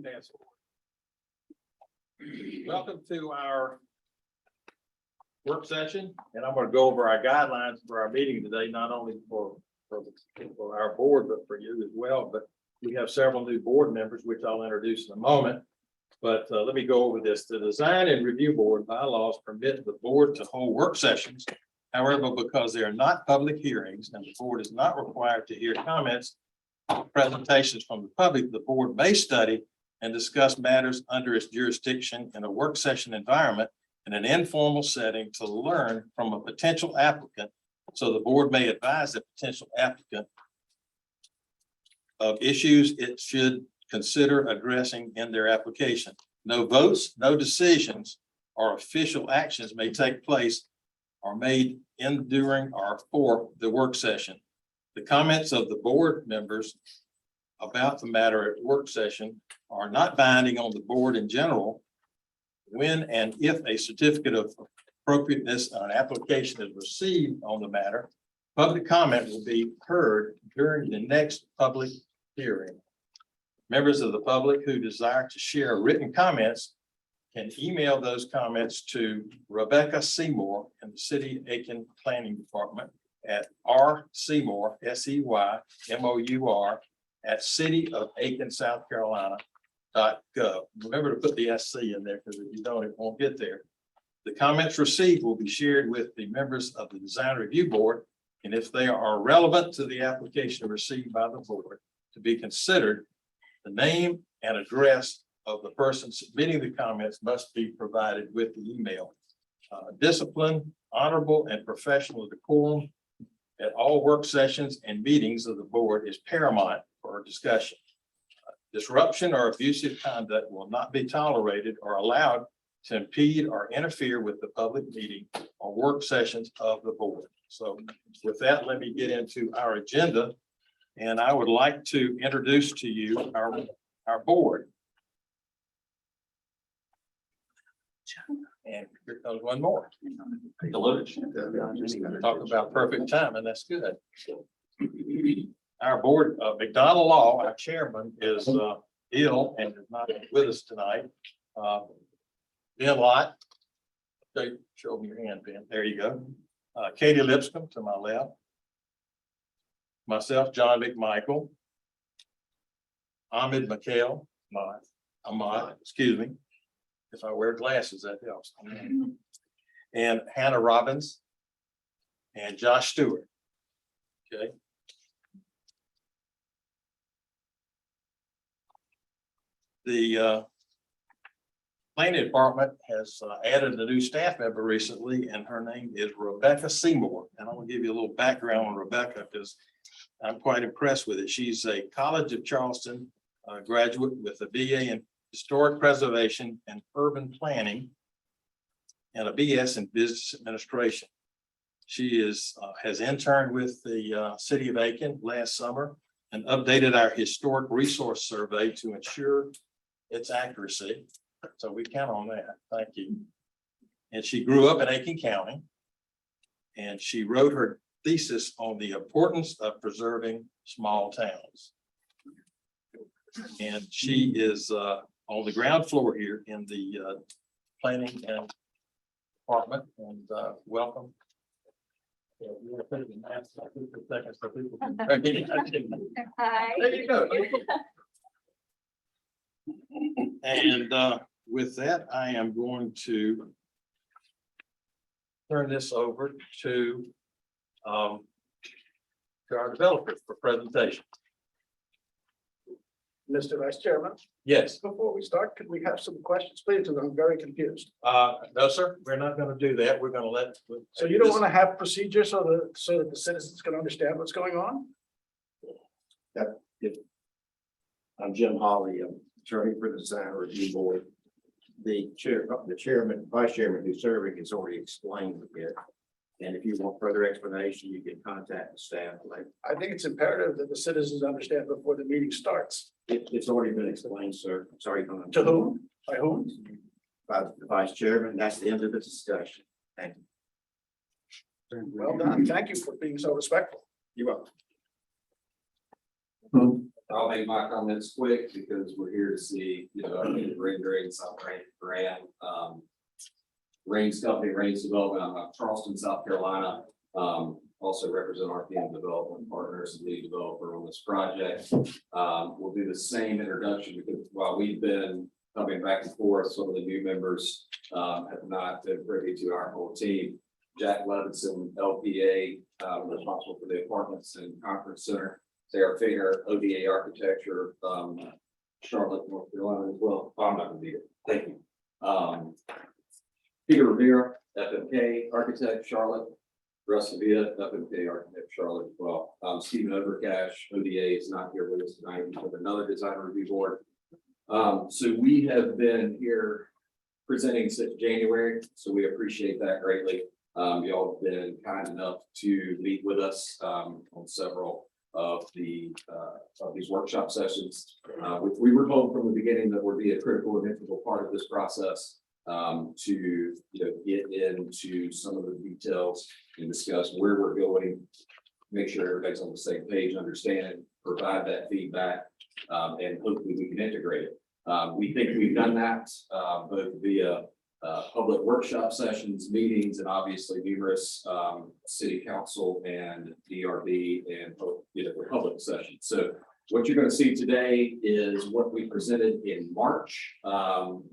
dance. Welcome to our work session, and I'm going to go over our guidelines for our meeting today, not only for our board, but for you as well. But we have several new board members, which I'll introduce in a moment. But let me go over this. The Design and Review Board bylaws permit the board to hold work sessions. However, because they are not public hearings and the board is not required to hear comments, presentations from the public, the board may study and discuss matters under its jurisdiction in a work session environment in an informal setting to learn from a potential applicant. So the board may advise the potential applicant of issues it should consider addressing in their application. No votes, no decisions, or official actions may take place or made in, during, or for the work session. The comments of the board members about the matter at work session are not binding on the board in general. When and if a certificate of appropriateness on an application is received on the matter, public comment will be heard during the next public hearing. Members of the public who desire to share written comments can email those comments to Rebecca Seymour in the City of Aiken Planning Department at rseymour, SEYMOUR, at cityofaiken.southcarolina.gov. Remember to put the SC in there, because if you don't, it won't get there. The comments received will be shared with the members of the Design Review Board, and if they are relevant to the application received by the board to be considered, the name and address of the person submitting the comments must be provided with the email. Discipline, honorable, and professional decorum at all work sessions and meetings of the board is paramount for discussion. Disruption or abusive conduct will not be tolerated or allowed to impede or interfere with the public meeting or work sessions of the board. So with that, let me get into our agenda. And I would like to introduce to you our board. And here comes one more. Talk about perfect time, and that's good. Our board, McDonald Law, our chairman, is ill and is not with us tonight. Ben Lott, show me your hand, Ben. There you go. Katie Lipscomb to my left. Myself, John McMichael. Ahmed McHale, Ahmad, excuse me. If I wear glasses, that helps. And Hannah Robbins and Josh Stewart. Okay. The planning department has added a new staff member recently, and her name is Rebecca Seymour. And I'm gonna give you a little background on Rebecca because I'm quite impressed with it. She's a College of Charleston graduate with a BA in Historic Preservation and Urban Planning and a BS in Business Administration. She has interned with the City of Aiken last summer and updated our historic resource survey to ensure its accuracy. So we count on that. Thank you. And she grew up in Aiken County, and she wrote her thesis on the importance of preserving small towns. And she is on the ground floor here in the planning and department, and welcome. Hi. There you go. And with that, I am going to turn this over to our developers for presentation. Mr. Vice Chairman, Yes. before we start, could we have some questions, please? Because I'm very confused. No, sir, we're not going to do that. We're going to let. So you don't want to have procedure so that the citizens can understand what's going on? I'm Jim Hawley, I'm attorney for the Design Review Board. The chairman, vice chairman who's serving has already explained it. And if you want further explanation, you can contact the staff later. I think it's imperative that the citizens understand before the meeting starts. It's already been explained, sir. Sorry. To whom? By whom? By the vice chairman. That's the end of the discussion. Thank you. Well done. Thank you for being so respectful. You're welcome. I'll make my comments quick because we're here to see, our new rendering, South Grand, Rains Company, Rains Development, I'm out of Charleston, South Carolina. Also represent our team of development partners and lead developer on this project. We'll do the same introduction because while we've been coming back and forth, some of the new members have not been privy to our whole team. Jack Levinson, LPA, responsible for the apartments and conference center. Sarah Finger, ODA Architecture, Charlotte, North Carolina as well. Oh, I'm not gonna be here. Thank you. Peter Rivera, FMK Architect, Charlotte. Russ Villa, FMK Architect, Charlotte as well. Stephen Overcash, ODA is not here with us tonight. He's with another design review board. So we have been here presenting since January, so we appreciate that greatly. Y'all have been kind enough to meet with us on several of these workshop sessions, which we were told from the beginning that would be a critical and integral part of this process to get into some of the details and discuss where we're going, make sure everybody's on the same page, understand, provide that feedback, and hopefully we can integrate it. We think we've done that both via public workshop sessions, meetings, and obviously numerous city council and DRB and public sessions. So what you're going to see today is what we presented in March, and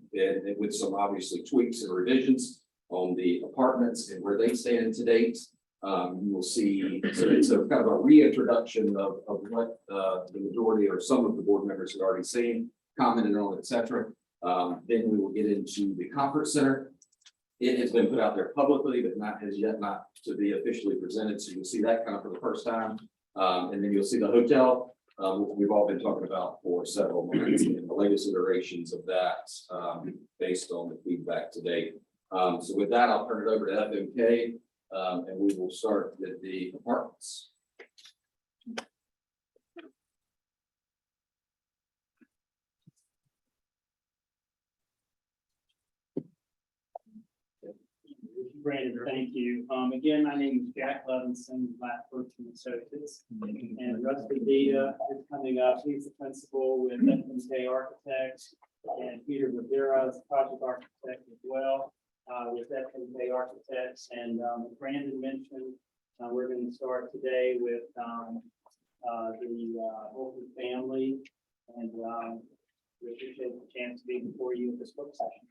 with some obviously tweaks and revisions on the apartments and where they stand to date. You will see, so it's a kind of a reintroduction of what the majority or some of the board members had already seen, commented on, etc. Then we will get into the conference center. It has been put out there publicly, but not to be officially presented. So you'll see that kind of for the first time. And then you'll see the hotel, which we've all been talking about for several months, and the latest iterations of that based on the feedback to date. So with that, I'll turn it over to FMK, and we will start with the apartments. Brandon, thank you. Again, my name is Jack Levinson, Blackford Associates, and Rusty Dita is coming up. He's the principal with FMK Architects, and Peter Rivera is project architect as well with FMK Architects. And Brandon mentioned we're going to start today with the Holton family, and we appreciate the chance to be before you at this work session.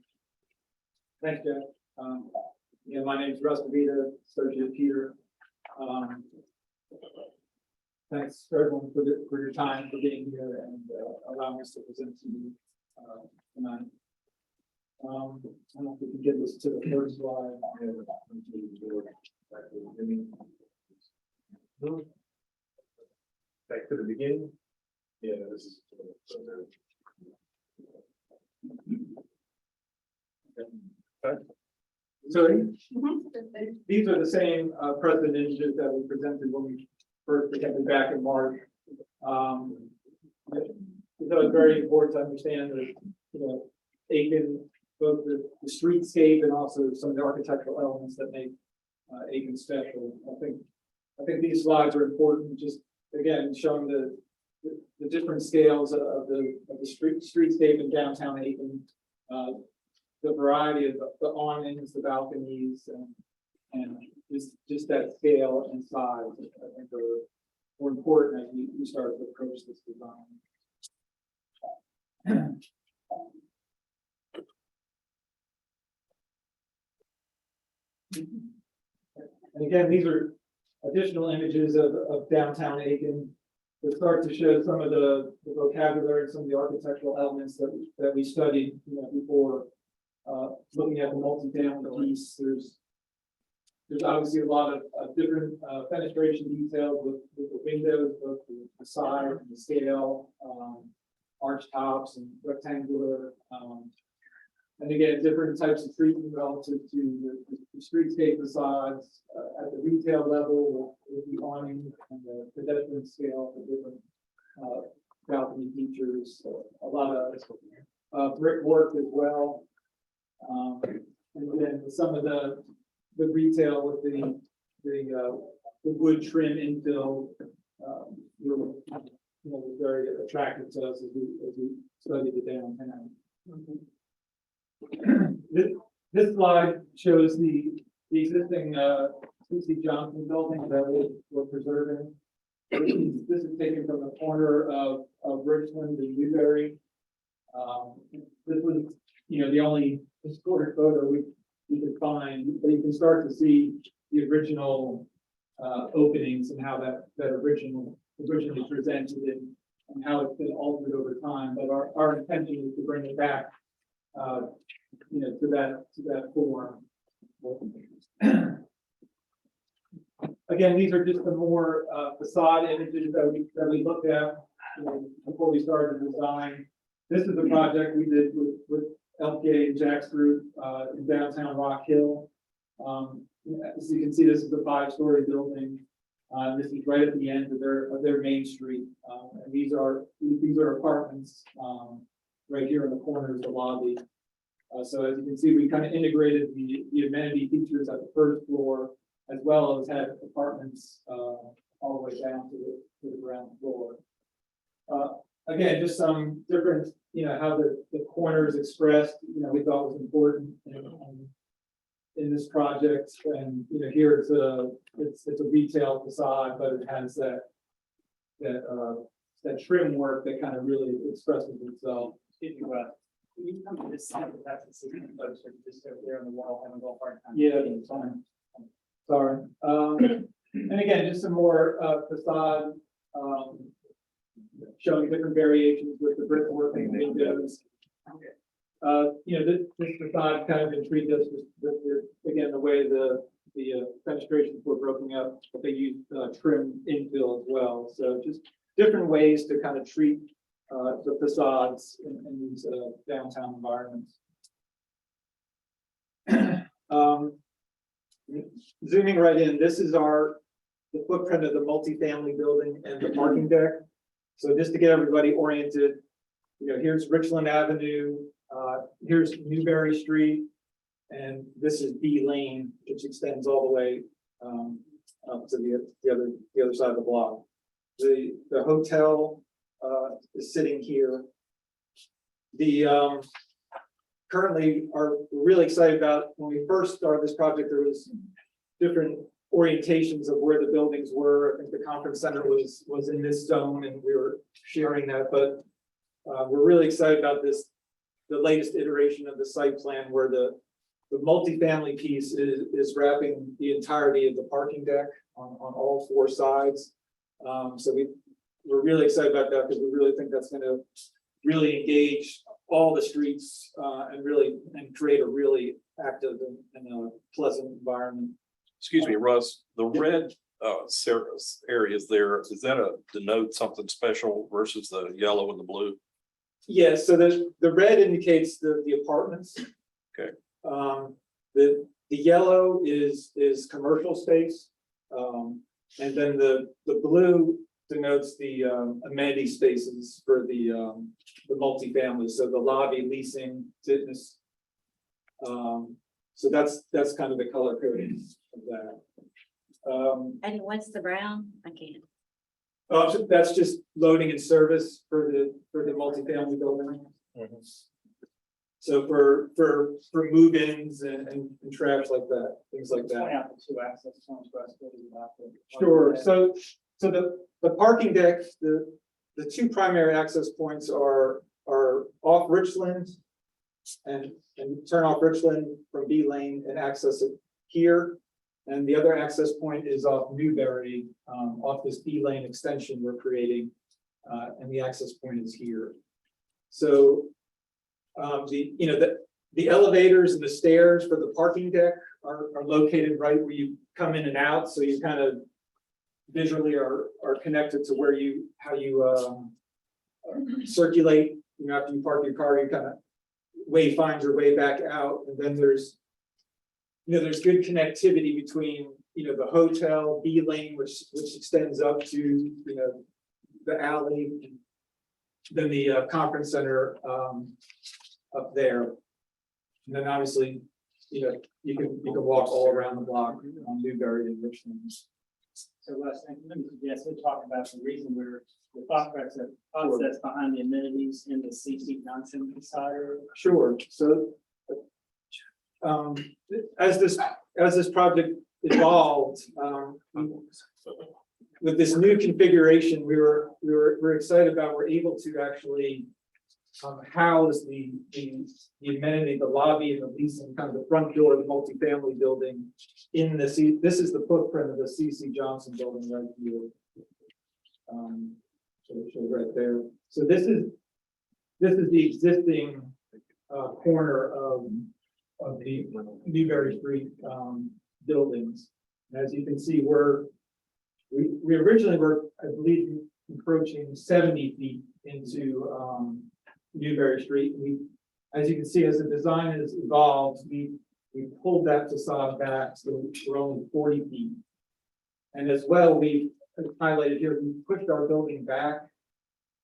Thanks, Jeff. My name is Russ DeVita, Associate Peter. Thanks everyone for your time, for being here and allowing us to present to you tonight. I don't know if we can get this to the first slide. Back to the beginning. Yeah, this is. Okay. So these are the same present images that we presented when we first presented back in March. It's very important to understand that, Aiken, both the streetscape and also some of the architectural elements that make Aiken special. I think these slides are important, just again, showing the different scales of the streetscape in downtown Aiken. The variety of the awnings, the balconies, and just that scale and size, I think are important as we start to approach this design. And again, these are additional images of downtown Aiken to start to show some of the vocabulary and some of the architectural elements that we studied before. Looking at the multi-family piece, there's obviously a lot of different fenestration details with the windows, both the side and the scale, arch tops and rectangular, and again, different types of treatment relative to the streetscape facades at the retail level with the awning and the pedestrian scale, the different balcony features, a lot of brickwork as well. And then some of the retail with the wood trim infill, was very attractive to us as we studied the downtown. This slide shows the existing C.C. Johnson building that we're preserving. This is taken from the corner of Richland and Newberry. This was, the only historic photo we could find, but you can start to see the original openings and how that originally presented and how it's been altered over time. But our intention is to bring it back, to that form. Again, these are just the more facade images that we looked at before we started the design. This is a project we did with LPA and Jack's group in downtown Rock Hill. As you can see, this is a 5-story building. This is right at the end of their main street. And these are apartments right here in the corner of the lobby. So as you can see, we kind of integrated the amenity features at the first floor, as well as had apartments all the way down to the ground floor. Again, just some different, how the corners expressed, we thought was important in this project. And here it's a retail facade, but it has that trim work that kind of really expresses itself. If you can you come to this side, that's the significant folks are just over there on the wall, having a little hard time. Yeah, that's fine. Sorry. And again, just some more facade, showing different variations with the brickwork and windows. This facade kind of intrigued us with again, the way the fenestrations were broken up, but they used trim infill as well. So just different ways to kind of treat the facades in these downtown environments. Zooming right in, this is the footprint of the multifamily building and the parking deck. So just to get everybody oriented, here's Richland Avenue, here's Newberry Street, and this is B Lane, which extends all the way up to the other side of the block. The hotel is sitting here. Currently we're really excited about when we first started this project, there was different orientations of where the buildings were. I think the conference center was in this zone and we were sharing that, but we're really excited about the latest iteration of the site plan where the multifamily piece is wrapping the entirety of the parking deck on all 4 sides. So we're really excited about that because we really think that's going to really engage all the streets and create a really active and a pleasant environment. Excuse me, Russ, the red areas there, is that denote something special versus the yellow and the blue? Yeah, so the red indicates the apartments. Okay. The yellow is commercial space. And then the blue denotes the amenity spaces for the multifamily. So the lobby, leasing, fitness. So that's kind of the color coding of that. And what's the brown? I can't. So that's just loading and service for the multifamily building. So for move-ins and traps like that, things like Point that. out the 2 access points for us. Sure. So the parking deck, the 2 primary access points are off Richland and turn off Richland from B Lane and access it here. And the other access point is off Newberry, off this B Lane extension we're creating, and the access point is here. So the elevators and the stairs for the parking deck are located right where you come in and out. So you kind of visually are connected to how you circulate. After you park your car, you kind of find your way back out, and then there's good connectivity between the hotel B Lane, which extends up to the alley, and then the conference center up there, and then obviously you can walk all around the block on Newberry and Richland. So Russ, let me suggest we talk about the reason the thought process behind the amenities in the CC Johnson Cider. Sure, so. As this project evolved, with this new configuration, we're excited about, we're able to actually house the amenity, the lobby and the leasing, kind of the front door of the multifamily building in this is the footprint of the CC Johnson building right here. So right there. So this is the existing corner of the Newberry Street buildings. And as you can see, we originally were, I believe, encroaching 70 feet into Newberry Street. As you can see, as the design has evolved, we pulled that facade back, so we're only 40 feet. And as well, we highlighted here, we pushed our building back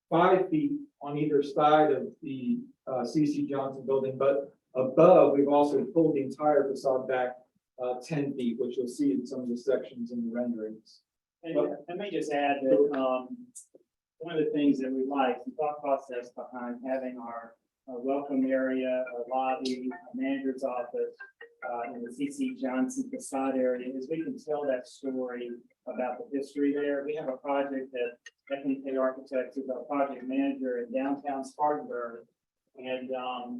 5 feet on either side of the CC Johnson building, but above, we've also pulled the entire facade back 10 feet, which you'll see in some of the sections in the renderings. And let me just add that, one of the things that we like, the thought process behind having our welcome area, our lobby, our manager's office, in the CC Johnson facade area, is we can tell that story about the history there. We have a project that FNK Architects is our project manager in downtown Spartanburg. And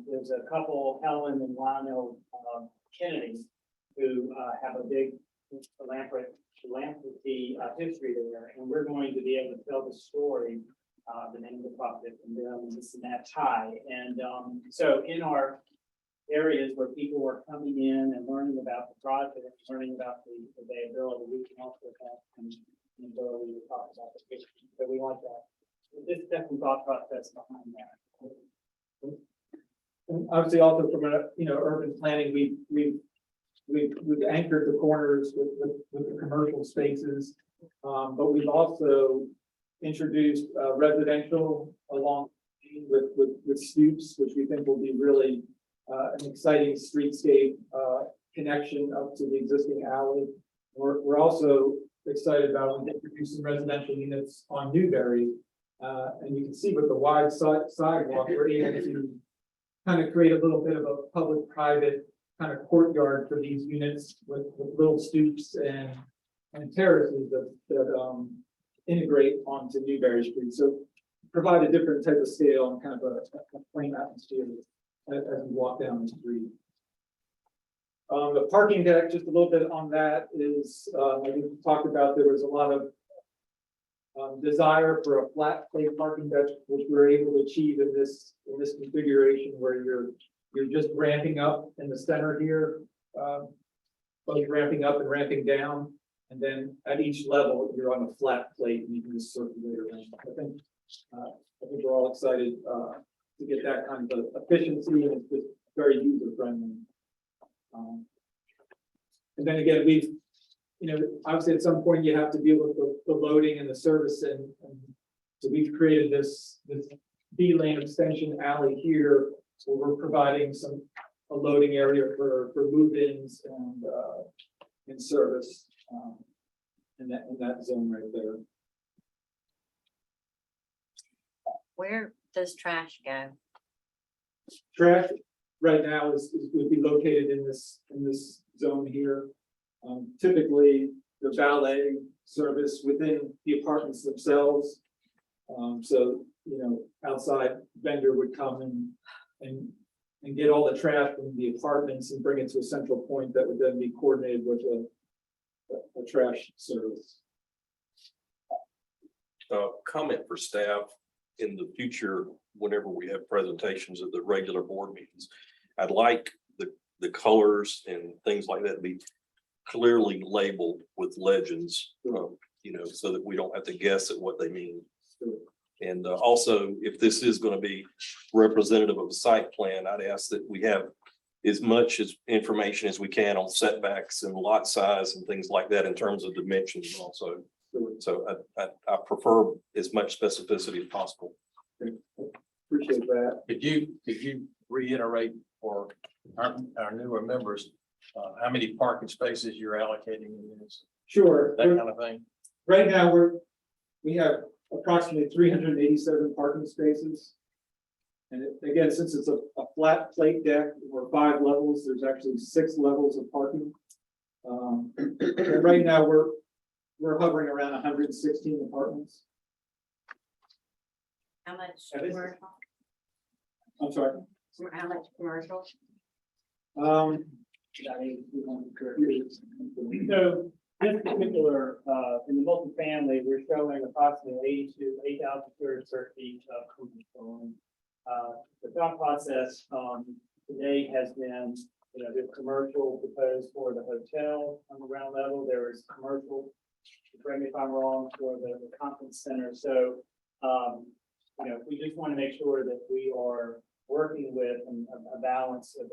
there's a couple, Helen and Lionel Kennedy, who have a big philanthropy history there. And we're going to be able to tell the story, the name of the project and them and this and that tie. And so in our areas where people are coming in and learning about the project, learning about the availability, we can also have some ability to talk about the history. So we want that. This definitely thought process behind that. And obviously, also from a urban planning, we've anchored the corners with the commercial spaces, but we've also introduced residential along with stoops, which we think will be really an exciting streetscape connection up to the existing alley. We're also excited about introducing residential units on Newberry, and you can see with the wide sidewalk, we're able to kind of create a little bit of a public-private kind of courtyard for these units with little stoops and terraces that integrate onto Newberry Street. So provide a different type of scale and kind of a plain atmosphere as we walk down the street. The parking deck, just a little bit on that is, we talked about, there was a lot of desire for a flat plate parking deck, which we're able to achieve in this configuration where you're just ramping up in the center here, both ramping up and ramping down, and then at each level you're on a flat plate and you can just circulate around. I think we're all excited to get that kind of efficiency, and it's just very user friendly. And then again, we've, obviously at some point you have to deal with the loading and the service, and so we've created this B-lane extension alley here, where we're providing a loading area for move-ins and service in that zone right there. Where does trash go? Trash right now would be located in this zone here. Typically, the valet service within the apartments themselves. So, outside vendor would come and get all the trash from the apartments and bring it to a central point that would then be coordinated with a trash service. Comment for staff in the future, whenever we have presentations of the regular board meetings, I'd like the colors and things like that to be clearly labeled with legends, so that we don't have to guess at what they mean. And also, if this is going to be representative of a site plan, I'd ask that we have as much information as we can on setbacks and lot size and things like that in terms of dimensions also. So I prefer as much specificity as possible. Appreciate that. Could you reiterate for our newer members, how many parking spaces you're allocating in this, Sure. that kind of thing? Right now, we have approximately 387 parking spaces. And again, since it's a flat plate deck or 5 levels, there's actually 6 levels of parking. And right now, we're hovering around 116 apartments. How much That is- commercial? I'm sorry. How much commercial? So this particular, in the multifamily, we're showing approximately 8,000 square feet of commercial. And, the thought process, today has been, there's commercial proposed for the hotel on the ground level. There is commercial, correct me if I'm wrong, for the conference center. So, we just want to make sure that we are working with a balance of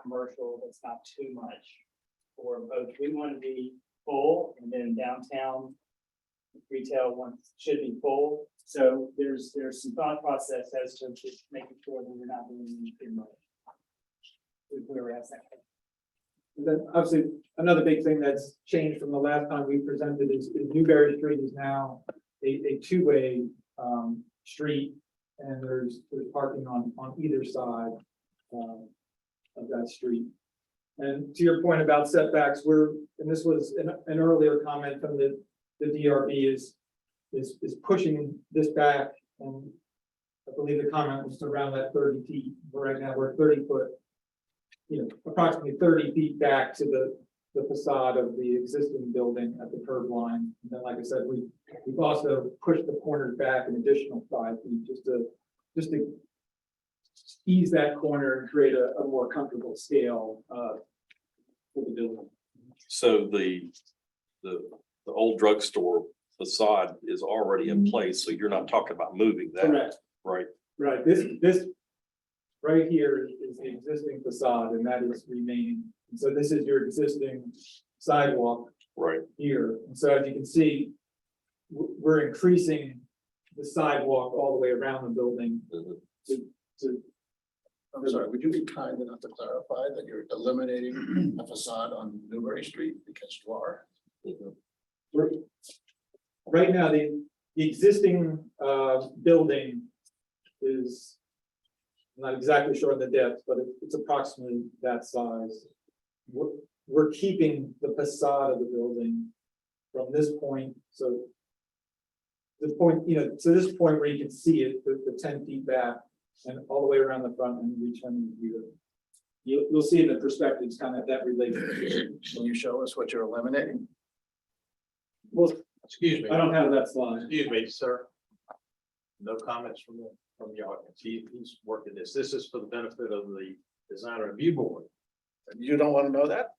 commercial that's not too much for both. We want to be full, and then downtown retail should be full. So there's some thought process as to just making sure that we're not doing too much. We're at that. And then obviously, another big thing that's changed from the last time we presented is Newberry Street is now a two-way street. And there's parking on either side of that street. And to your point about setbacks, and this was an earlier comment from the DRB is pushing this back. And I believe the comment was around that 30 feet. Right now, we're 30 foot, approximately 30 feet back to the facade of the existing building at the curb line. And then, like I said, we've also pushed the corners back an additional 5 feet just to ease that corner and create a more comfortable scale for the building. So the old drugstore facade is already in place, so you're not talking about moving that, Correct. right? Right. This right here is the existing facade, and that is remaining. And so this is your existing sidewalk Right. here. And so as you can see, we're increasing the sidewalk all the way around the building Mhm. to I'm sorry, would you be kind enough to clarify that you're eliminating a facade on Newbury Street because you are? right now, the existing building is I'm not exactly sure of the depth, but it's approximately that size. We're keeping the facade of the building from this point, so the point, to this point where you can see it, the 10 feet back and all the way around the front and returning the view. You'll see in the perspectives kind of that relationship. Can you show us what you're eliminating? Well, Excuse me, I don't have that slide. excuse me, sir. No comments from the audience. He's working this. This is for the benefit of the design review board. You don't want to know that?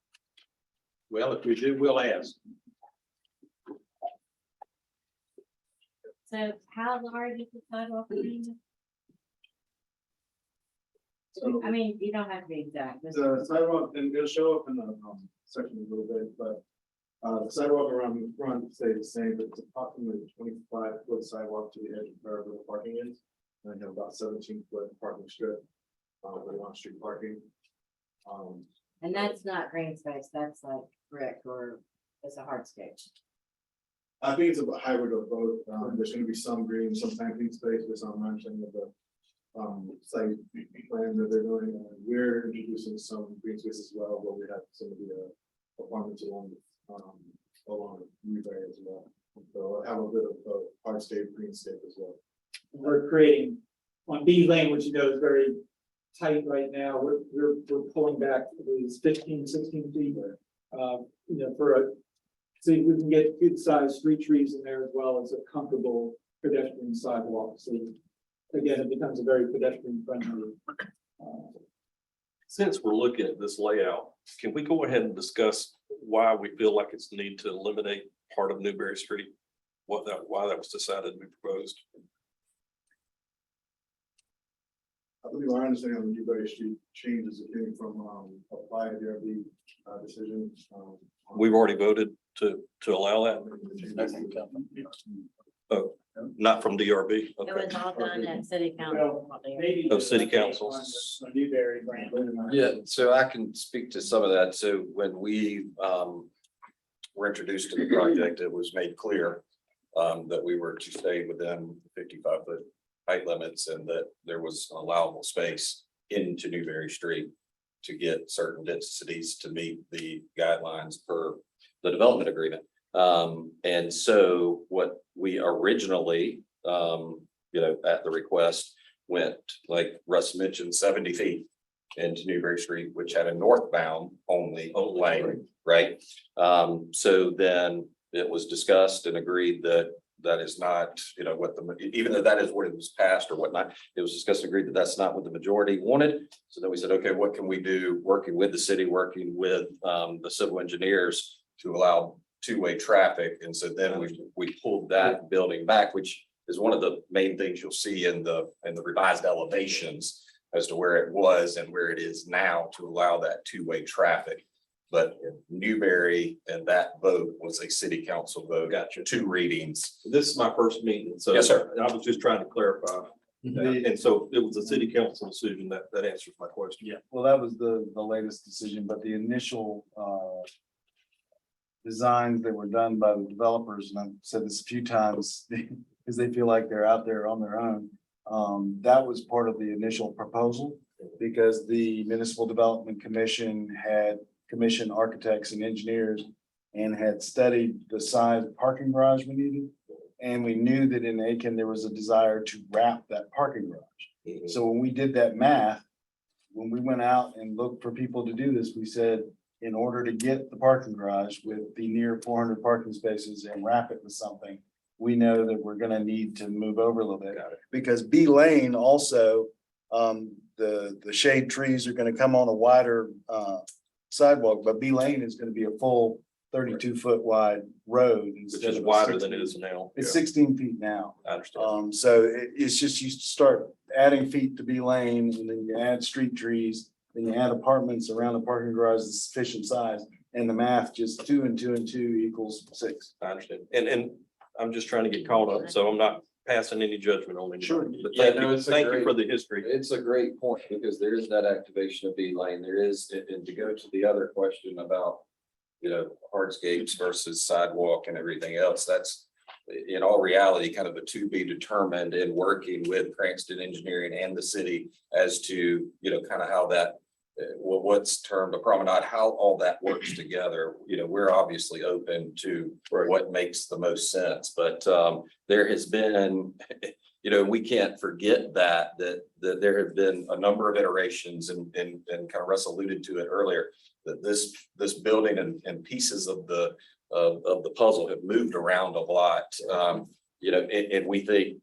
Well, if we do, we'll ask. So how large is the sidewalk? I mean, you don't have to be exact. just- The sidewalk, and it'll show up in the section a little bit, but the sidewalk around the front stays the same, but it's approximately 25-foot sidewalk to the edge of where the parking is. And I have about 17-foot parking strip with on-street parking. And that's not green space, that's like brick or it's a hardscape. I think it's a hybrid of both. There's gonna be some green, some planting space, as I'm mentioning of the site plan that they're doing. And we're introducing some green space as well, where we have some of the apartments along Newberry as well. So I have a bit of hardscape, greenscape as well. We're creating on B lane, which is very tight right now. We're pulling back these 15, 16 feet. So we can get good sized street trees in there as well as a comfortable pedestrian sidewalk. So again, it becomes a very pedestrian friendly. Since we're looking at this layout, can we go ahead and discuss why we feel like it's need to eliminate part of Newberry Street? Why that was decided to be proposed? I believe our understanding of the Newberry Street changes that came from a prior DRB decision. We've already voted to allow that. Oh, not from DRB. It Okay. was all done at city council. Maybe Of city the- councils. on the Newberry brand. Yeah, so I can speak to some of that. So when we were introduced to the project, it was made clear that we were to stay within 55-foot height limits and that there was allowable space into Newberry Street to get certain densities to meet the guidelines per the development agreement. And so what we originally, at the request went, like Russ mentioned, 70 feet into Newberry Street, which had a northbound only lane, right? So then it was discussed and agreed that that is not, what even though that is what it was passed or whatnot, it was discussed and agreed that that's not what the majority wanted. So then we said, okay, what can we do, working with the city, working with the civil engineers to allow two-way traffic? And so then we pulled that building back, which is one of the main things you'll see in the revised elevations as to where it was and where it is now to allow that two-way traffic. But Newberry and that vote was a city council vote. Gotcha. 2 readings. This is my first meeting, so. Yes, sir. I was just trying to clarify. And so it was a city council decision that answers my question. Yeah. Well, that was the latest decision, but the initial designs that were done by the developers, and I've said this a few times, because they feel like they're out there on their own. That was part of the initial proposal, because the Municipal Development Commission had commissioned architects and engineers and had studied the size parking garage we needed. And we knew that in Aiken, there was a desire to wrap that parking garage. So when we did that math, when we went out and looked for people to do this, we said, in order to get the parking garage with the near 400 parking spaces and wrap it with something, we know that we're gonna need to move over a little bit. Because B Lane also, the shade trees are gonna come on a wider sidewalk, but B Lane is gonna be a full 32-foot wide road. Which instead is of a wider 16. than it is now. It's Yeah, 16 feet now. I understand. So it's just, you start adding feet to B Lane, and then you add street trees, then you add apartments around the parking garage of sufficient size, and the math just 2 and 2 and 2 equals 6. I understand. And I'm just trying to get caught up, so I'm not passing any judgment on anybody. Sure. But Yeah, thank no, you, it's a thank you great- for the history. It's a great point because there is that activation of B lane. There is, and to go to the other question about, hardscapes versus sidewalk and everything else, that's in all reality, kind of a to be determined in working with Cranston Engineering and the city as to, kind of how that, what's termed a promenade, how all that works together. We're obviously open to what makes the most sense, but there has been, we can't forget that there have been a number of iterations and kind of Russ alluded to it earlier, that this building and pieces of the puzzle have moved around a lot. And we think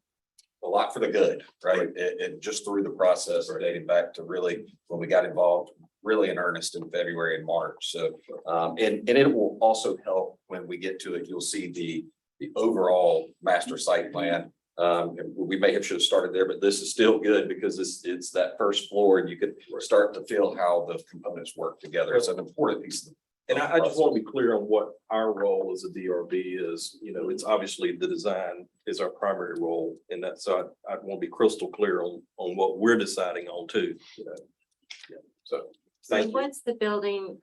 a lot for the good, right? And just through the process dating back to really when we got involved really in earnest in February and March. So, and it will also help when we get to it. You'll see the overall master site plan. And we may have should have started there, but this is still good because it's that first floor and you could start to feel how the components work together. It's an important piece of And I just want to be clear on what our role as a DRB is. It's obviously the design is our primary role in that. So I want to be crystal clear on what we're deciding on too. Yeah. So thank you. What's the building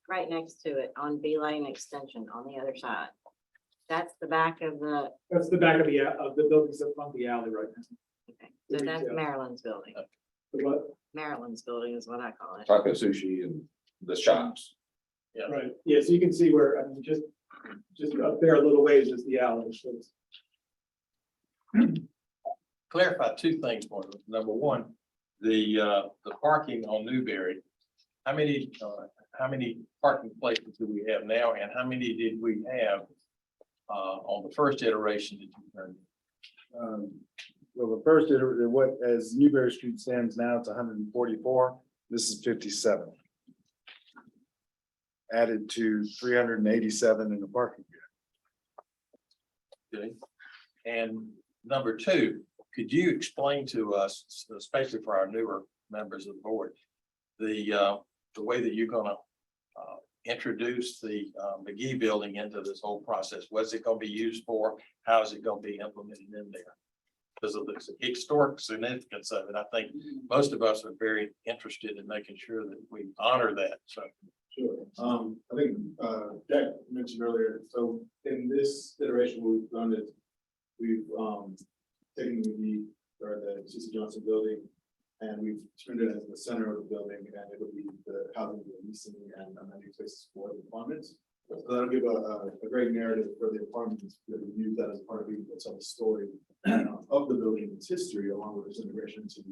right next to it on B Lane Extension on the other side? That's the back of the, That's the back of the buildings that front the alley right now. okay, so that's Maryland's building. The what? Maryland's building is what I call it. Taco Sushi and the shops. Right, yeah, so you can see where, just up there a little ways is the alley. So it's- Clarify 2 things for us. Number one, the parking on Newberry. How many parking places do we have now, and how many did we have on the first iteration that you turned? Well, the first, as Newberry Street stands now, it's 144. This is 57. Added to 387 in the parking. Okay. And number 2, could you explain to us, especially for our newer members of the board, the way that you're gonna introduce the McGee building into this whole process? What's it gonna be used for? How is it gonna be implemented in there? Because of the historic significance of it, I think most of us are very interested in making sure that we honor that. So Sure. I think Jack mentioned earlier, so in this iteration, what we've done is we've, taken the CC Johnson building, and we've turned it as the center of the building, and it'll be the housing, the leasing, and amenity spaces for the apartments. So that'll give a great narrative for the apartments, that we use that as part of being able to tell the story of the building, its history, along with its integration to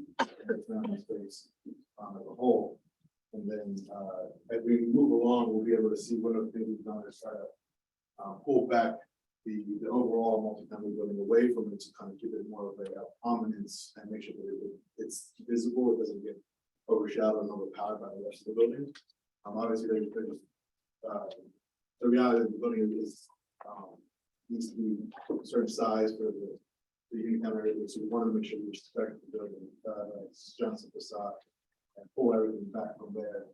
the family space as a whole. And then, as we move along, we'll be able to see one of the things we've done is try to pull back the overall multifamily building away from it to kind of give it more of a prominence and make sure that it's visible, it doesn't get overshadowed and overpowered by the rest of the building. Obviously, the reality of the building is needs to be a certain size for the unit count area, so we want to make sure we respect the building, Johnson facade, and pull everything back from there.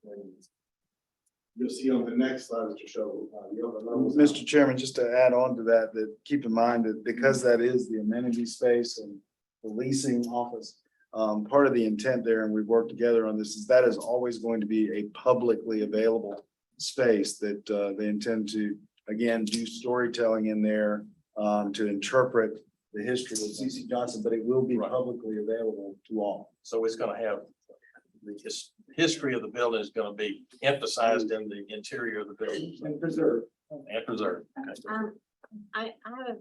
And you'll see on the next slide, which will show the other levels. Mr. Chairman, just to add on to that, that keep in mind that because that is the amenity space and the leasing office, part of the intent there, and we've worked together on this, is that is always going to be a publicly available space that they intend to, again, do storytelling in there to interpret the history of CC Johnson, but it will be publicly available to all. So it's gonna have, the history of the building is gonna be emphasized in the interior of the building. And preserve. And preserved. Okay. I have a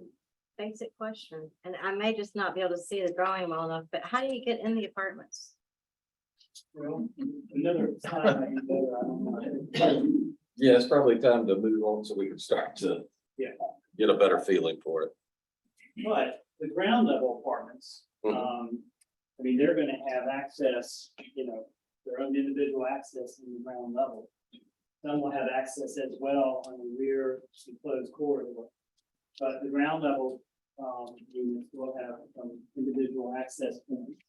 basic question, and I may just not be able to see the drawing well enough, but how do you get in the apartments? Well, another time I can go, I don't know. Yeah, it's probably time to move on so we can start to. Yeah. Get a better feeling for it. But the ground level apartments, I mean, they're gonna have access, their own individual access in the ground level. Some will have access as well on the rear enclosed corridor. But the ground level, units will have individual access points.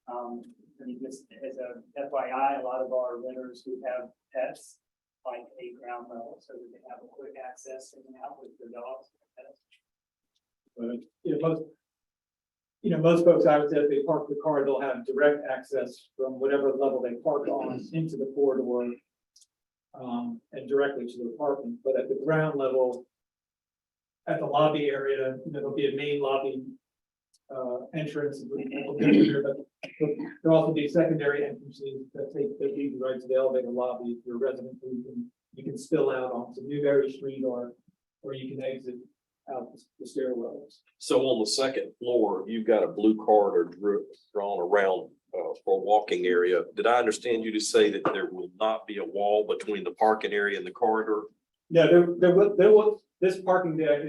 I mean, just as a FYI, a lot of our renters who have pets like a ground level, so that they have a quick access in and out with their dogs. But, most folks, I would say, if they park the car, they'll have direct access from whatever level they park on into the corridor. And directly to the apartment, but at the ground level. At the lobby area, there'll be a main lobby. Entrance, but there'll also be secondary entrances that lead right to the elevator lobby. If you're a resident, you can spill out onto Newberry Street or you can exit out the stairwells. So on the second floor, you've got a blue corridor drawn around for a walking area. Did I understand you to say that there will not be a wall between the parking area and the corridor? No, there will, this parking deck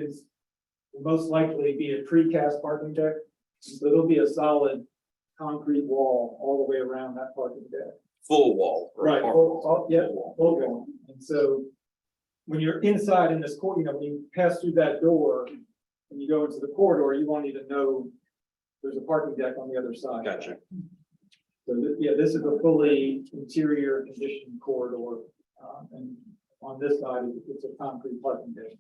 will most likely be a precast parking deck. So there'll be a solid concrete wall all the way around that parking deck. Full wall. or Right, part- full wall. And so when you're inside in this corridor, when you pass through that door and you go into the corridor, you won't even know there's a parking deck on the other side. Gotcha. So this is a fully interior conditioned corridor. And on this side, it's a concrete parking deck.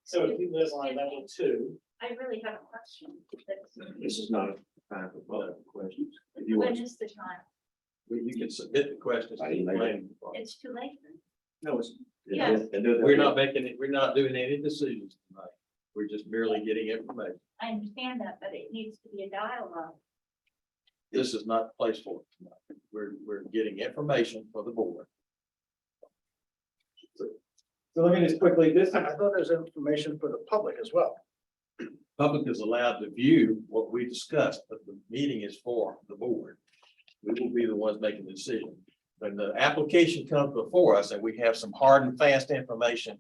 So if you live on level 2, I really have a question. This is not a time for public questions. If you When want, is the time? You can submit the questions. to the planning department. It's too late then. no, it's. Yes. We're not making it, we're not doing any decisions tonight. We're just merely getting information. I understand that, but it needs to be a dialogue. This is not the place for it tonight. We're getting information for the board. So let me just quickly, I thought there's information for the public as well. Public is allowed to view what we discussed, but the meeting is for the board. We will be the ones making the decision. When the application comes before us and we have some hard and fast information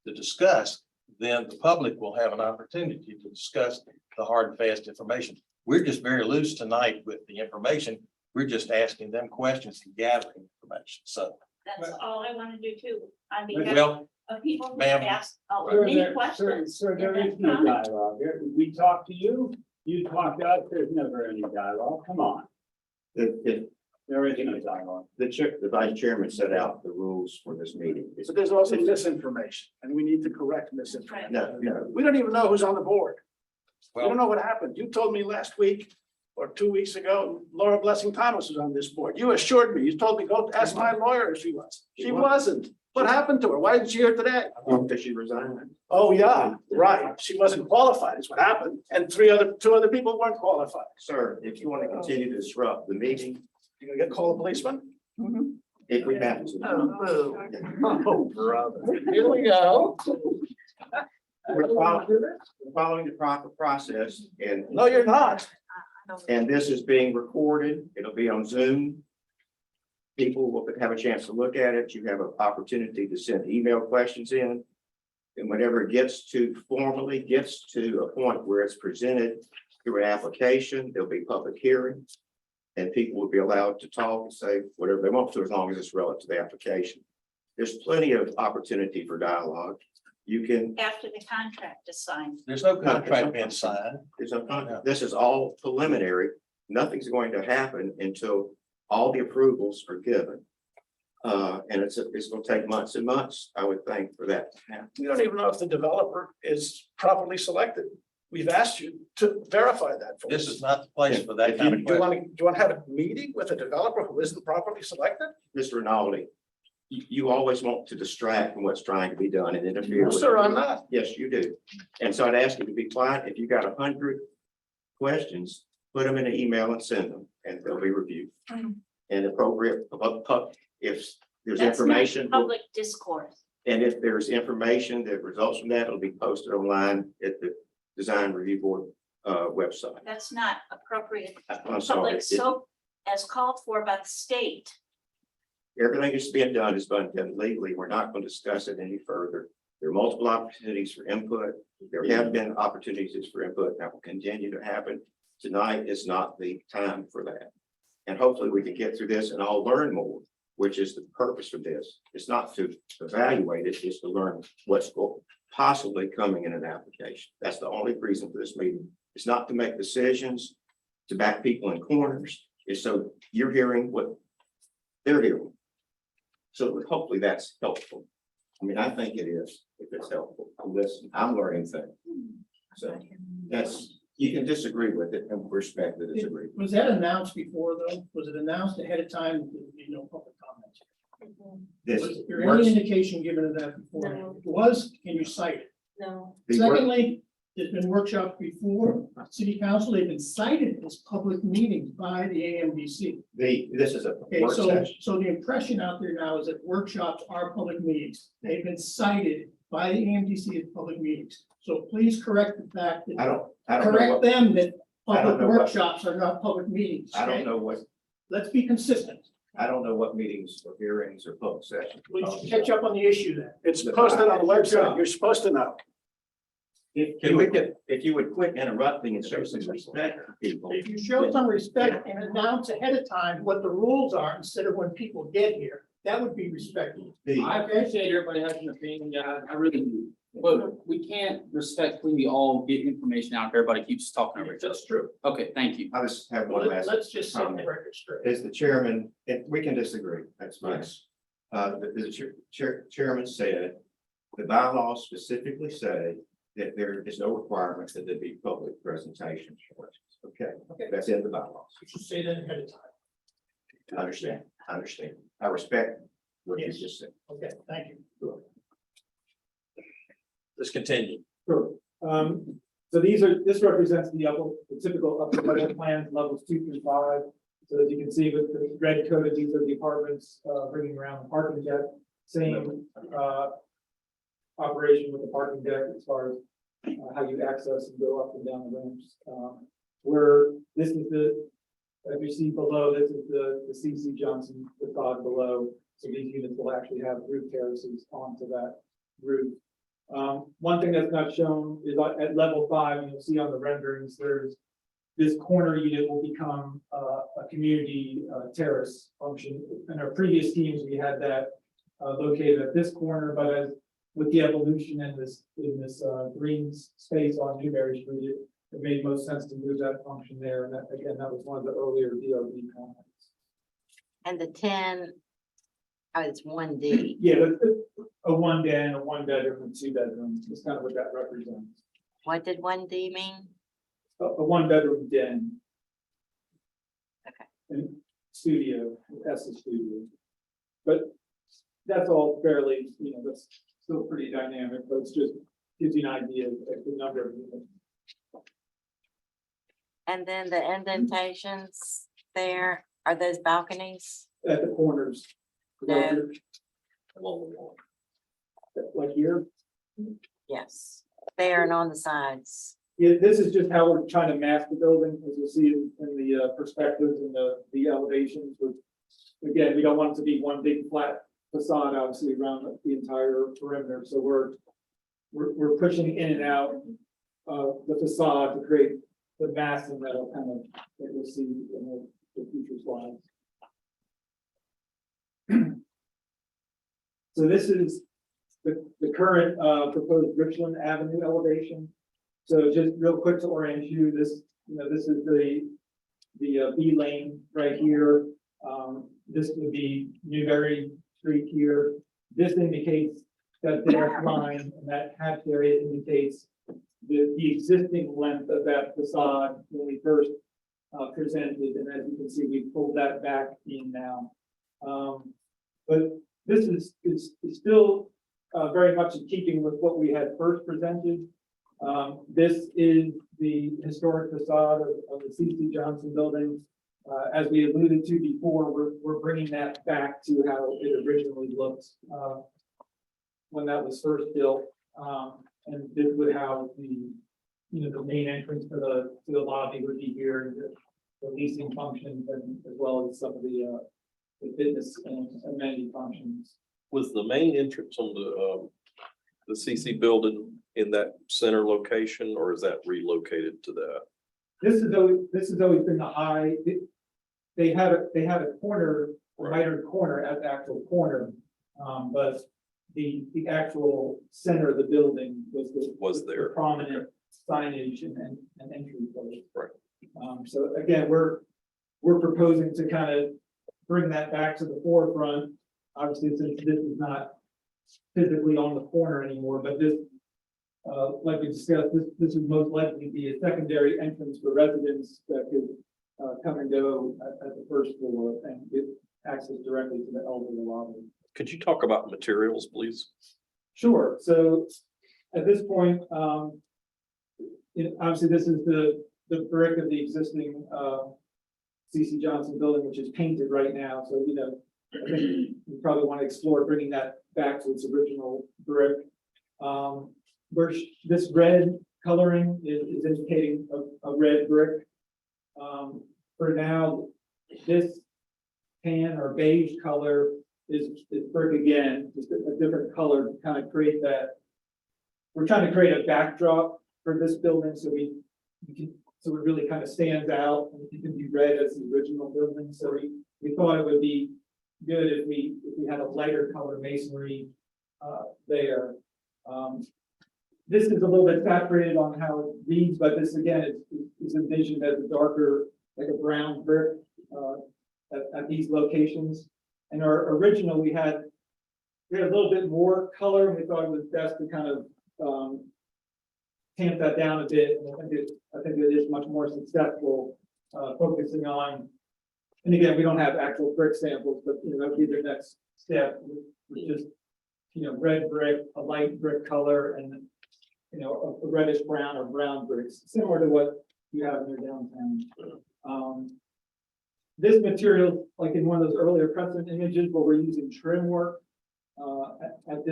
to discuss, then the public will have an opportunity to discuss the hard and fast information. We're just very loose tonight with the information. We're just asking them questions and gathering information. So, That's all I want to do too. On behalf well, of people who ma'am. ask Sir, many there- questions. Sir, there is no dialogue. We talk to you, you talk to us, there's never any dialogue. Come on, If there is no dialogue. the vice chairman set out the rules for this meeting. But there's also misinformation, and we need to correct misinformation. No, no, We don't even know who's on the board. We don't well, know what happened. You told me last week or 2 weeks ago, Laura Blessing Thomas was on this board. You assured me, you told me, go ask my lawyer if she was. She wasn't. What happened to her? Why isn't she here today? Because she resigned. Oh, yeah, right. She wasn't qualified is what happened. And two other people weren't qualified. Sir, if you want to continue to disrupt the meeting, You gonna get call a policeman? if we have to. Oh, brother. Here we go. We're following the proper process and. No, you're not. And this is being recorded. It'll be on Zoom. People will have a chance to look at it. You have an opportunity to send email questions in. And whenever it formally gets to a point where it's presented through an application, there'll be public hearing. And people will be allowed to talk and say whatever they want to, as long as it's relative to the application. There's plenty of opportunity for dialogue. You can, After the contract is signed. There's no contract being signed. this is all preliminary. Nothing's going to happen until all the approvals are given. And it's gonna take months and months, I would think, for that to happen. We don't even know if the developer is properly selected. We've asked you to verify that for This us. is not the place for that If kind of Do you question. want to have a meeting with a developer who isn't properly selected? Mr. Rinaldi, you always want to distract from what's trying to be done and interfere. No, with sir, it. I'm not. Yes, you do. And so I'd ask you to be quiet. If you got 100 questions, put them in an email and send them, and they'll be reviewed. And appropriate, if there's That's not information, Public discourse. and if there's information that results from that, it'll be posted online at the Design Review Board website. That's not appropriate. I'm sorry. Public, so as called for by the state. Everything that's being done is being done legally. We're not going to discuss it any further. There are multiple opportunities for input. There have been opportunities for input that will continue to happen. Tonight is not the time for that. And hopefully we can get through this and all learn more, which is the purpose of this. It's not to evaluate it, it's to learn what's possibly coming in an application. That's the only reason for this meeting. It's not to make decisions, to back people in corners. It's so you're hearing what they're hearing. So hopefully that's helpful. I mean, I think it is, if it's helpful. Listen, I'm learning things. So that's, you can disagree with it and respect the disagreement. Was that announced before though? Was it announced ahead of time? There would be no public comments? This Was there works. any indication given of that before? No. If it was, can you cite it? No. The work- Secondly, there's been workshops before, city council, they've been cited as public meetings by the AMDC. This is a Okay, work so, session. so the impression out there now is that workshops are public meetings. They've been cited by the AMDC as public meetings. So please correct the fact I that, don't know correct what, them that I don't public know what- workshops are not public meetings. I don't okay? know what, Let's be consistent. I don't know what meetings or hearings or public sessions. We should catch up on the issue then. It's posted on the website. You're supposed to know. If you would quit interrupting and show some respect for people. If you show some respect and announce ahead of time what the rules are instead of when people get here, that would be respectful. I appreciate everybody having an opinion, yeah, I really do. But we can't respectfully all get information out, everybody keeps talking over each other. That's true. Okay, thank you. I just have one last. Let's just set the comment. record straight. As the chairman, and we can disagree, that's fine. Yes. The chairman said, the bylaws specifically say that there is no requirement that there be public presentations. Okay, Okay. that's in the bylaws. You should say that ahead of time. I understand. I respect what you Yes. just said. Okay, thank you. Let's continue. Sure. So this represents the typical upper level plans, levels 2 through 5. So as you can see with the red coded, these are the apartments, bringing around the parking deck, same, operation with the parking deck as far as how you access and go up and down the ramps. Where this is as you see below, this is the CC Johnson facade below. So these units will actually have roof terraces onto that roof. One thing that's not shown is at level 5, and you'll see on the renderings, there's this corner unit will become a community terrace function. In our previous schemes, we had that located at this corner, but as with the evolution in this green space on Newberry Street, it made most sense to move that function there. And that, again, that was one of the earlier DRB comments. And the 10, it's 1D. Yeah, but a 1 den, a 1 bedroom, and 2 bedrooms is kind of what that represents. What did 1D mean? A 1 bedroom den. and studio, S's studio. But that's all fairly, that's still pretty dynamic, but it's just gives you an idea of the number of units. And then the indentations there, are those balconies? At the corners. No. Along the wall. Like here. Yes, there and on the sides. Yeah, this is just how we're trying to mask the building, as you'll see in the perspectives and the elevations. Again, we don't want it to be one big flat facade, obviously, around the entire perimeter. So we're pushing in and out the facade to create the massing that'll kind of, that you'll see in the future slides. So this is the current proposed Richland Avenue elevation. So just real quick to orient you, this is the B lane right here. This would be Newberry Street here. This indicates that dash line and that hatched area indicates the existing length of that facade when we first presented. And as you can see, we pulled that back in now. But this is still very much in keeping with what we had first presented. This is the historic facade of the C.C. Johnson building. As we alluded to before, we're bringing that back to how it originally looked when that was first built. And this would have the main entrance to the lobby would be here, and the leasing functions, and as well as some of the fitness and amenity functions. Was the main entrance on the CC building in that center location, or is that relocated to that? This has always been the high. They had a corner, a mitered corner at the actual corner, but the actual center of the building was there. the prominent signage and entry place. Right. So again, we're proposing to kind of bring that back to the forefront. Obviously, since this is not physically on the corner anymore, but this, like we discussed, this would most likely be a secondary entrance for residents that could come and go at the first floor and get access directly to the elderly lobby. Could you talk about materials, please? Sure. So at this point, obviously this is the brick of the existing C.C. Johnson building, which is painted right now. So, I think we probably want to explore bringing that back to its original brick. This red coloring is indicating a red brick. For now, this tan or beige color is brick again, just a different color to kind of create that. We're trying to create a backdrop for this building so it really kind of stands out and it can be read as the original building. So we thought it would be good if we had a lighter color masonry there. This is a little bit saturated on how it reads, but this again is envisioned as a darker, like a brown brick at these locations. And our original, we had a little bit more color, and we thought it was best to kind of tamp that down a bit. And I think it is much more successful focusing on. And again, we don't have actual brick samples, but that would be the next step. We just red brick, a light brick color, and a reddish brown or brown bricks, similar to what you have in your downtown. This material, like in one of those earlier precedent images where we're using trim work at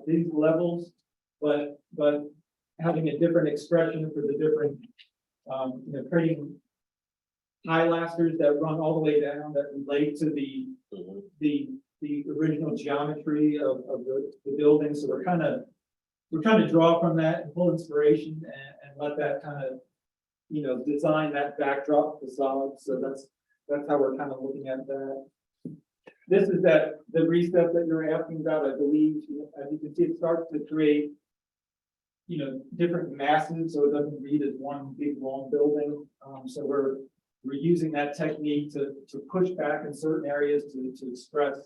these levels, but having a different expression for the different, creating pilasters that run all the way down that relate to the original geometry of the building. So we're trying to draw from that and pull inspiration and let that kind of, design that backdrop facade. So that's how we're kind of looking at that. This is the recess that you're asking about, I believe. As you can see, it starts to create, different masses, so it doesn't read as one big long building. So we're using that technique to push back in certain areas to express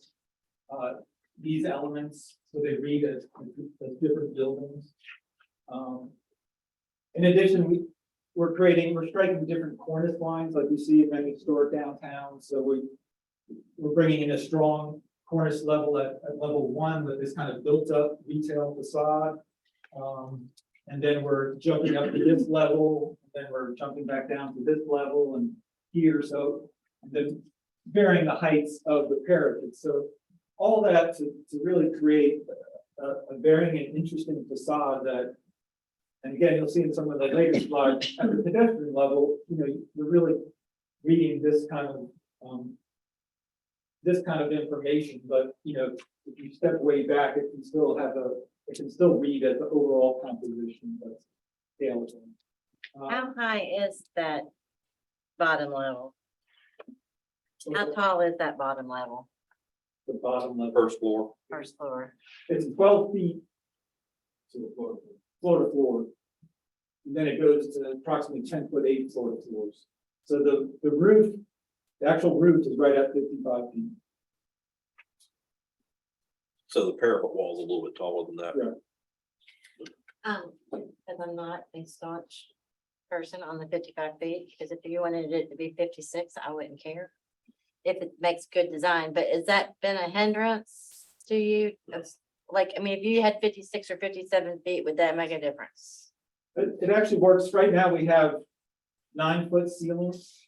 these elements, so they read as different buildings. In addition, we're striking different cornice lines like we see in many historic downtowns, so we're bringing in a strong cornice level at level 1 with this kind of built up retail facade. And then we're jumping up to this level, then we're jumping back down to this level and here, so then varying the heights of the parapet. So all that to really create a varying and interesting facade that, and again, you'll see in some of the later slides, at the pedestrian level, you're really reading this kind of information, but if you step way back, it can still read as the overall composition that's scaled. How high is that bottom level? How tall is that bottom level, The bottom level, First floor. first floor? it's 12 feet floor to floor. And then it goes to approximately 10'8" floor to floors. So the roof, the actual roof is right at 55 feet. So the parapet wall is a little bit taller than that. Yeah. Because I'm not a staunch person on the 55 feet, because if you wanted it to be 56, I wouldn't care. If it makes good design, but has that been a hindrance to you? Like, I mean, if you had 56 or 57 feet, would that make a difference? It actually works. Right now, we have 9-foot ceilings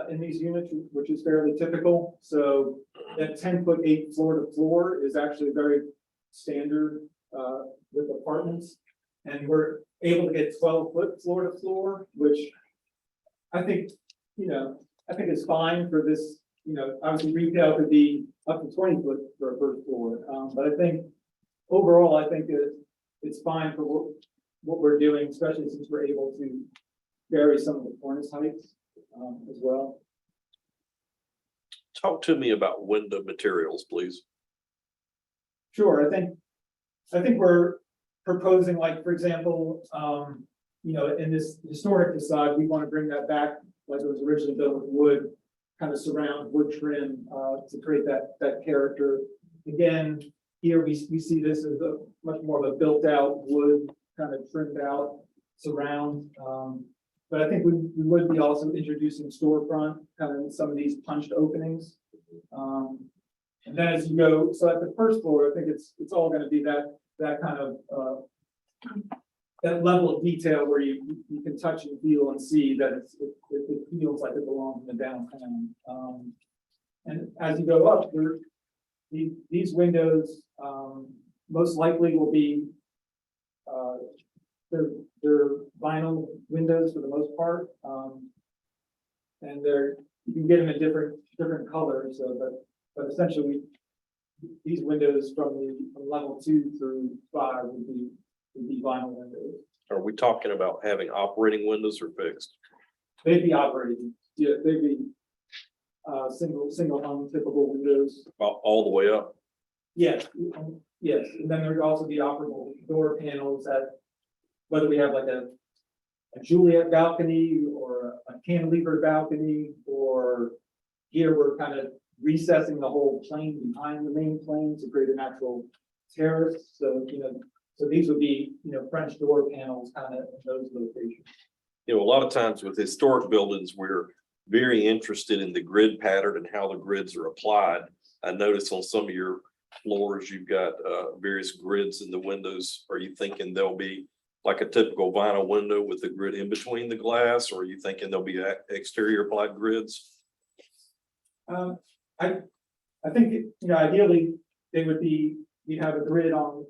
in these units, which is fairly typical. So that 10'8" floor to floor is actually very standard with apartments. And we're able to get 12-foot floor to floor, which I think, is fine for this. Obviously retail could be up to 20 foot for a first floor. But I think overall, I think it's fine for what we're doing, especially since we're able to vary some of the cornice heights as well. Talk to me about window materials, please. Sure, I think we're proposing, like, for example, in this historic facade, we want to bring that back like it was originally built with wood, kind of surround wood trim to create that character. Again, here we see this as a much more of a built out wood, kind of trimmed out surround. But I think we would be also introducing storefront, kind of some of these punched openings. And then as you go, so at the first floor, I think it's all going to be that kind of that level of detail where you can touch and feel and see that it feels like it belongs in the downtown. And as you go up, these windows most likely will be they're vinyl windows for the most part, and you can get them in different colors. But essentially, these windows from level 2 through 5 would be vinyl windows. Are we talking about having operating windows or fixed? They'd be operating, yeah, they'd be single hung typical windows. All the way up? Yes, yes, and then there'd also be operable door panels that, whether we have like a Juliet balcony or a cantilever balcony, or here we're kind of recessing the whole plane behind the main plane to create an actual terrace. So, so these would be, French door panels kind of in those locations. A lot of times with historic buildings, we're very interested in the grid pattern and how the grids are applied. I noticed on some of your floors, you've got various grids in the windows. Are you thinking there'll be like a typical vinyl window with the grid in between the glass, or are you thinking there'll be exterior applied grids? I think, ideally, they would be, you'd have a grid on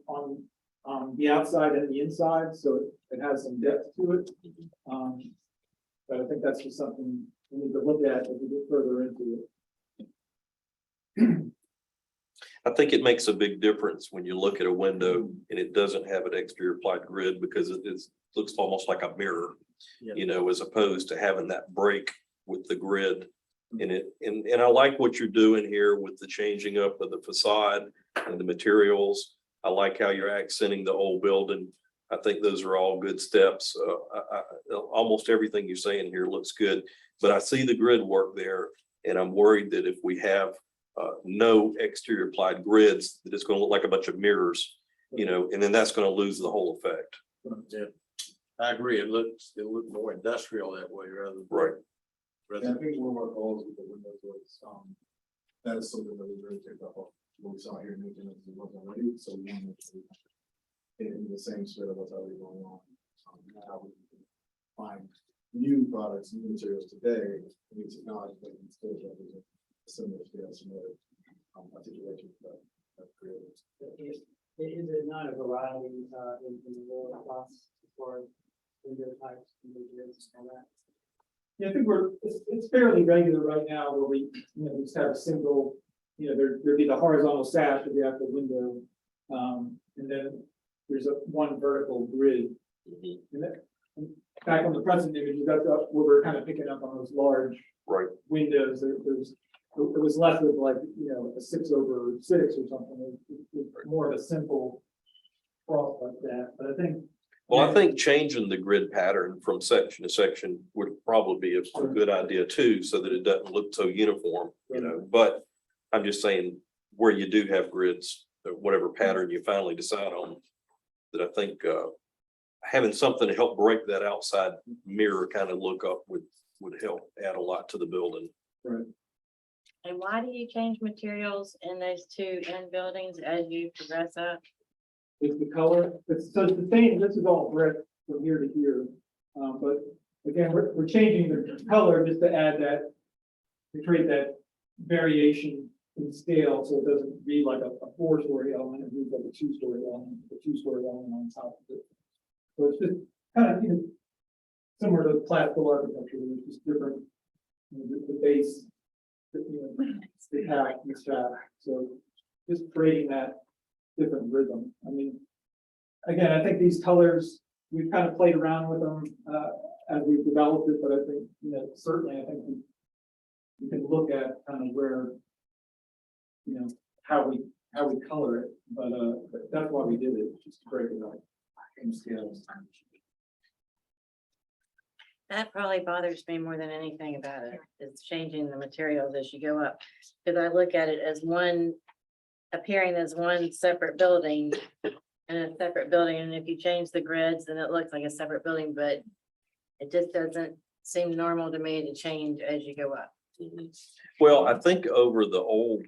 the outside and the inside, so it has some depth to it. But I think that's just something we need to look at as we get further into it. I think it makes a big difference when you look at a window and it doesn't have an exterior applied grid, because it looks almost like a mirror, as opposed to having that break with the grid. And I like what you're doing here with the changing up of the facade and the materials. I like how you're accenting the old building. I think those are all good steps. Almost everything you're saying here looks good, but I see the grid work there, and I'm worried that if we have no exterior applied grids, that it's going to look like a bunch of mirrors, and then that's going to lose the whole effect. Yeah. I agree. It looks more industrial that way rather than. Right. Yeah, I think one of our goals with the windows was, that is something that we really picked up on, what we saw here in Newton, it wasn't already, so we wanted to. In the same spirit of what's already going on, how we can find new products, new materials today, new technology that can still represent a similar scale, similar articulation that created. Is it not a variety in the lower class as far as window types, window grids and all that? Yeah, I think it's fairly regular right now where we, we just have a single, there'd be the horizontal sash of the actual window. And then there's one vertical grid. And that, back on the present image, that's up where we're kind of picking up on those large Right. windows. It was less of like, a 6/6 or something. It was more of a simple cross like that, but I think. Well, I think changing the grid pattern from section to section would probably be a good idea too, so that it doesn't look so uniform, but I'm just saying where you do have grids, whatever pattern you finally decide on, that I think, having something to help break that outside mirror kind of look up would help add a lot to the building. Right. And why do you change materials in those two end buildings as you progress up? It's the color, so it's the same, this is all brick from here to here. But again, we're changing the color just to add that, to create that variation in scale, so it doesn't read like a 4-story element, it reads like a 2-story element, a 2-story element on top of it. So it's just kind of, similar to classical architecture, it's just different, the base, the hack, the stack, so just creating that different rhythm. I mean, again, I think these colors, we've kind of played around with them as we've developed it, but I think, certainly I think we can look at kind of where, how we color it, but that's why we did it, just to break it up in scales. That probably bothers me more than anything about it, is changing the materials as you go up. Because I look at it as one, appearing as one separate building and a separate building. And if you change the grids, then it looks like a separate building, but it just doesn't seem normal to me to change as you go up. Well, I think over the old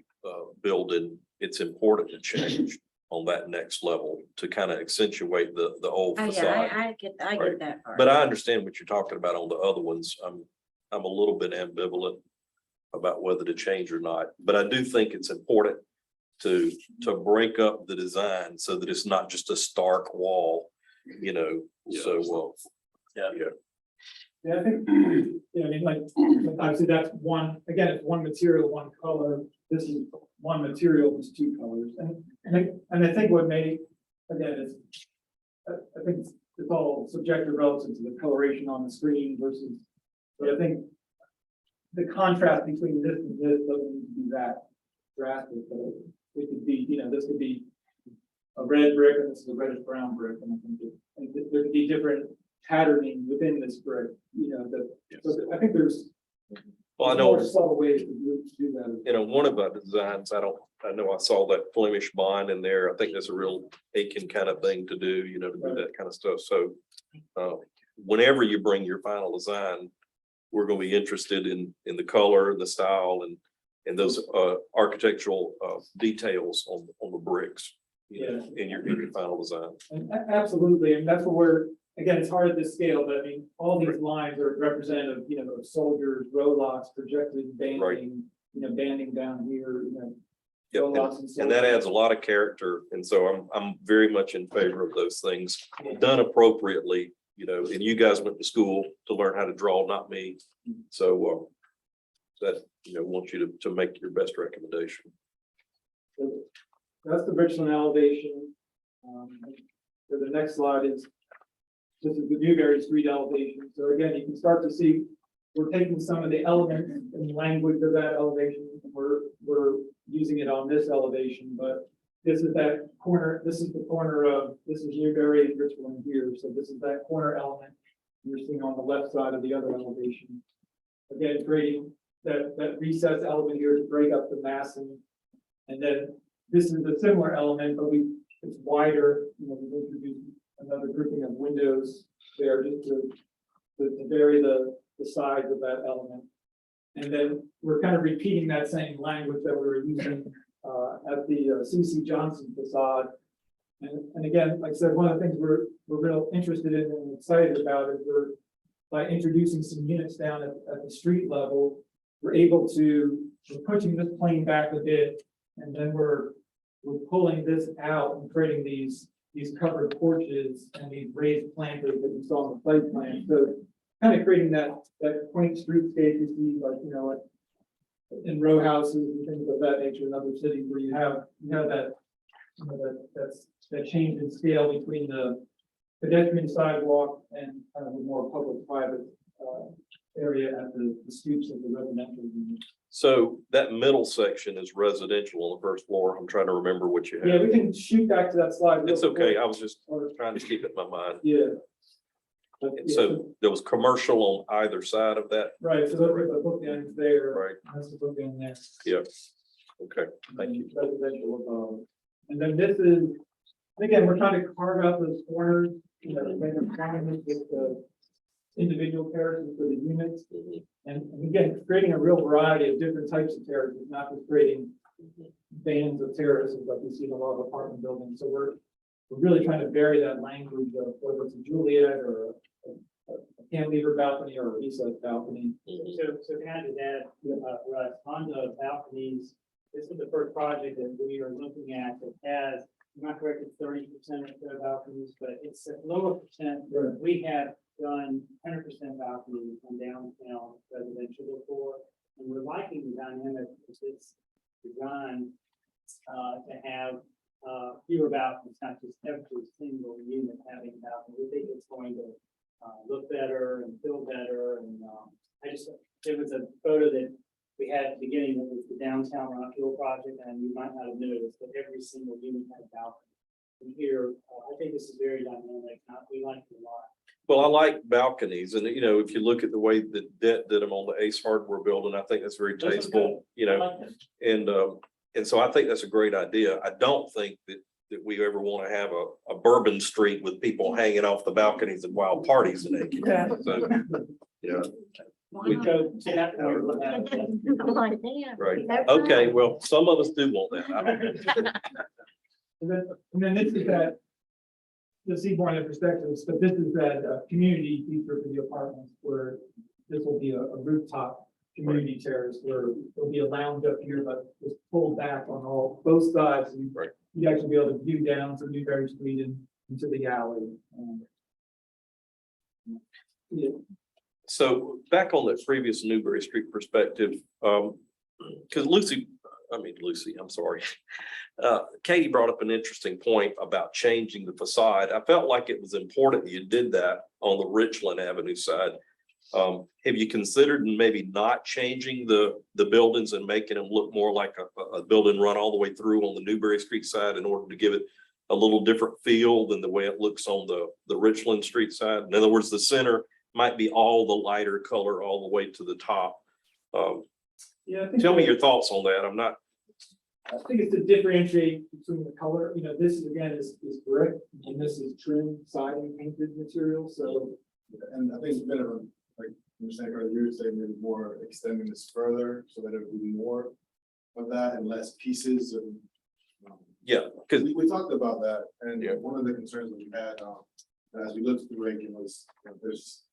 building, it's important to change on that next level to kind of accentuate the old Oh, facade. yeah, I get Right. that part. But I understand what you're talking about on the other ones. I'm a little bit ambivalent about whether to change or not, but I do think it's important to break up the design so that it's not just a stark wall, so, well. Yeah. Yeah, I think, I mean, like, obviously that's one, again, it's one material, one color. This is one material, there's two colors. And I think what made, again, is, I think it's all subjective relative to the coloration on the screen versus, but I think the contrast between this and this doesn't need to be that drastic, but it could be, this could be a red brick and this is a reddish brown brick, and I think there could be different patterning within this brick, so I think there's Well, I know, more subtle ways to do that. one of our designs, I know I saw that Flemish bond in there. I think that's a real Aiken kind of thing to do, to do that kind of stuff. So whenever you bring your final design, we're going to be interested in the color, the style, and those architectural details on the bricks, in your final design. And absolutely, and that's what we're, again, it's hard at this scale, but I mean, all these lines are representative, of soldiers, row locks, projected banding, banding down here, Yep, row locks and that adds a lot of character, and so I'm very much in favor of those things done appropriately, and you guys went to school to learn how to draw, not me. So that, want you to make your best recommendation. So that's the Richland elevation. So the next slide is, this is the Newberry Street elevation. So again, you can start to see, we're taking some of the elements and language of that elevation, and we're using it on this elevation, but this is that corner, this is the corner of, this is Newberry and Richland here. So this is that corner element you're seeing on the left side of the other elevation. Again, creating that recessed element here to break up the massing. And then this is a similar element, but it's wider, we've introduced another grouping of windows there just to vary the size of that element. And then we're kind of repeating that same language that we were using at the C.C. Johnson facade. And again, like I said, one of the things we're real interested in and excited about is by introducing some units down at the street level, we're pushing this plane back a bit, and then we're pulling this out and creating these covered porches and these raised planters that you saw on the site plan. So kind of creating that quaint streetscape you see, like, you know, like in row houses and things of that nature in other cities where you have that, you know, that change in scale between the pedestrian sidewalk and kind of a more public-private area at the stoops of the residential units. So that middle section is residential on the first floor. I'm trying to remember what you Yeah, have. we can shoot back to that slide. real It's okay. quick. I was just trying to keep it in my mind. Yeah. But, And yeah, so there was commercial on either side of that, right, so those are the bookends there. right? That's the bookend there. Yep. Okay, thank you. Residential above. And then this is, again, we're trying to carve out those corners, you know, make them prominent with the individual terraces for the units. And again, creating a real variety of different types of terraces, not just creating bands of terraces like we see in a lot of apartment buildings. So we're really trying to vary that language of whether it's a Juliet or a cantilever balcony or a recess balcony. So to add to that, Russ, on the balconies, this is the first project that we are looking at that has, I'm not correct, it's 30% of the balconies, but it's a lower percent. Right. We have done 100% balconies on downtown residential before, and we're liking the dynamic of this design to have fewer balconies, not just every single unit having a balcony. We think it's going to look better and feel better, and there was a photo that we had at the beginning that was the downtown Rock Hill project, and you might not have noticed, but every single unit had a balcony. And here, I think this is very dynamic, we like it a lot. Well, I like balconies and, you know, if you look at the way that did them on the Ace Hardware building, I think that's very Those are tasteful, you I know, like it. and so I think that's a great idea. I don't think that we ever want to have a Bourbon Street with people hanging off the balconies and wild parties in it. So, yeah, We go to that point, we'll have, I'm like, damn. right. they're Okay, fine. well, some of us do want that. I don't- And then this is that, the Seaborn in perspectives, but this is that community feature for the apartments where this will be a rooftop community terrace where there'll be a lounge up here, but it's pulled back on both sides. And Right. you'd actually be able to view down to Newberry Street and into the alley. Yeah. So back on that previous Newberry Street perspective, because Lucy, I'm sorry. Katie brought up an interesting point about changing the facade. I felt like it was important that you did that on the Richland Avenue side. Have you considered maybe not changing the buildings and making them look more like a building run all the way through on the Newberry Street side in order to give it a little different feel than the way it looks on the Richland Street side? In other words, the center might be all the lighter color all the way to the top. Yeah, I think Tell me that- your thoughts on that. I'm not, I think it's to differentiate between the color, you know, this again is brick and this is trim siding painted material, so. And I think it's been like you're saying earlier, you were saying maybe more extending this further so that it would be more of that and less pieces and. yeah, because We talked about that, and Yeah. one of the concerns that we had, as we looked through Reagan was, you know, there's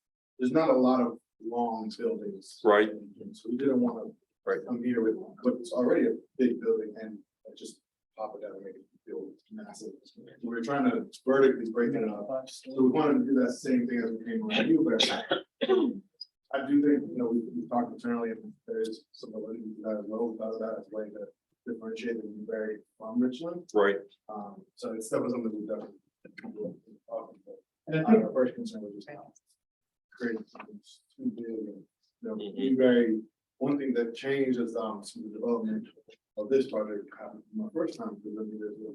not a lot of long buildings. Right. And so we didn't want to Right. come here with what's already a big building and just pop it down and make it feel massive. We were trying to vertically break it up, so we wanted to do that same thing as we came around you, but I do think, you know, we've talked internally, and there is some validity to that as well, we thought of that as a way to differentiate the Newberry from Richland. right. So it's definitely something we've done. And I think Our first concern was just creating something too big and, you know, Mhm. Newberry, one thing that changed is, some of the development of this project happened my first time, because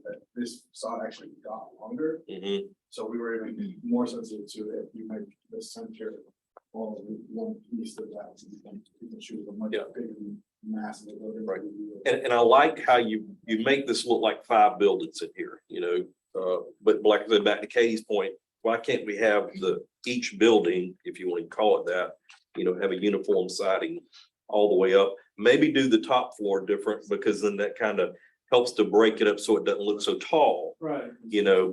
that this facade actually got longer. Mhm. So we were able to be more sensitive to it, if you make the center all one piece of that, so you can shoot a much Yeah. bigger, massive building. Right. And I like how you make this look like 5 buildings in here, you know, but like I said, back to Katie's point, why can't we have each building, if you want to call it that, have a uniform siding all the way up? Maybe do the top floor different, because then that kind of helps to break it up so it doesn't look so tall, Right.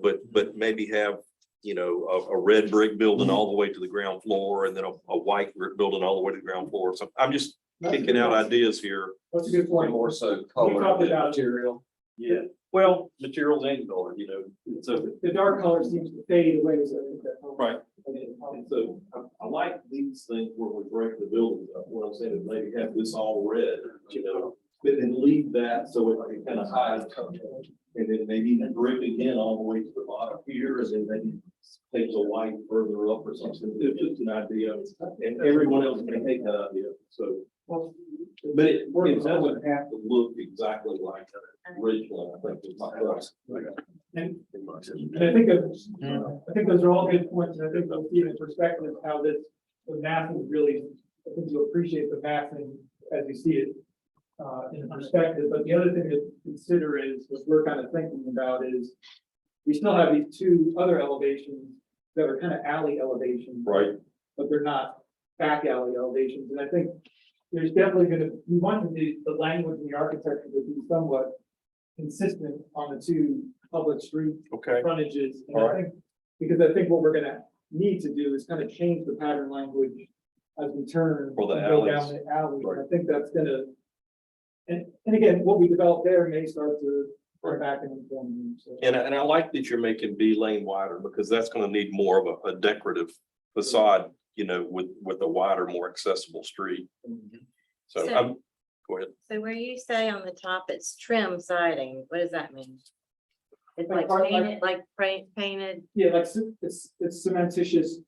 but maybe have, a red brick building all the way to the ground floor, and then a white brick building all the way to the ground floor. So I'm just kicking out ideas here. That's a good point. More so We color talked than about material. Yeah, well, materials and color, so. the dark color seems to fade away, so I think that helps. Right. And so I like these things where we break the buildings up. What I'm saying is maybe have this all red, but then leave that so it kind of hides. And then maybe brick again all the way to the bottom here, and then maybe take the white further up or something. It's just an idea, and everyone else can take that idea, so. But it doesn't have to look exactly like Richland, I think is my price. And I think those are all good points, and I think they'll see in perspective how the math is really, I think you'll appreciate the mathing as you see it in perspective. But the other thing to consider is, what we're kind of thinking about is, we still have these two other elevations that are kind of alley elevations. Right. But they're not back alley elevations, and I think there's definitely we want the language and the architecture to be somewhat consistent on the two public street Okay. frontages. And All I think, because I think what we're gonna need to do is kind of change the pattern language as we turn. For the and go alleys. down the alley. Right. I think that's gonna, and again, what we develop there may start to come back and inform you, so. And I like that you're making B lane wider, because that's gonna need more of a decorative facade, with a wider, more accessible street. So So- go ahead. So where you say on the top, it's trim siding, what does that mean? It's Like like part- painted, like painted, Yeah, like it's cementitious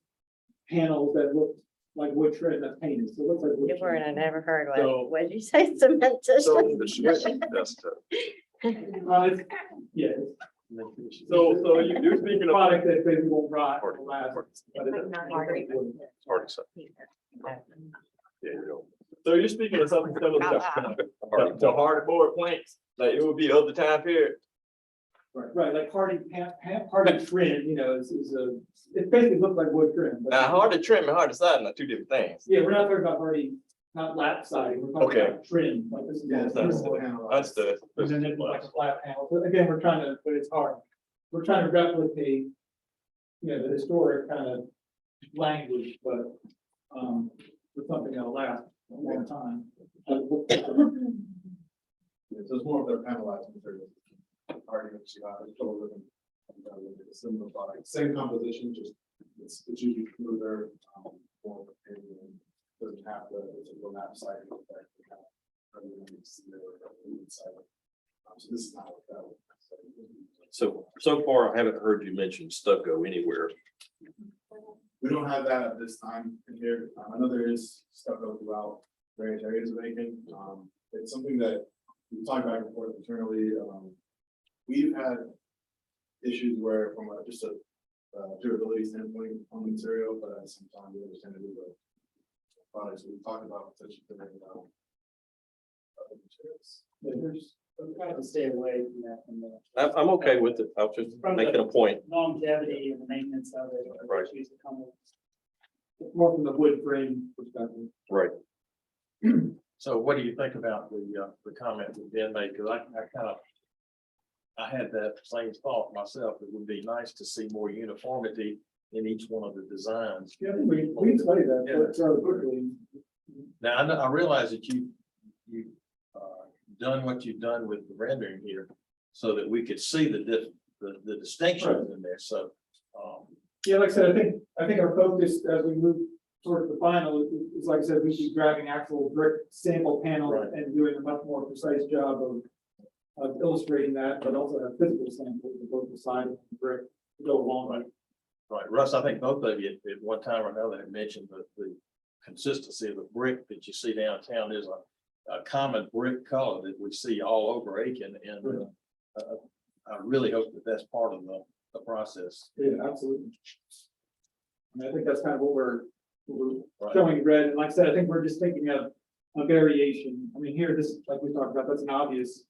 panels that look like wood trim that's painted, so it looks like wood good word I trim. never heard, So- what did you say, cementitious? It's- Yeah, it's So you're speaking a product that basically won't rot or Hard- last. hard- but it- Hard to say. So you're speaking of something similar to hardboard planks, like it would be of the time period. Right, like hardy, hardy trim, it basically looks like wood trim. but- Now, hard to trim and hard to siding are two different things. Yeah, we're not talking about hardy, not lap siding, we're talking about trim, like this is. all trim. Understood. And then it's like a flat panel, so again, but it's hard, we're trying to replicate, the historic kind of language, but, with something that'll last a long time. So it's more of their panelized material. Arguments, it's totally different. A similar product, same composition, just it's usually smoother, more opinion, doesn't have it's a lap siding effect. So this is not what that would. So far, I haven't heard you mention stucco anywhere. We don't have that at this time in here. I know there is stucco throughout various areas of Aiken. It's something that we talk back and forth internally. We've had issues where from just a durability standpoint on the material, but at some time we understand it with the products. We talked about potentially putting out other materials. We're trying to stay away from that, from the I'm okay with it. I was just making a point. longevity and the maintenance of it. Right. issues that come with More from the wood frame perspective. Right. So what do you think about the comment that Ben made? Because I had that same thought myself. It would be nice to see more uniformity in each one of the designs. Yeah, we can study that, Yeah. but rather quickly. Now, I realize that you've done what you've done with the rendering here so that we could see the distinctions in there. So, Yeah, like I said, I think our focus as we move towards the final is like I said, we should be grabbing actual brick sample panels Right. and doing a much more precise job of illustrating that, but also have physical samples of both the side and the brick to go along with. right, Russ, I think both of you at one time or another had mentioned that the consistency of the brick that you see downtown is a common brick color that we see all over Aiken, and I really hope that that's part of the process. Yeah, absolutely. And I think that's kind of what we're Right. showing in red, and like I said, I think we're just thinking of a variation. I mean, here, this, like we talked about, that's an obvious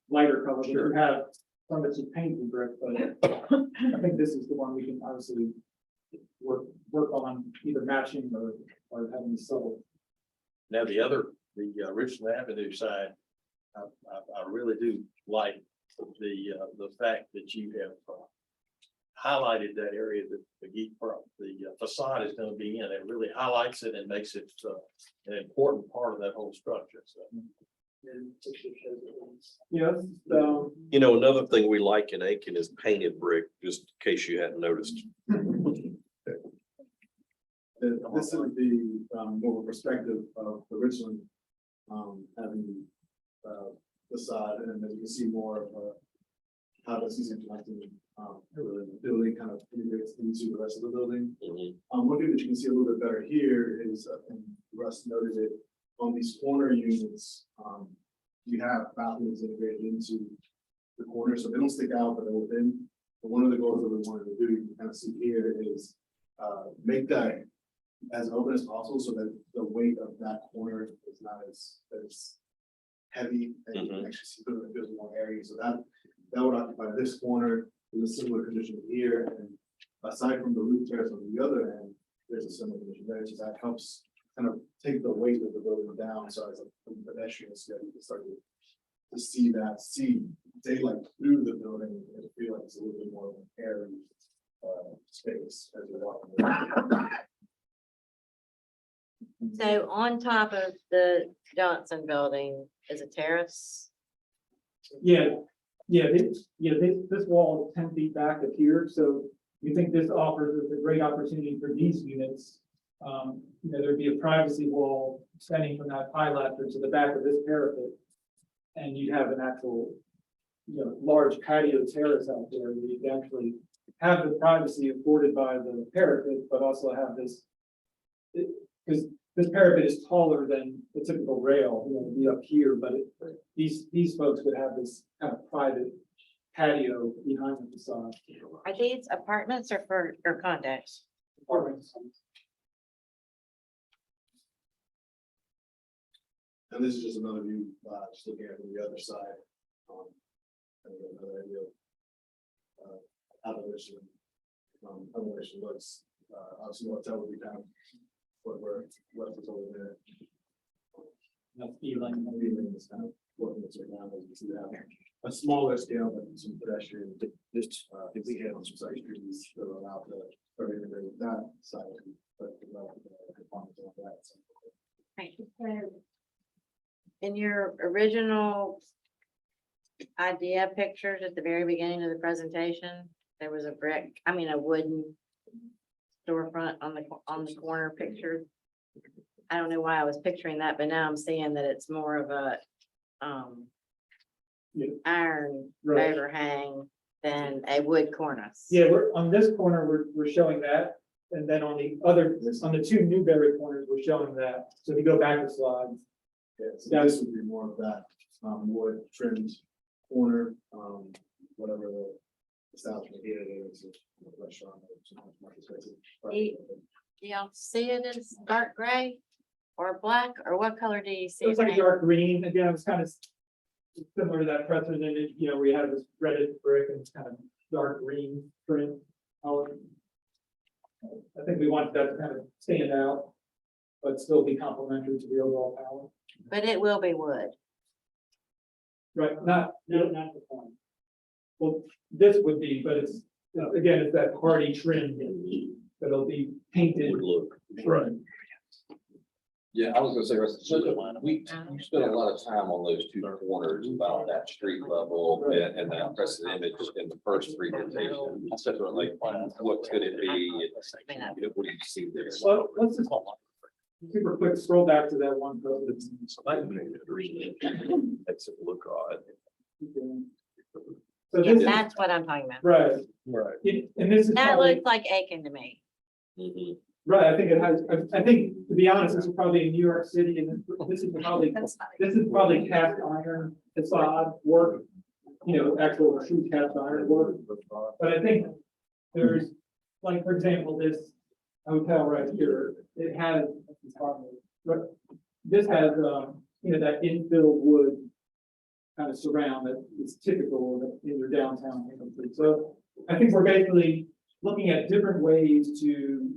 lighter color, but you have some that's just painted brick, but I think this is the one we can obviously work on either matching or having subtle. Now, the Richland Avenue side, I really do like the fact that you have highlighted that area that the facade is gonna be in. It really highlights it and makes it an important part of that whole structure, so. Yes, You know, another thing we like in Aiken is painted brick, just in case you hadn't noticed. This is the, more perspective of the Richland, having, facade, and then you can see more of, how the season connecting, the building kind of integrates into the rest of the building. One thing that you can see a little bit better here is, and Russ noted it, on these corner units, you have balconies integrated into the corner, so they don't stick out, but they're within. But one of the goals that we wanted to do, you can kind of see here is, make that as open as possible so that the weight of that corner is not as heavy and you can actually see that there's more area. So that would occupy this corner in a similar condition here. And aside from the roof terrace on the other end, there's a similar condition there. So that helps kind of take the weight of the building down. So as a pedestrian, you can start to see daylight through the building and feel like it's a little bit more of an airy space as you're walking around. So on top of the Johnson building is a terrace. this wall is 10 feet back of here, so we think this offers us a great opportunity for these units. There'd be a privacy wall extending from that pilaster to the back of this parapet. And you'd have an actual, large patio terrace out there where you can actually have the privacy afforded by the parapet, but also have this. Because this parapet is taller than the typical rail, it'd be up here, but these folks would have this kind of private patio behind the facade. Are these apartments or condos? Apartments. And this is just another view, just looking at it from the other side. And we get another idea of how the Richland looks. Obviously, hotel would be down where west is over there. That's feeling. Feeling is kind of what looks right now, as you see that. A smaller scale, but some pedestrian, if we had on some side streets that are allowed to, or integrate that side, but develop components of that. Right. In your original idea pictures at the very beginning of the presentation, there was a wooden storefront on the corner picture. I don't know why I was picturing that, but now I'm seeing that it's more of a iron Right. overhang than a wood cornice. Yeah, we're on this corner, we're showing that, and then on the two Newberry corners, we're showing that. So if you go back to slides. Yeah, so this would be more of that, wood trimmed corner, whatever the establishment here is, a restaurant. Or something like that. Do y'all see it as dark gray or black, or what color do you see? It was like painted? dark green, again, it was kind of similar to that precedent, we had this red brick and it's kind of dark green trim color. I think we wanted that to kind of stand out, but still be complementary to the overall palette. But it will be wood. Right, not Not the point. well, this would be, but it's, again, it's that hardy trim that it'll be painted. Would look. Right. Yeah, I was gonna say, Russ, we spent a lot of time on those two corners about that street level and that precedent image in the first presentation. Separately, what could it be? What do you see there? Well, let's just super quick scroll back to that one. photo. Makes it look odd. So Yeah, this is, that's what I'm talking about. right, Right. and this is That probably, looks like Aiken to me. right, I think it has, I think, to be honest, this is probably in New York City, and this is probably cast iron facade work, actual true cast iron work. But I think there's, like, for example, this hotel right here, it has, this has, that infill wood kind of surround that is typical in your downtown neighborhood. So I think we're basically looking at different ways to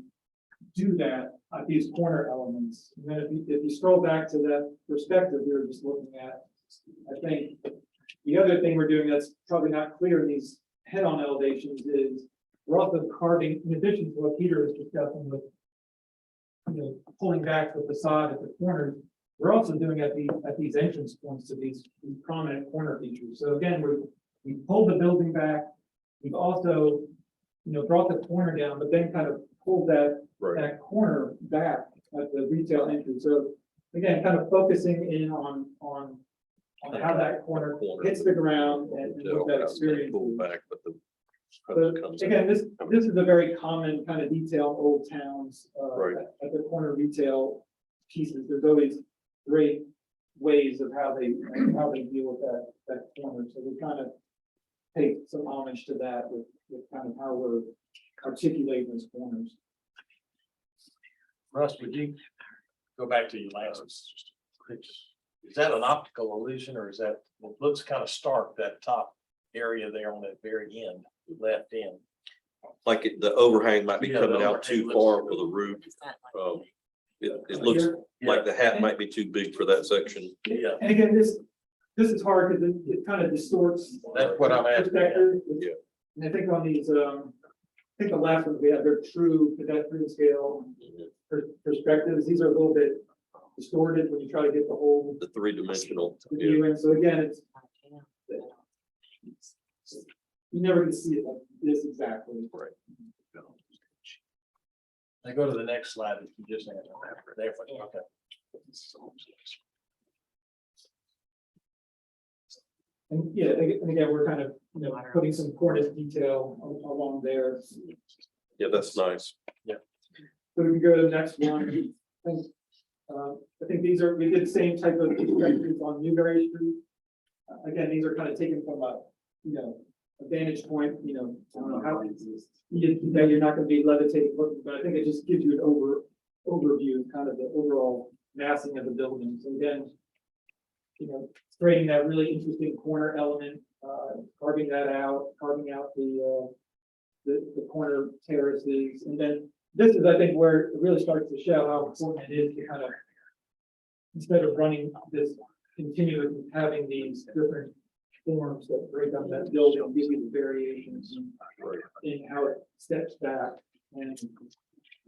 do that at these corner elements. And then if you scroll back to that perspective we were just looking at, I think the other thing we're doing that's probably not clear in these head-on elevations is we're also carving, in addition to what Peter was discussing with, you know, pulling back the facade at the corners, we're also doing at these entrance points to these prominent corner features. So again, we pulled the building back. We've also, you know, brought the corner down, but then kind of pulled that corner back at the retail entrance. So again, kind of focusing in on how that corner hits the ground and what that experience Pull is. back, but the. So again, this is a very common kind of detail in old towns, Right. at the corner retail pieces. There's always great ways of how they deal with that corner. So we kind of take some homage to that with kind of how we're articulating those corners. Russ, would you go back to your last? Is that an optical illusion or is that, it looks kind of stark, that top area there on that very end, left end? Like the overhang might be Yeah, coming the out too overhang far looks- for the roof. It's not like- It looks like the hat might be too big for that section. Yeah, And again, this is hard because it kind of distorts. that's what I'm asking. Perspective. Yeah. And I think on these, I think the last ones we have, they're true pedestrian scale perspectives. These are a little bit distorted when you try to get the whole The three-dimensional. view in. So again, it's, you never can see it like this exactly. Right. Now go to the next slide that you just had. There, okay. And yeah, and again, we're kind of, you know, putting some cornice detail along there. Yeah, that's nice. So we can go to the next one. I think these are, we did the same type of perspectives on Newberry Street. Again, these are kind of taken from a, you know, a vantage point, you know, I don't know how you're not gonna be levitating, but I think it just gives you an overview of kind of the overall massing of the building. So again, you know, creating that really interesting corner element, carving out the corner terraces. And then this is, I think, where it really starts to show how important it is to kind of, instead of running this continuous, having these different forms that break up that building, give you the variations in how it steps back. And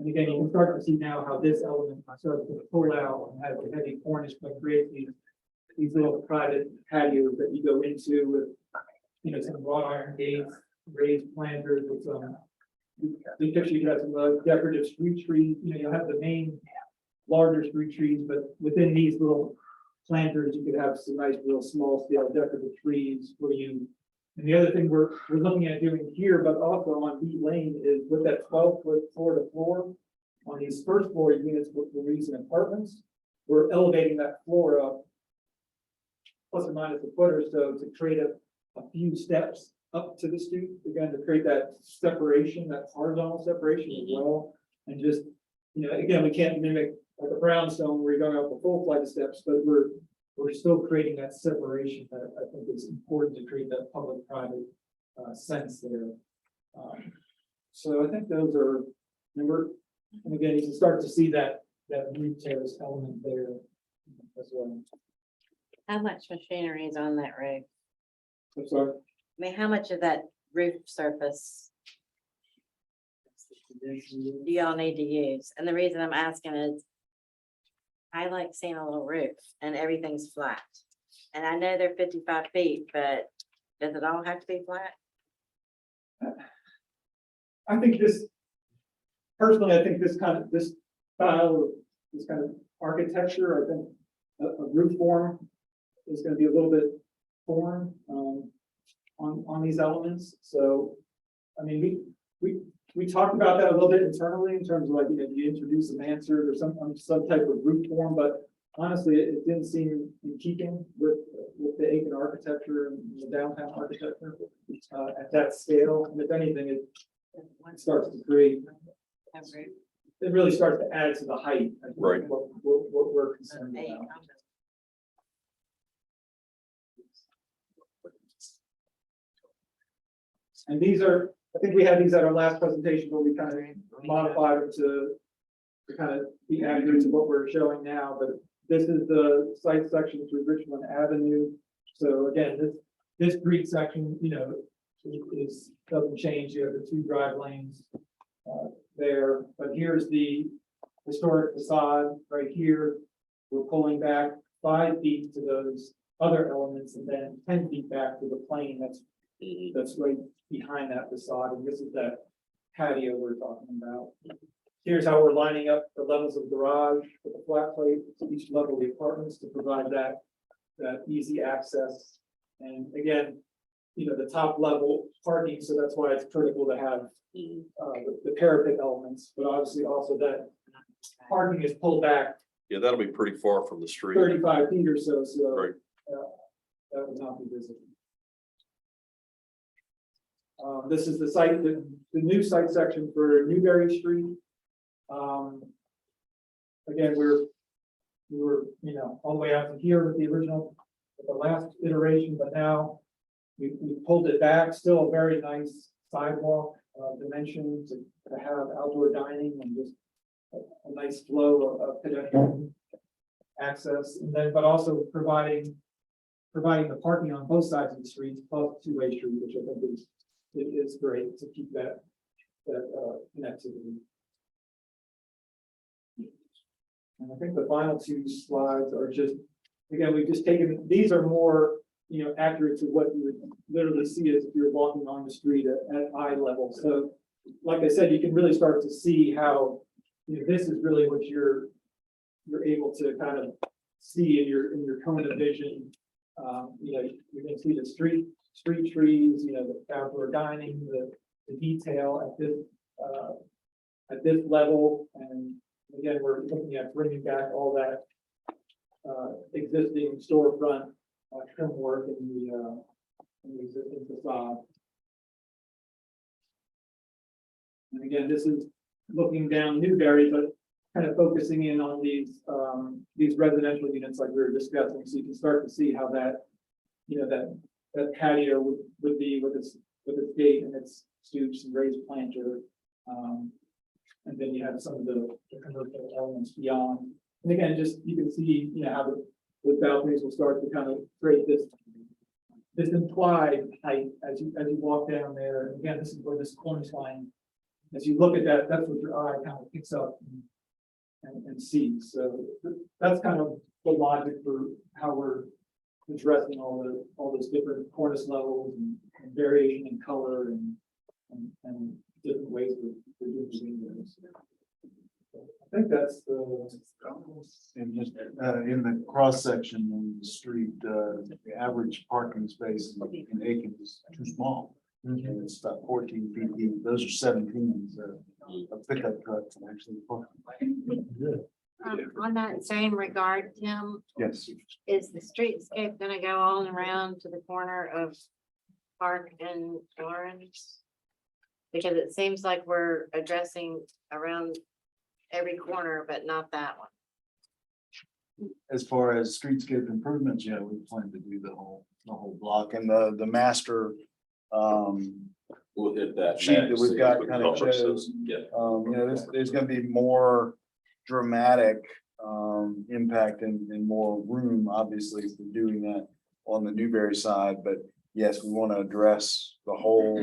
again, you can start to see now how this element starts to pull out and have a heavy cornice, but create these little private patios that you go into with, you know, some wrought iron gates, raised planters with some. We picture you got some decorative street trees, you know, you'll have the main larger street trees, but within these little planters, you could have some nice real small scale decorative trees where you. And the other thing we're looking at doing here, but also on Beat Lane is with that 12-foot floor to floor on these first floor units with the recent apartments, we're elevating that floor up plus or minus a foot or so to create a few steps up to the street, again, to create that separation, that horizontal separation as well. And just, you know, again, we can't mimic like a brownstone where you're going up the full flight of steps, but we're still creating that separation that I think is important to create that public-private sense there. So I think those are, and again, you can start to see that roof terrace element there as well. How much machinery is on that roof? I'm sorry. I mean, how much of that roof surface do y'all need to use? And the reason I'm asking is I like seeing a little roof and everything's flat. And I know they're 55 feet, but does it all have to be flat? I think this, personally, I think this style of this kind of architecture, I think a roof form is gonna be a little bit foreign, on these elements. So, I mean, we talked about that a little bit internally in terms of like, you know, you introduce a mansard or some type of roof form, but honestly, it didn't seem in keeping with the Aiken architecture and the downtown architecture, at that scale. And if anything, it starts to create, Have roof? it really starts to add to the height. I think, Right. What we're concerned Hey, about. And these are, I think we had these at our last presentation where we kind of modified them to to kind of be accurate to what we're showing now, but this is the site section through Richland Avenue. So again, this street section, you know, doesn't change. You have the 2 drive lanes there, but here's the historic facade right here. We're pulling back 5 feet to those other elements and then 10 feet back to the plane that's right behind that facade. And this is that patio we're talking about. Here's how we're lining up the levels of garage with the flat plate to each level of the apartments to provide that easy access. And again, you know, the top level parking, so that's why it's critical to have the parapet elements, but obviously also that parking is pulled back Yeah, that'll be pretty far from the street. 35 feet or so, Right. that would not be visible. This is the site, the new site section for Newberry Street. Again, we were, you know, all the way out to here with the original, with the last iteration, but now we pulled it back, still a very nice sidewalk, dimension to have outdoor dining and just a nice flow of pedestrian access, and then, but also providing the parking on both sides of the street, plus 2-way street, which I think is great to keep that connectivity. And I think the final 2 slides are just, again, we've just taken, these are more, you know, accurate to what you would literally see as if you're walking on the street at eye level. So, like I said, you can really start to see how, you know, this is really what you're able to kind of see in your cone of vision. You know, you can see the street trees, you know, the outdoor dining, the detail at this level. And again, we're looking at bringing back all that existing storefront trim work in the existing facade. And again, this is looking down Newberry, but kind of focusing in on these residential units like we were discussing, so you can start to see how that, you know, that patio would be with its gate and its stoops and raised planter. And then you have some of the commercial elements beyond. And again, just you can see, you know, how the balconies will start to kind of create this implied height as you walk down there. And again, this is where this cornice line, as you look at that, that's what your eye kind of picks up and sees. So that's kind of the logic for how we're addressing all those different cornice levels and variation in color and different ways we're doing windows. I think that's And just, in the cross section on the street, the average parking space in Aiken is too small. And it's about 14 feet deep. Those are 17, so a pickup truck can actually park. On that same regard, Tim, Yes. is the streetscape gonna go all around to the corner of Park and Orange? Because it seems like we're addressing around every corner, but not that one. As far as streetscape improvements, yeah, we plan to do the whole block, and the master We'll hit that. sheet that next. we've got kind of shows, Yeah. you know, there's gonna be more dramatic impact and more room, obviously, for doing that on the Newberry side, but yes, we want to address the whole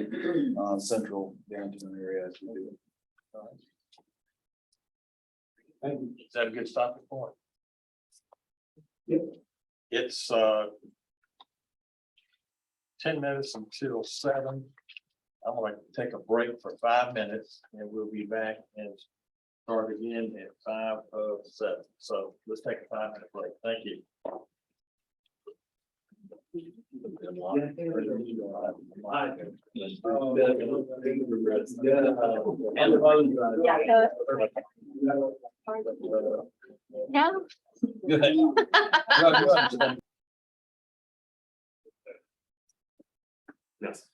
central downtown area as we do it. Thank you. Is that a good stopping point? Yep. It's 10 minutes until 7. I'm gonna take a break for 5 minutes and we'll be back and start again at 5 of 7. So let's take a 5-minute break. Thank you. No. Yes.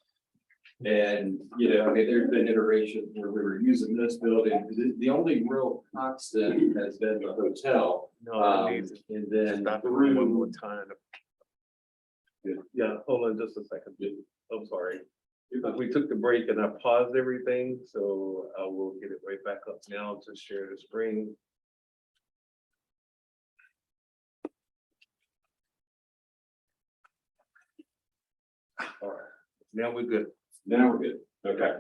And, you know, I mean, there's been iterations where we were using this building, the only real constant has been the hotel. And then through. time. Yeah, hold on just a second. I'm sorry. We we took the break and I paused everything, so I will get it right back up now to share the screen. All right, now we're good. Now we're good. Okay.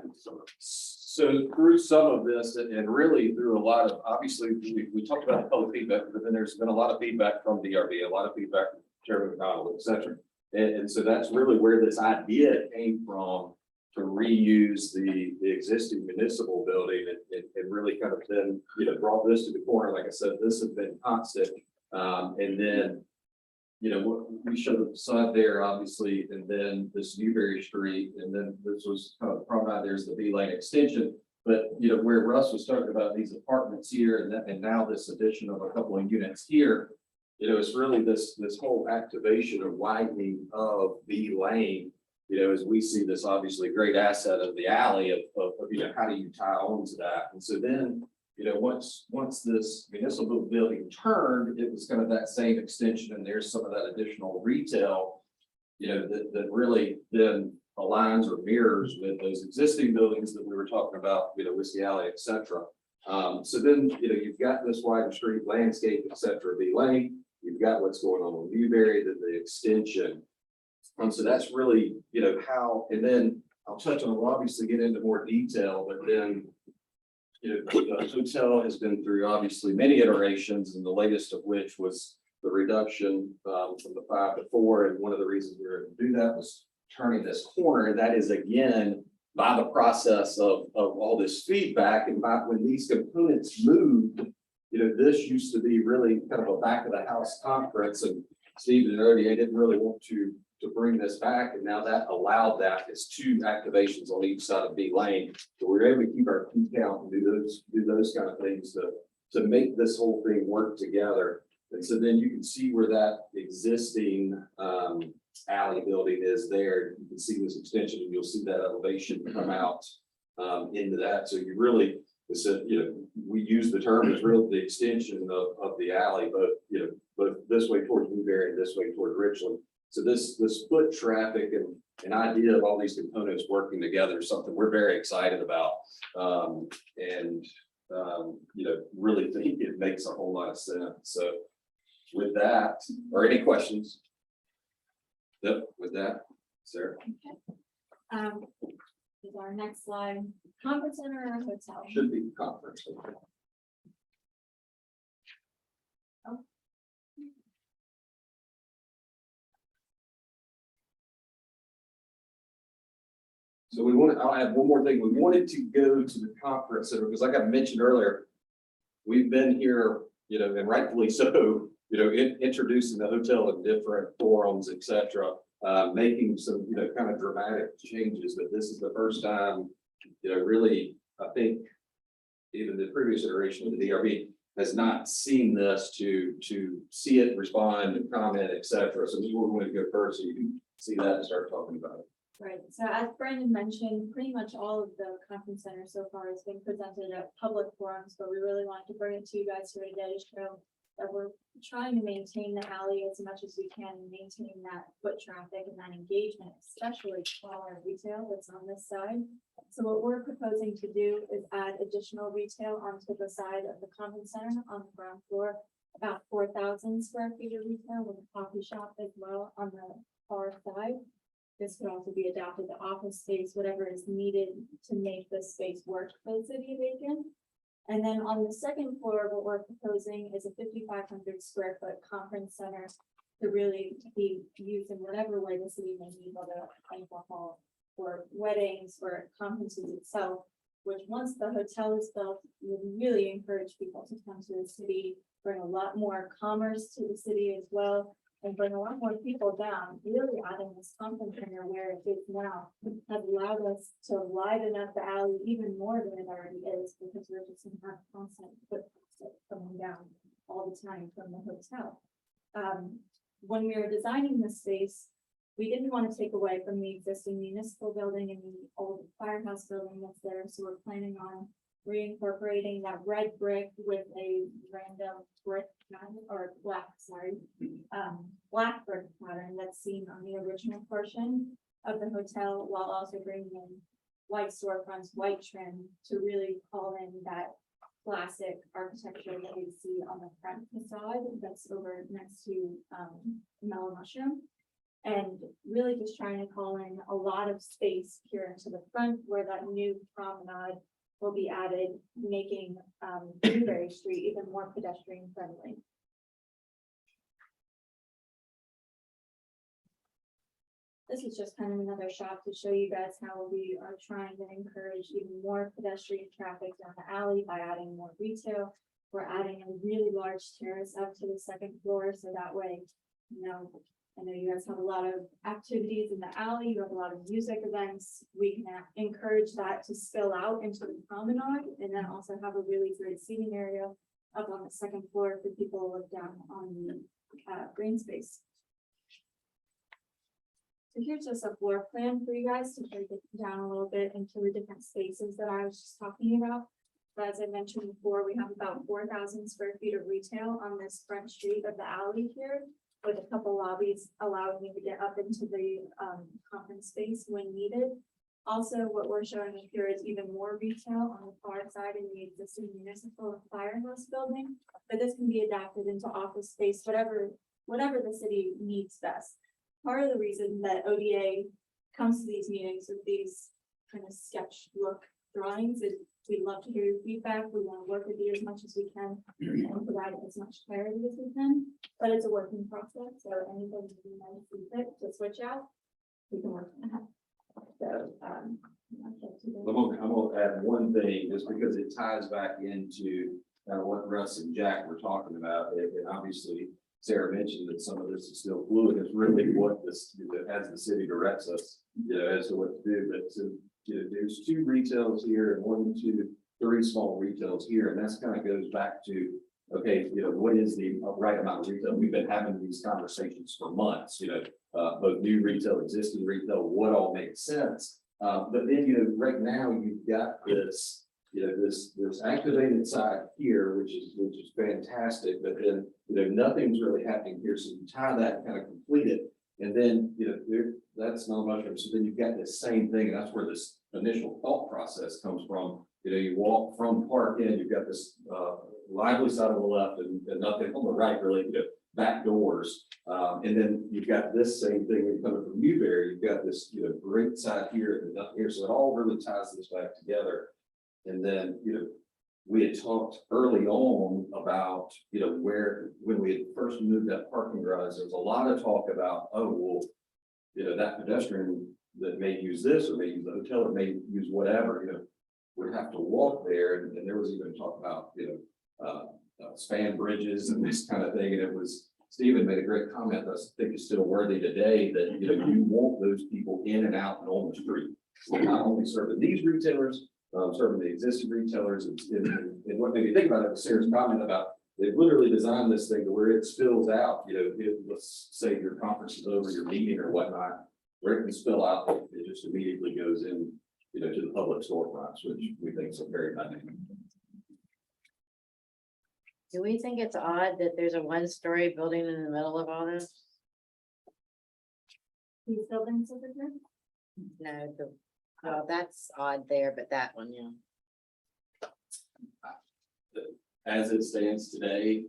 So through some of this and really through a lot of, obviously, we talked about the public feedback, but then there's been a lot of feedback from DRB, a lot of feedback from Chairman McDonald, et cetera. And so that's really where this idea came from, to reuse the existing municipal building and really kind of then, brought this to the corner. Like I said, this has been constant. And then, we showed the facade there, obviously, and then this Newberry Street, and then this was kind of the promenade, there's the V-Lane extension. But, where Russ was talking about these apartments here and now this addition of a couple of units here, it's really this whole activation or widening of V-Lane, as we see this obviously great asset of the alley of how do you tie on to that? And so then, once this municipal building turned, it was kind of that same extension, and there's some of that additional retail, that really then aligns or mirrors with those existing buildings that we were talking about, Whiskey Alley, et cetera. So then, you've got this wider street landscape, et cetera, V-Lane, you've got what's going on with Newberry, the extension. So that's really, how, and then I'll touch on, we'll obviously get into more detail, but then, the hotel has been through obviously many iterations, and the latest of which was the reduction from the 5 to 4. And one of the reasons we were able to do that was turning this corner. And that is again, by the process of all this feedback, and by when these components moved, this used to be really kind of a back of the house conference, and Steve and Odie didn't really want to bring this back, and now that allowed that as 2 activations on each side of V-Lane. So we're able to keep our key count and do those kind of things to make this whole thing work together. And so then you can see where that existing alley building is there. You can see this extension, and you'll see that elevation come out into that. So you really, we use the term as really the extension of the alley, both this way towards Newberry and this way towards Richland. So this foot traffic and idea of all these components working together is something we're very excited about. Really think it makes a whole lot of sense. So with that, or any questions? Yep, with that, Sarah. Is our next slide conference center or hotel? Should be conference. So I'll add one more thing. We wanted to go to the conference center because like I mentioned earlier, we've been here, and rightfully so, introducing the hotel in different forums, et cetera, making some, kind of dramatic changes. But this is the first time, really, I think even the previous iteration of the DRB has not seen this to see it, respond, and comment, et cetera. So this is where we're going to go first, so you can see that and start talking about it. Right, so as Brandon mentioned, pretty much all of the conference center so far has been presented at public forums, but we really wanted to bring it to you guys here today to show that we're trying to maintain the alley as much as we can and maintain that foot traffic and that engagement, especially smaller retail that's on this side. So what we're proposing to do is add additional retail onto the side of the conference center on the ground floor, about 4,000 square feet of retail with a coffee shop as well on the far side. This could also be adapted to office space, whatever is needed to make this space work for the city of Aiken. And then on the second floor, what we're proposing is a 5,500 square foot conference center to really be used in whatever way the city may need, whether banquet hall or weddings or conferences itself, which once the hotel is built, would really encourage people to come to the city, bring a lot more commerce to the city as well, and bring a lot more people down. Really adding this conference center where it is now has allowed us to liven up the alley even more than it already is, because we're just gonna have constant foot traffic coming down all the time from the hotel. When we were designing this space, we didn't want to take away from the existing municipal building and the old firehouse building that's there, so we're planning on reincorporating that red brick with a random brick pattern, or black brick pattern that's seen on the original portion. of the hotel while also bringing in white storefronts, white trim to really call in that classic architecture that we see on the front facade that's over next to Mellow Mushroom. And really just trying to call in a lot of space here into the front where that new promenade will be added, making Newberry Street even more pedestrian friendly. This is just kind of another shot to show you guys how we are trying to encourage even more pedestrian traffic down the alley by adding more retail. We're adding a really large terrace up to the second floor, so that way, you know, I know you guys have a lot of activities in the alley, you have a lot of music events. We can encourage that to spill out into the promenade and then also have a really great seating area up on the second floor for people to look down on the green space. So here's just a floor plan for you guys to break it down a little bit into the different spaces that I was just talking about. But as I mentioned before, we have about 4,000 square feet of retail on this front street of the alley here, with a couple lobbies allowing you to get up into the conference space when needed. Also, what we're showing you here is even more retail on the far side in the existing municipal firehouse building, but this can be adapted into office space, whatever the city needs best. Part of the reason that ODA comes to these meetings with these kind of sketch look drawings is we'd love to hear your feedback. We want to work with you as much as we can and provide as much clarity as we can, but it's a working process. So anything you might see fit to switch out, we can work on that. So, I'm gonna add one thing, just because it ties back into what Russ and Jack were talking about, and obviously Sarah mentioned that some of this is still fluid. It's really what this, as the city directs us, as to what to do. But so, there's 2 retails here and 1, 2, 3 small retails here, and that's kind of goes back to, okay, what is the right amount of retail? We've been having these conversations for months, both new retail, existing retail, what all makes sense. But then, right now you've got this, this activated side here, which is fantastic, but then, nothing's really happening here. So you tie that, kind of complete it. And then, that's no mushroom. So then you've got this same thing, and that's where this initial thought process comes from. You walk from Park in, you've got this lively side on the left and nothing on the right, really, back doors. And then you've got this same thing when you're coming from Newberry. You've got this, great side here and nothing here. So it all really ties this back together. And then, we had talked early on about, when we had first moved that parking garage, there was a lot of talk about, oh, well, that pedestrian that may use this or may use the hotel or may use whatever, would have to walk there. And there was even talk about, span bridges and this kind of thing. And it was, Stephen made a great comment that I think is still worthy today, that, you want those people in and out and on the street. We're not only serving these retailers, serving the existing retailers, and what made me think about it was Sarah's comment about they've literally designed this thing to where it spills out. Let's say your conference is over, your meeting or whatnot, where it can spill out, it just immediately goes in, to the public storefronts, which we think is a very dynamic. Do we think it's odd that there's a 1-story building in the middle of all this? These buildings over here. No, well, that's odd there, but that one, yeah. As it stands today,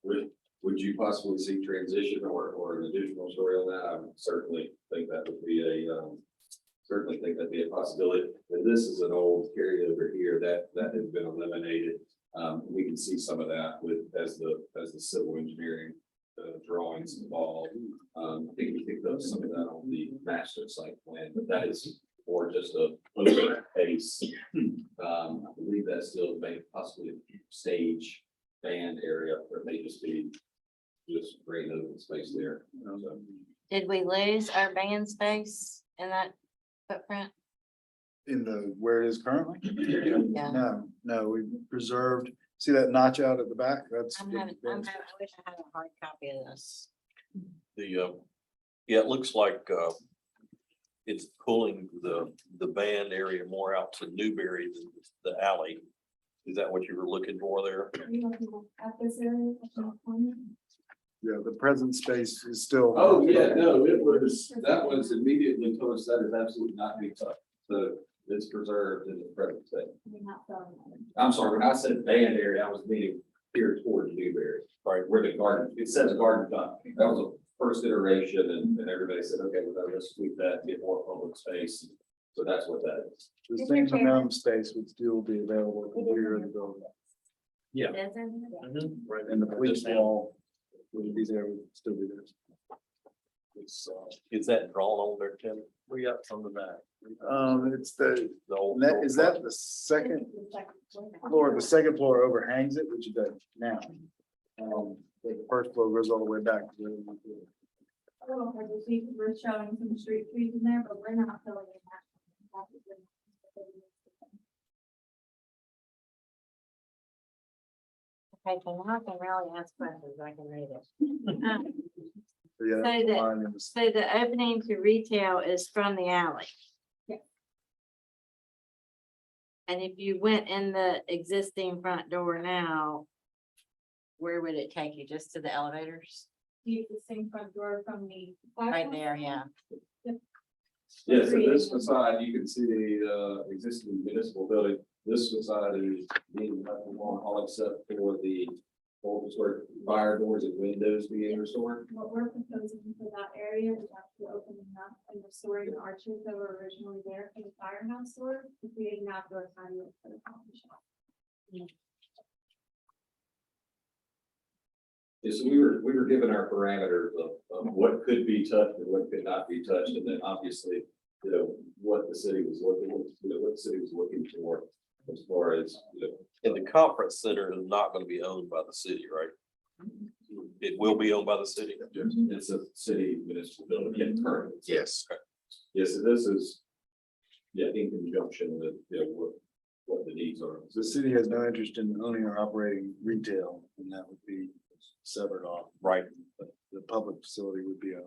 would you possibly see transition or an additional story on that? I would certainly think that would be that'd be a possibility. And this is an old carryover here that has been eliminated. We can see some of that as the civil engineering drawings involved. I think we picked up some of that on the master site plan, but that is or just a open space. I believe that still may possibly a stage band area, or it may just be just great open space there. So, Did we lose our band space in that footprint? In the, where it is currently? Yeah. No, we preserved, see that notch out at the back? That's. I wish I had a hard copy of this. Yeah, it looks like, it's pulling the band area more out to Newberry than the alley. Is that what you were looking for there? Are you looking at this area? Yeah, the present space is still. Oh, yeah, no, it was, that was immediately told us that is absolutely not being touched. So it's preserved in the present state. We're not selling them. I'm sorry, when I said band area, I was meaning here towards Newberry, right, where the garden, it says garden done. That was a first iteration and everybody said, okay, well, let's tweak that, get more public space. So that's what that is. The same amount of space would still be available at the rear of the building. Yeah. Doesn't- Right. And the police wall would be there, would still be there. Is that drawn on there, Tim? We got from the back. It's the, The old. is that the second floor? The second floor overhangs it, which it does now. The first floor goes all the way back. to the- I don't know if we're showing some street trees in there, but we're not filling in that. Okay, so now I can really ask questions, I can read it. So, yeah, Say that- line in the- So the opening to retail is from the alley? Yeah. And if you went in the existing front door now, where would it take you? Just to the elevators? Use the same front door from the. Right there, yeah. Yeah, so this facade, you can see the existing municipal building. This facade is being left alone, all except for the old sort of fire doors and windows being restored. What we're proposing for that area is actually opening up and restoring the arches that were originally there for the firehouse door, to create an outdoor patio for the coffee shop. Yeah, so we were given our parameters of what could be touched and what could not be touched, and then obviously, you know, what the city was looking, what the city was looking for as far as, you know. And the conference center is not gonna be owned by the city, right? It will be owned by the city. It's a city municipal building, yeah, currently. Yes. Yes, so this is, yeah, in conjunction with, you know, what the needs are. The city has no interest in owning or operating retail, and that would be severed off. Right. But the public facility would be a.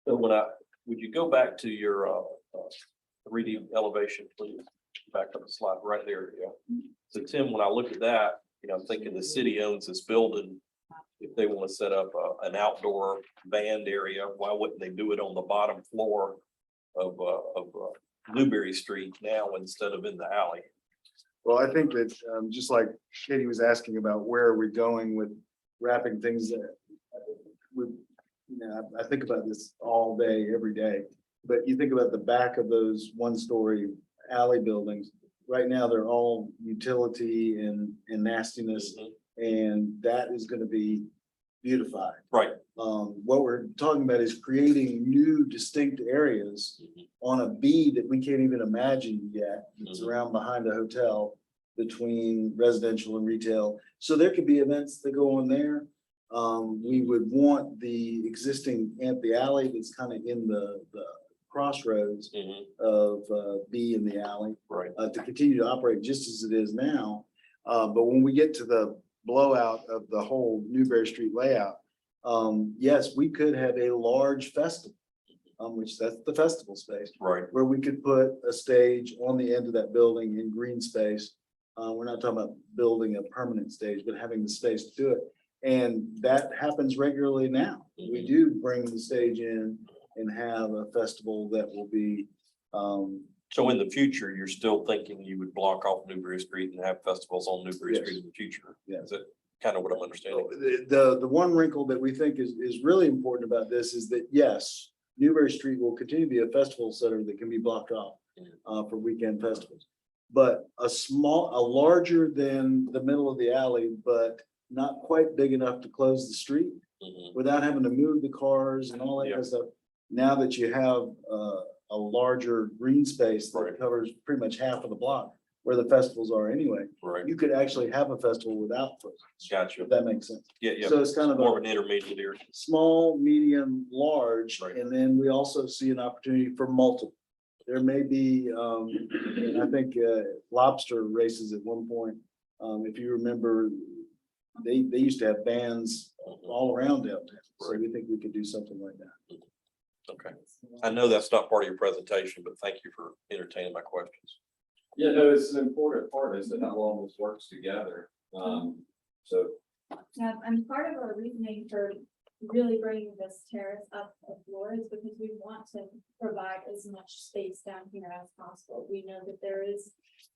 So would you go back to your 3D elevation, please? Back up the slide right there, yeah. So Tim, when I look at that, you know, I'm thinking the city owns this building. If they want to set up an outdoor band area, why wouldn't they do it on the bottom floor of Newberry Street now instead of in the alley? Well, I think that, just like Katie was asking about where are we going with wrapping things that I think about this all day, every day. But you think about the back of those one-story alley buildings. Right now, they're all utility and nastiness, and that is gonna be beautified. Right. What we're talking about is creating new distinct areas on a B that we can't even imagine yet. It's around behind a hotel between residential and retail. So there could be events that go on there. We would want the existing the alley that's kind of in the crossroads of B in the alley. Right. To continue to operate just as it is now. But when we get to the blowout of the whole Newberry Street layout, yes, we could have a large festival, which that's the festival space, Right. where we could put a stage on the end of that building in green space. We're not talking about building a permanent stage, but having the space to do it. And that happens regularly now. We do bring the stage in and have a festival that will be, So in the future, you're still thinking you would block off Newberry Street and have festivals on Newberry Yes. Street in the future? Yes. Is that kind of what I'm understanding? the one wrinkle that we think is really important about this is that, yes, Newberry Street will continue to be a festival center that can be blocked off for weekend festivals. But a larger than the middle of the alley, but not quite big enough to close the street without having to move the cars and all that kind of stuff. Now that you have a larger green space that covers pretty much half of the block where the festivals are anyway, Right. you could actually have a festival without foot, Gotcha. if that makes sense. Yeah, yeah. So it's kind of More of a an intermediate area. small, medium, large, Right. and then we also see an opportunity for multiple. There may be, and I think lobster races at one point, if you remember, they used to have bands all around downtown. So we think we could do something like that. Okay. I know that's not part of your presentation, but thank you for entertaining my questions. Yeah, no, it's an important part as to how long this works together. So Yeah, and part of our reasoning for really bringing this terrace up a floor is because we want to provide as much space down here as possible. We know that there is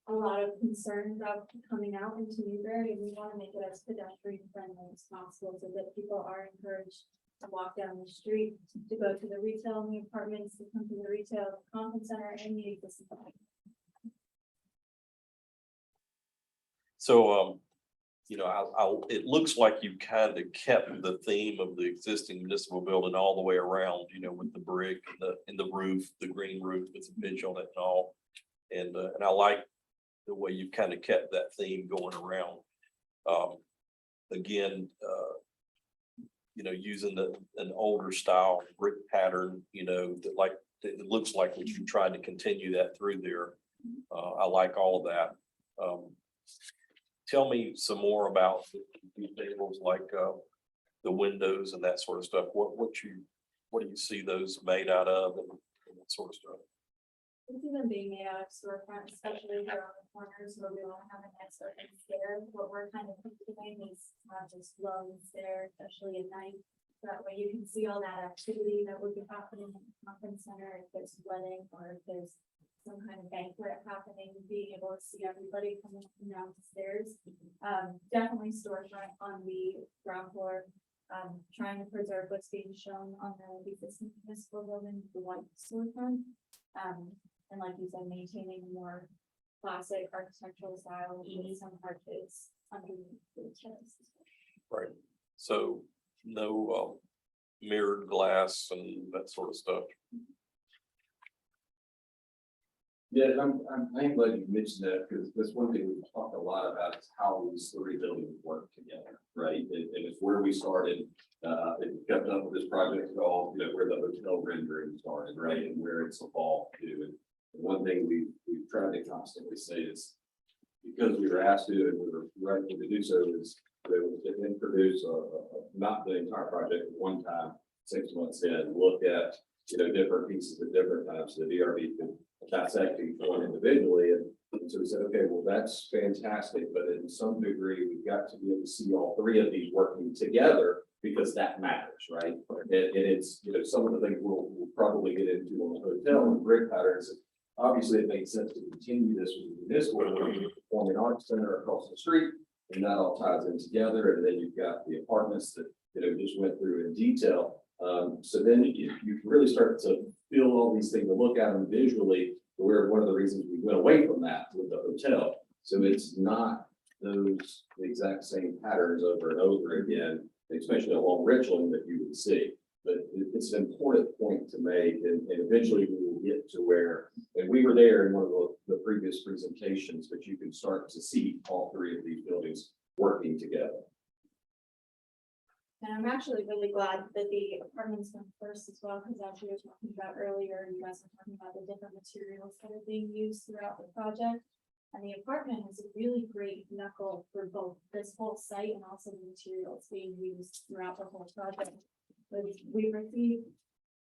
a lot of concern about coming out into Newbury, and we want to make it as pedestrian friendly as possible so that people are encouraged to walk down the street, to go to the retail in the apartments, to come to the retail conference center and the existing. So, you know, it looks like you kind of kept the theme of the existing municipal building all the way around, you know, with the brick and the roof, the green roof with the pitch on it and all. And I like the way you kind of kept that theme going around. Again, you know, using an older style brick pattern, you know, that like, it looks like what you tried to continue that through there. I like all of that. Tell me some more about the tables, like the windows and that sort of stuff. What do you see those made out of and that sort of stuff? We see them being made out of storefront, especially here on the corners where we want to have a nice open stair. What we're kind of thinking is not just low stair, especially at night. So that way you can see all that activity that would be happening in the conference center, if there's a wedding or if there's some kind of banquet happening, being able to see everybody coming up and down the stairs. Definitely storefront on the ground floor. Trying to preserve what's being shown on the existing municipal building, the white storefront. And like you said, maintaining more classic architectural style with some arches underneath the terrace. Right. So no mirrored glass and that sort of stuff. Yeah, I'm glad you mentioned that, because that's one thing we've talked a lot about is how these three buildings work together, right? And it's where we started, it kept up with this project at all, you know, where the hotel rendering started, right? And where it's evolved to. And one thing we've tried to constantly say is, because we were asked to, and we were ready to do so, is to introduce not the entire project at one time, 6 months in, look at, you know, different pieces at different times, so the DRB could dissect each one individually. And so we said, okay, well, that's fantastic, but in some degree, we've got to be able to see all three of these working together, because that matters, right? And it's, you know, some of the things we'll probably get into on the hotel and brick patterns. Obviously, it makes sense to continue this with the municipal performing arts center across the street, and that all ties in together. And then you've got the apartments that, you know, just went through in detail. So then you really start to feel all these things, to look at them visually, where one of the reasons we went away from that with the hotel. So it's not those exact same patterns over and over again, especially along Richland, that you would see. But it's an important point to make, and eventually we will get to where, and we were there in one of the previous presentations, but you can start to see all three of these buildings working together. And I'm actually really glad that the apartments went first as well, because as you were talking about earlier, you guys were talking about the different materials that are being used throughout the project. And the apartment has a really great knuckle for both this whole site and also the materials being used throughout the whole project. But we received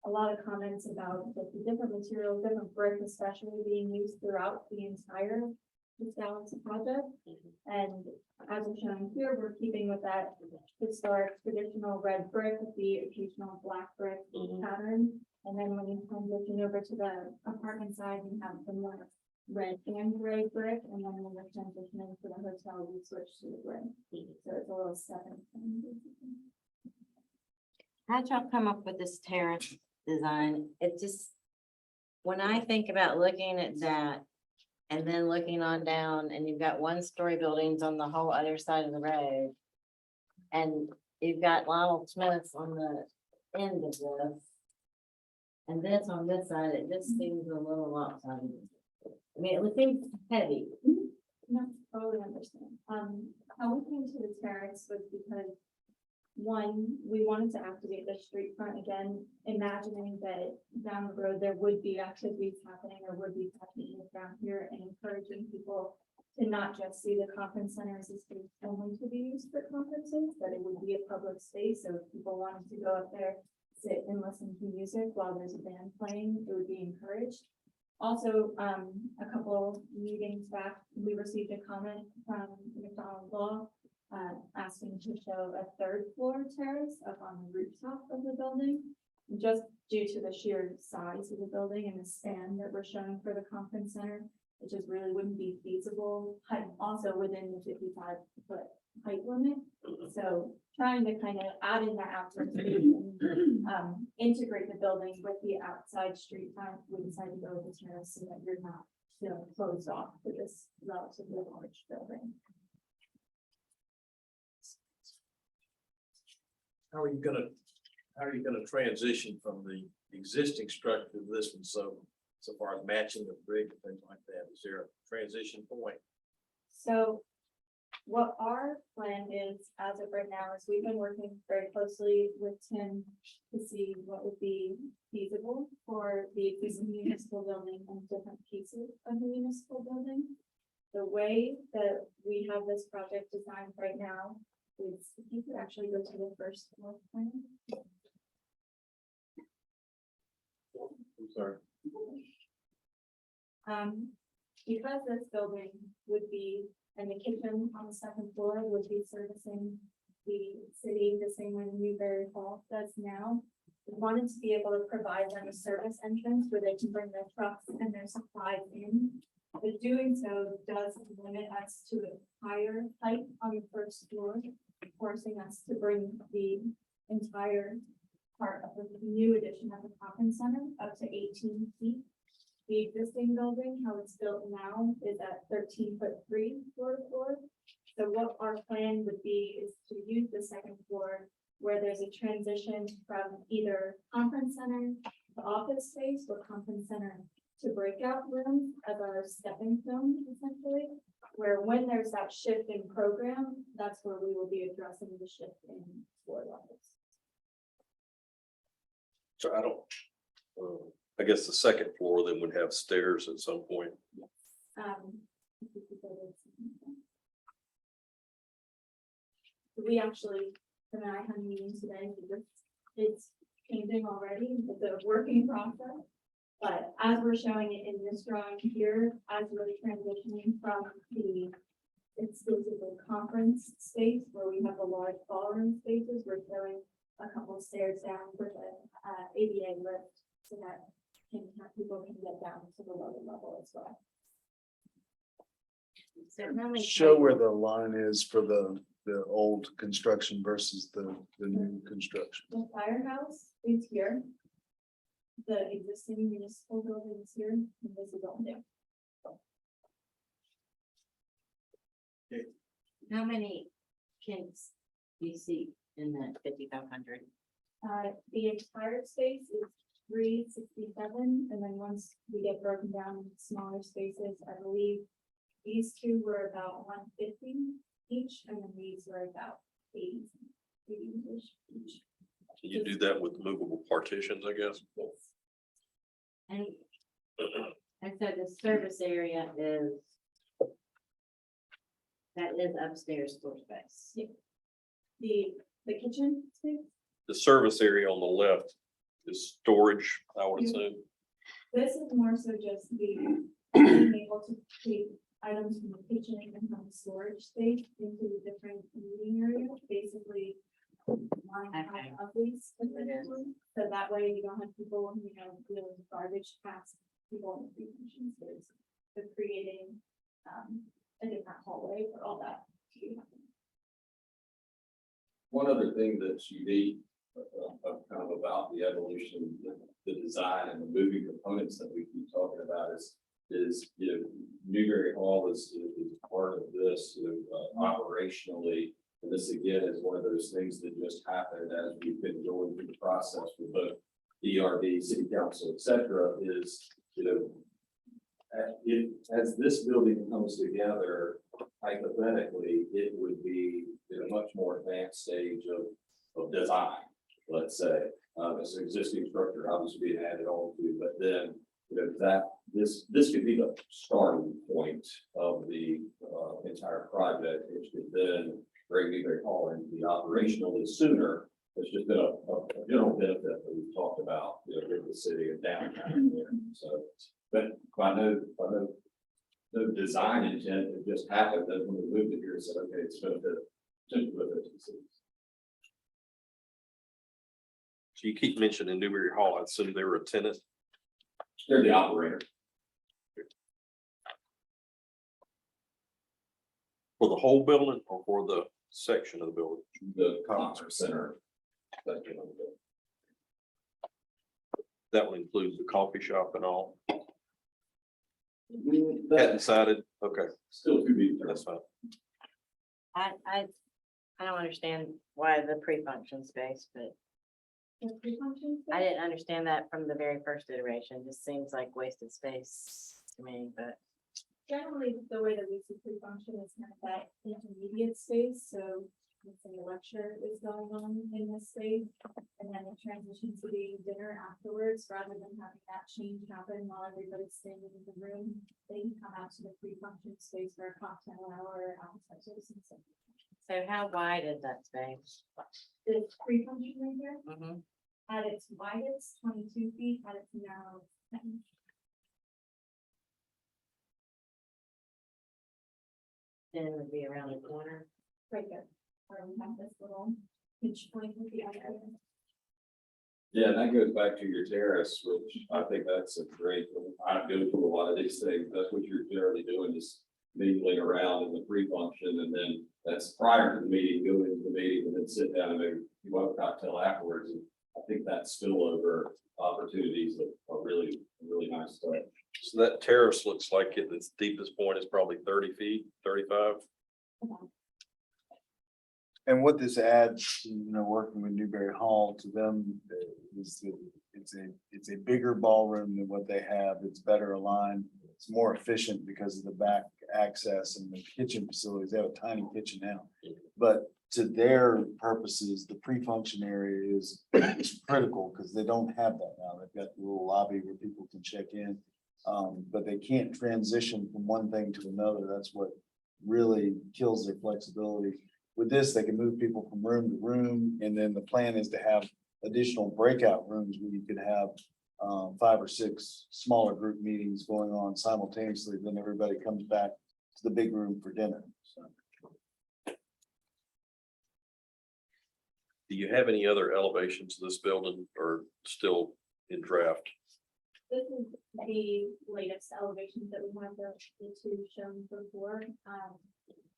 a lot of comments about the different materials, different brick especially being used throughout the entire Dallas project. And as I'm showing here, we're keeping with that historic traditional red brick with the occasional black brick pattern. And then when you transition over to the apartment side, you have the more red and gray brick. And then when we're transitioning to the hotel, we switch to the gray. So it's a little separate. How'd y'all come up with this terrace design? It just, when I think about looking at that and then looking on down, and you've got 1-story buildings on the whole other side of the road. And you've got Lionel Smith's on the end of this. And this on this side, it just seems a little lopsided. I mean, it seems heavy. No, totally understand. How we came to the terrace was because, one, we wanted to activate the street front again, imagining that down the road there would be activities happening or would be happening down here, and encouraging people to not just see the conference center as a space only to be used for conferences, but it would be a public space. So if people wanted to go up there, sit and listen to music while there's a band playing, it would be encouraged. Also, a couple meetings back, we received a comment from McDonald Law asking to show a third floor terrace up on the rooftop of the building. Just due to the sheer size of the building and the span that we're showing for the conference center, it just really wouldn't be feasible, also within the 55-foot height limit. So trying to kind of add in that outdoor space and integrate the building with the outside street time, we decided to go with the terrace so that you're not, closed off to this relatively large building. How are you gonna transition from the existing structure to this one, so far as matching the brick and things like that? Is there a transition point? So what our plan is, as of right now, is we've been working very closely with Tim to see what would be feasible for the existing municipal building and different pieces of the municipal building. The way that we have this project designed right now is, if you could actually go to the first floor plan. I'm sorry. Because this building would be, and the kitchen on the second floor would be servicing the city the same way Newberry Hall does now. We wanted to be able to provide them a service entrance where they can bring their trucks and their supplies in. But doing so does limit us to a higher height on the first floor, forcing us to bring the entire part of the new addition of the conference center up to 18 feet. The existing building, how it's built now, is at 13'3" floor to floor. So what our plan would be is to use the second floor where there's a transition from either conference center to office space or conference center to breakout rooms as our stepping stone, essentially, where when there's that shift in program, that's where we will be addressing the shift in floor levels. So I guess the second floor then would have stairs at some point. If you could go to the second one. We actually, Tim and I had a meeting today, it's changing already, it's a working process. But as we're showing it in this drawing here, as we're transitioning from the exclusively conference space where we have the large ballroom spaces, we're showing a couple of stairs down with an ADA lift so that people can get down to the lower level as well. So how many Show where the line is for the old construction versus the new construction. The firehouse is here. The existing municipal building is here, and this is all new. How many kids do you see in that 5,500? The entire space is 367, and then once we get broken down into smaller spaces, I believe these two were about 150 each, and then these were about 80-ish each. Can you do that with movable partitions, I guess? Yes. And so the service area is, that is upstairs floor space. The kitchen space, The service area on the left is storage, I would assume. this is more so just the being able to take items from the kitchen and from the storage space into the different meeting areas, basically. Line out of these, so that way you don't have people, dealing with garbage past people in the food kitchen space. So creating a different hallway for all that to be happening. One other thing that's unique kind of about the evolution, the design and the moving components that we keep talking about is Newberry Hall is part of this, operationally. And this again is one of those things that just happened as we've been going through the process with both DRD, city council, et cetera, is, as this building comes together, hypothetically, it would be in a much more advanced stage of design, let's say. This existing structure obviously being added on to, but then, this could be the starting point of the entire project, which could then bring Newberry Hall into the operationally sooner. It's just been a general benefit that we've talked about, with the city of downtown here. So, but by no design intent, it just happened that when we moved it here, it said, okay, it's going to So you keep mentioning Newberry Hall. I assume they were a tenant. They're the operator. For the whole building or for the section of the building? The conference center. That would include the coffee shop and all. That Hadn't decided. Okay, still could be. that's fine. I don't understand why the pre-function space, but The pre-function I space? didn't understand that from the very first iteration. Just seems like wasted space to me, but. Generally, the way that we see pre-function is kind of that intermediate space, so let's say a lecture is going on in this space. And then it transitions to being dinner afterwards, rather than having that change happen while everybody's staying in the room. They can come out to the pre-function space for a cocktail hour, appetizers and stuff. So how wide is that space? The pre-function right here, Mhm. at its widest, 22 feet, at its narrow, 10. Then it would be around the corner. Right there, where we have this little pinch point with the other. Yeah, and that goes back to your terrace, which I think that's a great, I go to a lot of these things, that's what you're generally doing is mingling around in the pre-function, and then that's prior to the meeting, go into the meeting, and then sit down and maybe you have a cocktail afterwards, and I think that spillover opportunities are really, really nice stuff. So that terrace looks like it, its deepest point is probably 30 feet, 35. And what this adds, working with Newberry Hall to them is that it's a bigger ballroom than what they have. It's better aligned. It's more efficient because of the back access and the kitchen facilities. They have a tiny kitchen now. But to their purposes, the pre-function area is critical because they don't have that now. They've got the little lobby where people can check in. But they can't transition from one thing to another. That's what really kills their flexibility. With this, they can move people from room to room, and then the plan is to have additional breakout rooms where you could have 5 or 6 smaller group meetings going on simultaneously. Then everybody comes back to the big room for dinner. So. Do you have any other elevations of this building or still in draft? This is the latest elevations that we have the two shown before.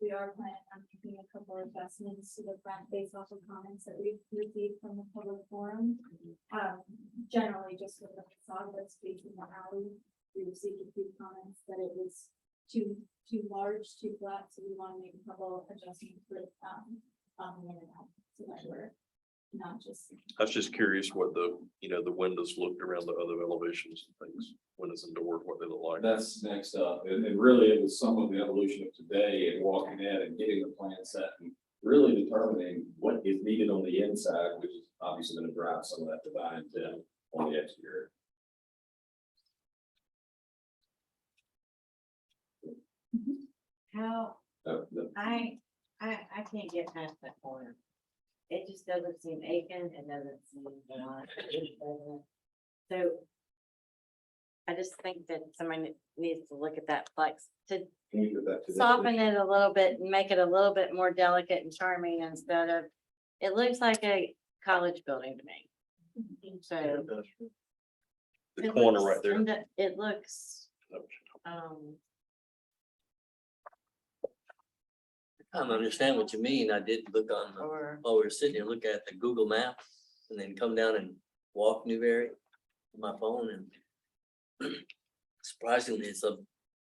We are planning on making a couple of adjustments to the front based off of comments that we've received from the public forum. Generally, just with the facade that's facing the alley, we received a few comments that it was too large, too flat, so we want to make a couple of adjustments with on the internet, so that we're not just. I was just curious what the windows looked around the other elevations and things, windows and doors, what they look like. That's next up, and really it was some of the evolution of today and walking in and getting the plan set and really determining what is needed on the inside, which is obviously going to drive some of that design intent on the exterior. How, The I can't get past that corner. It just doesn't seem Aiken, it doesn't seem Vermont. It doesn't. So I just think that somebody needs to look at that flex to Can you give that to this? soften it a little bit and make it a little bit more delicate and charming instead of, it looks like a college building to me. So. The it corner looks- right there. and it looks, I don't understand what you mean. I did look on, or, while we were sitting here, look at the Google map and then come down and walk Newberry on my phone, and surprisingly, it's a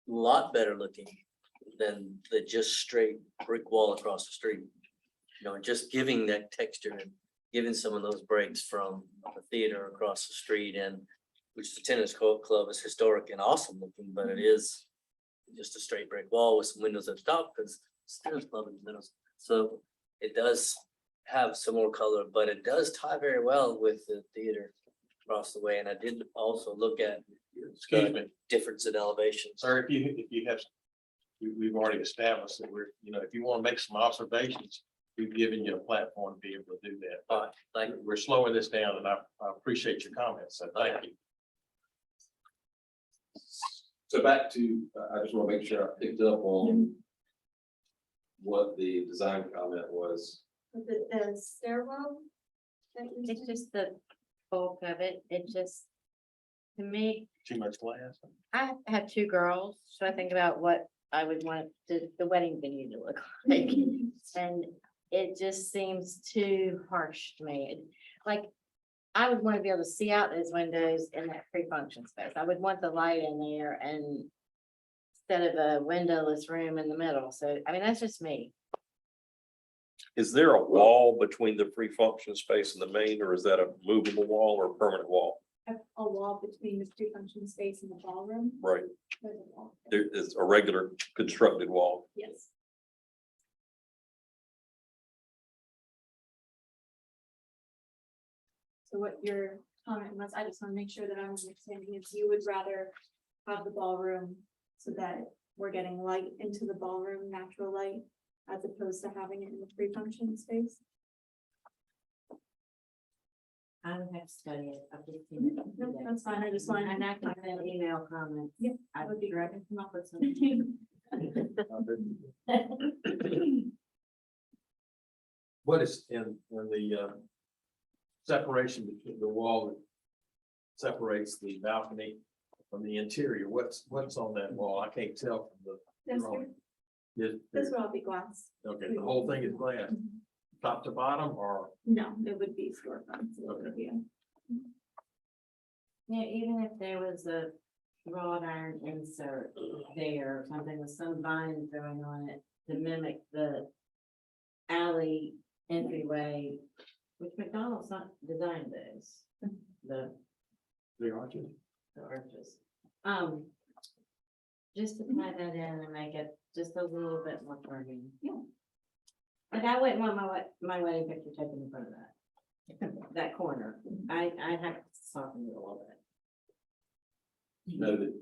lot better looking than the just straight brick wall across the street. Just giving that texture and giving some of those breaks from the theater across the street, and which the tennis club is historic and awesome looking, but it is just a straight brick wall with some windows at the top because tennis club in the middle. So it does have some more color, but it does tie very well with the theater across the way. And I did also look at Excuse me, difference in elevations. sir, if you have, we've already established that we're, if you want to make some observations, we've given you a platform to be able to do that. All right, thank you. We're slowing this down and I appreciate your comments, so thank you. So back to, I just want to make sure I picked up on what the design comment was. The stairwell? that you It's said? just the bulk of it. It just, to me, Too much glass. I have two girls, so I think about what I would want the wedding venue to look like. And it just seems too harsh to me. Like, I would want to be able to see out those windows in that pre-function space. I would want the light in there and instead of a windowless room in the middle. So, I mean, that's just me. Is there a wall between the free function space and the main, or is that a movable wall or a permanent wall? A wall between the pre-function space and the ballroom. Right, There's a wall. there is a regular constructed wall. Yes. So what your comment was, I just want to make sure that I'm understanding is you would rather have the ballroom so that we're getting light into the ballroom, natural light, as opposed to having it in the pre-function space? I would have to study it. I've just seen it. No, that's fine. I just wanted And to I can send email comments. Yep, I that would would be be great. to come up with something. What is in the separation between the wall that separates the balcony from the interior? What's on that wall? I can't tell from the This drawing. this would all be glass. Okay, the whole thing is glass, top to bottom, or, No, it would be storefronts. It would be Yeah, even if there was a wrought iron insert there, or something with some vines growing on it to mimic the alley entryway, which McDonald's not designed those, the the arches. arches. Just to tie that in and make it just a little bit more charming. Yeah. Like I wouldn't want my wedding picture taken in front of that corner. I'd have to soften it a little bit. Noted.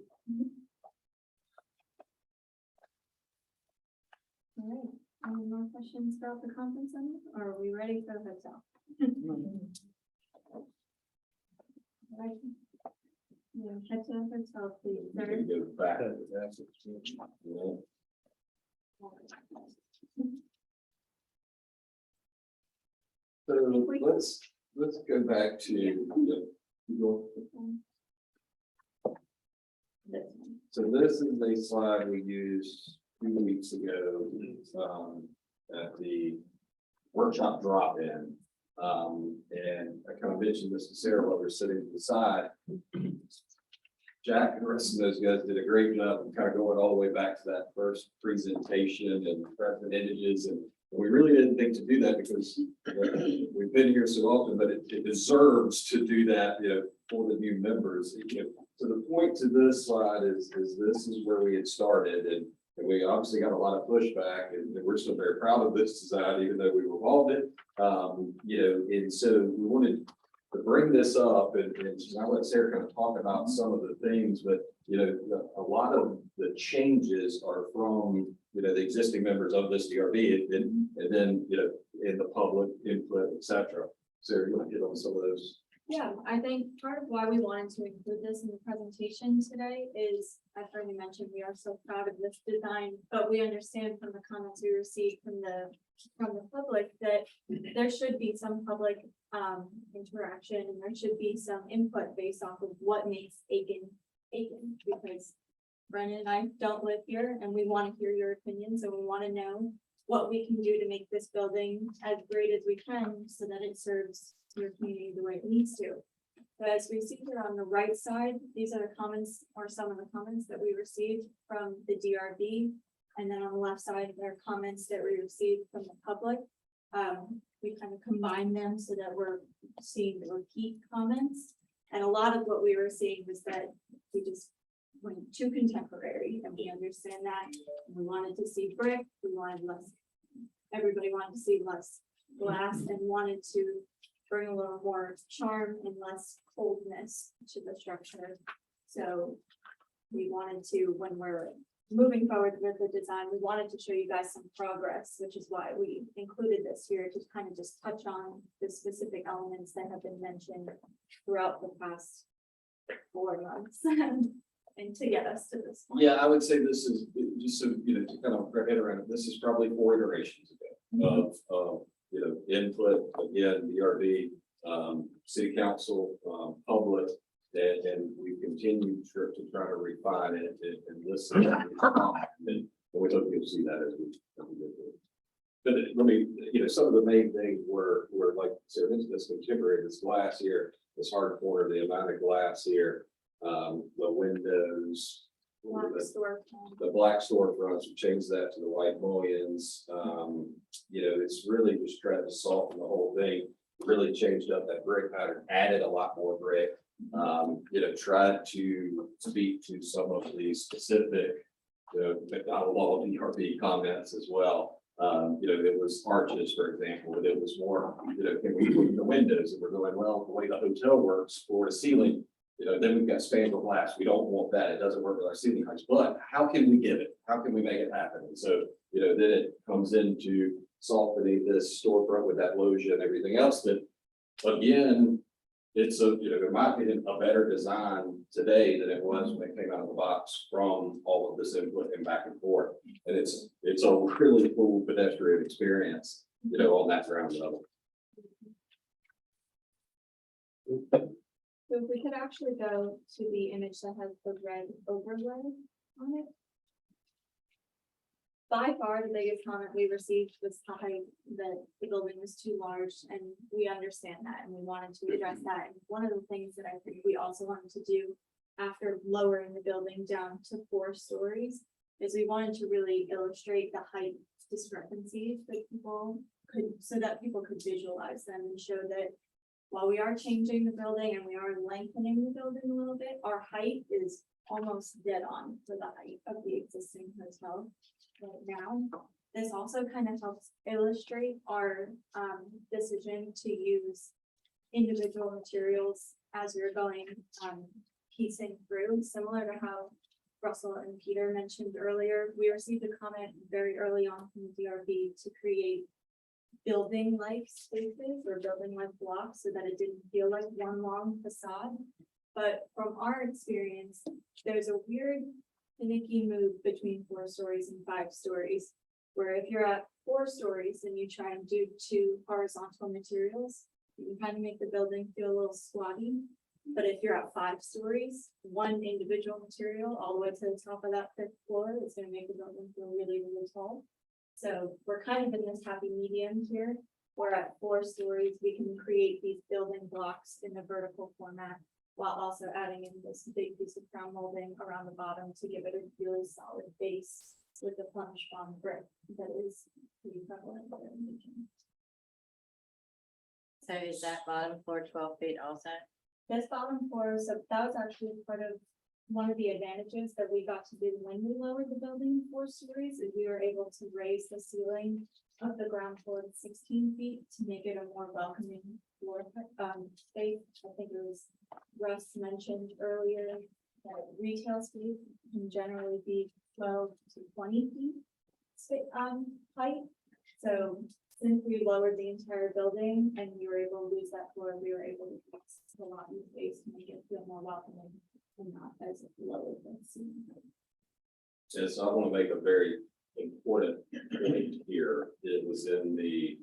All right. Any more questions about the conference center? Or are we ready for the hotel? Right. Yeah, head to the hotel, please. We're Third. gonna go back. So let's go back to This one. so this is a slide we used 2 weeks ago, at the workshop drop-in. And I kind of mentioned this to Sarah while we we're sitting to the side. Jack and the rest of those guys did a great job of kind of going all the way back to that first presentation and present images. And we really didn't think to do that because we've been here so often, but it deserves to do that, for the new members. So the point to this slide is this is where we had started, and we obviously got a lot of pushback, and we're still very proud of this design, even though we revolved it. And so we wanted to bring this up, and I'll let Sarah kind of talk about some of the things, but a lot of the changes are from the existing members of this DRB, and then in the public input, et cetera. Sarah, you want to hit on some of those? Yeah, I think part of why we wanted to include this in the presentation today is, I've already mentioned, we are so proud of this design, but we understand from the comments we received from the public that there should be some public interaction, and there should be some input based off of what makes Aiken, because Brennan and I don't live here, and we want to hear your opinions, and we want to know what we can do to make this building as great as we can so that it serves your community the way it needs to. But as we see here on the right side, these are the comments, or some of the comments that we received from the DRB. And then on the left side, there are comments that we received from the public. We kind of combine them so that we're seeing the repeat comments. And a lot of what we were seeing was that we just went too contemporary, and we understand that. We wanted to see brick, we wanted less, everybody wanted to see less glass, and wanted to bring a little more charm and less coldness to the structure. So we wanted to, when we're moving forward with the design, we wanted to show you guys some progress, which is why we included this here to kind of just touch on the specific elements that have been mentioned throughout the past 4 months. and to get us to this point. Yeah, I would say this is, just so, you know, to kind of wrap it around it, this is probably 4 iterations ago of, you know, input, again, DRB, city council, public, and we continue to try to refine it and listen. And we hope you'll see that as we go through it. But let me, you know, some of the main things were like, so this contemporary, this glass here, this hard corner, the amount of glass here, the windows. Black the- store. The black storefronts, we changed that to the white mullions. You know, it's really just trying to soften the whole thing, really changed up that brick pattern, added a lot more brick. You know, tried to speak to some of the specific, McDonald Law DRB comments as well. You know, it was arches, for example, but it was more, you know, can we put the windows, and we're going, well, the way the hotel works, floor to ceiling. You know, then we've got spandrel glass. We don't want that. It doesn't work with our ceiling heights, but how can we give it? How can we make it happen? And so, you know, then it comes into softening this storefront with that loggia and everything else that, again, it's a, you know, in my opinion, a better design today than it was when it came out of the box from all of this input and back and forth. And it's a really cool pedestrian experience, you know, on that ground level. So if we could actually go to the image that has the red overlay on it. By far, the biggest comment we received was the height, that the building was too large, and we understand that, and we wanted to address that. And one of the things that I think we also wanted to do after lowering the building down to 4 stories is we wanted to really illustrate the height discrepancies that people could, so that people could visualize them and show that while we are changing the building and we are lengthening the building a little bit, our height is almost dead on for the height of the existing hotel right now. This also kind of helps illustrate our decision to use individual materials as we're going piecing through, similar to how Russell and Peter mentioned earlier. We received a comment very early on from the DRB to create building-like spaces or building-like blocks so that it didn't feel like one long facade. But from our experience, there's a weird finicky move between 4 stories and 5 stories, where if you're at 4 stories and you try and do 2 horizontal materials, you can kind of make the building feel a little squatty. But if you're at 5 stories, one individual material all the way to the top of that 5th floor is going to make the building feel really, really tall. So we're kind of in this happy medium here, where at 4 stories, we can create these building blocks in the vertical format, while also adding in this big piece of crown molding around the bottom to give it a really solid base with the plunge bond brick that is pretty prevalent in the region. So is that bottom floor 12 feet also? This bottom floor, so that was actually part of one of the advantages that we got to do when we lowered the building 4 stories, is we were able to raise the ceiling of the ground floor to 16 feet to make it a more welcoming floor space. I think it was Russ mentioned earlier that retail space can generally be 12 to 20 feet height. So since we lowered the entire building and we were able to lose that floor, we were able to fix a lot of space to make it feel more welcoming and not as low as the ceiling. Yes, I want to make a very important point here. It was in the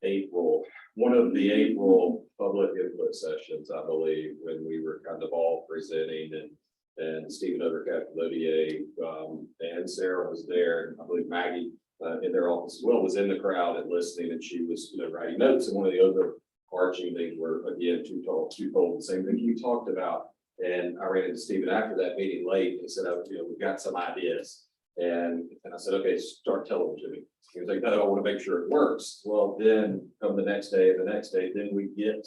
April, one of the April public input sessions, I believe, when we were kind of all presenting and Stephen Overcap, Lodier, and Sarah was there, and I believe Maggie in their office as well was in the crowd and listening, and she was, you know, writing notes. And one of the overarching things were, again, too tall, too cold, the same thing you talked about. And I ran into Stephen after that meeting late, and he said, oh, you know, we've got some ideas. And I said, okay, start telling them to me. He was like, no, I want to make sure it works. Well, then come the next day and the next day, then we get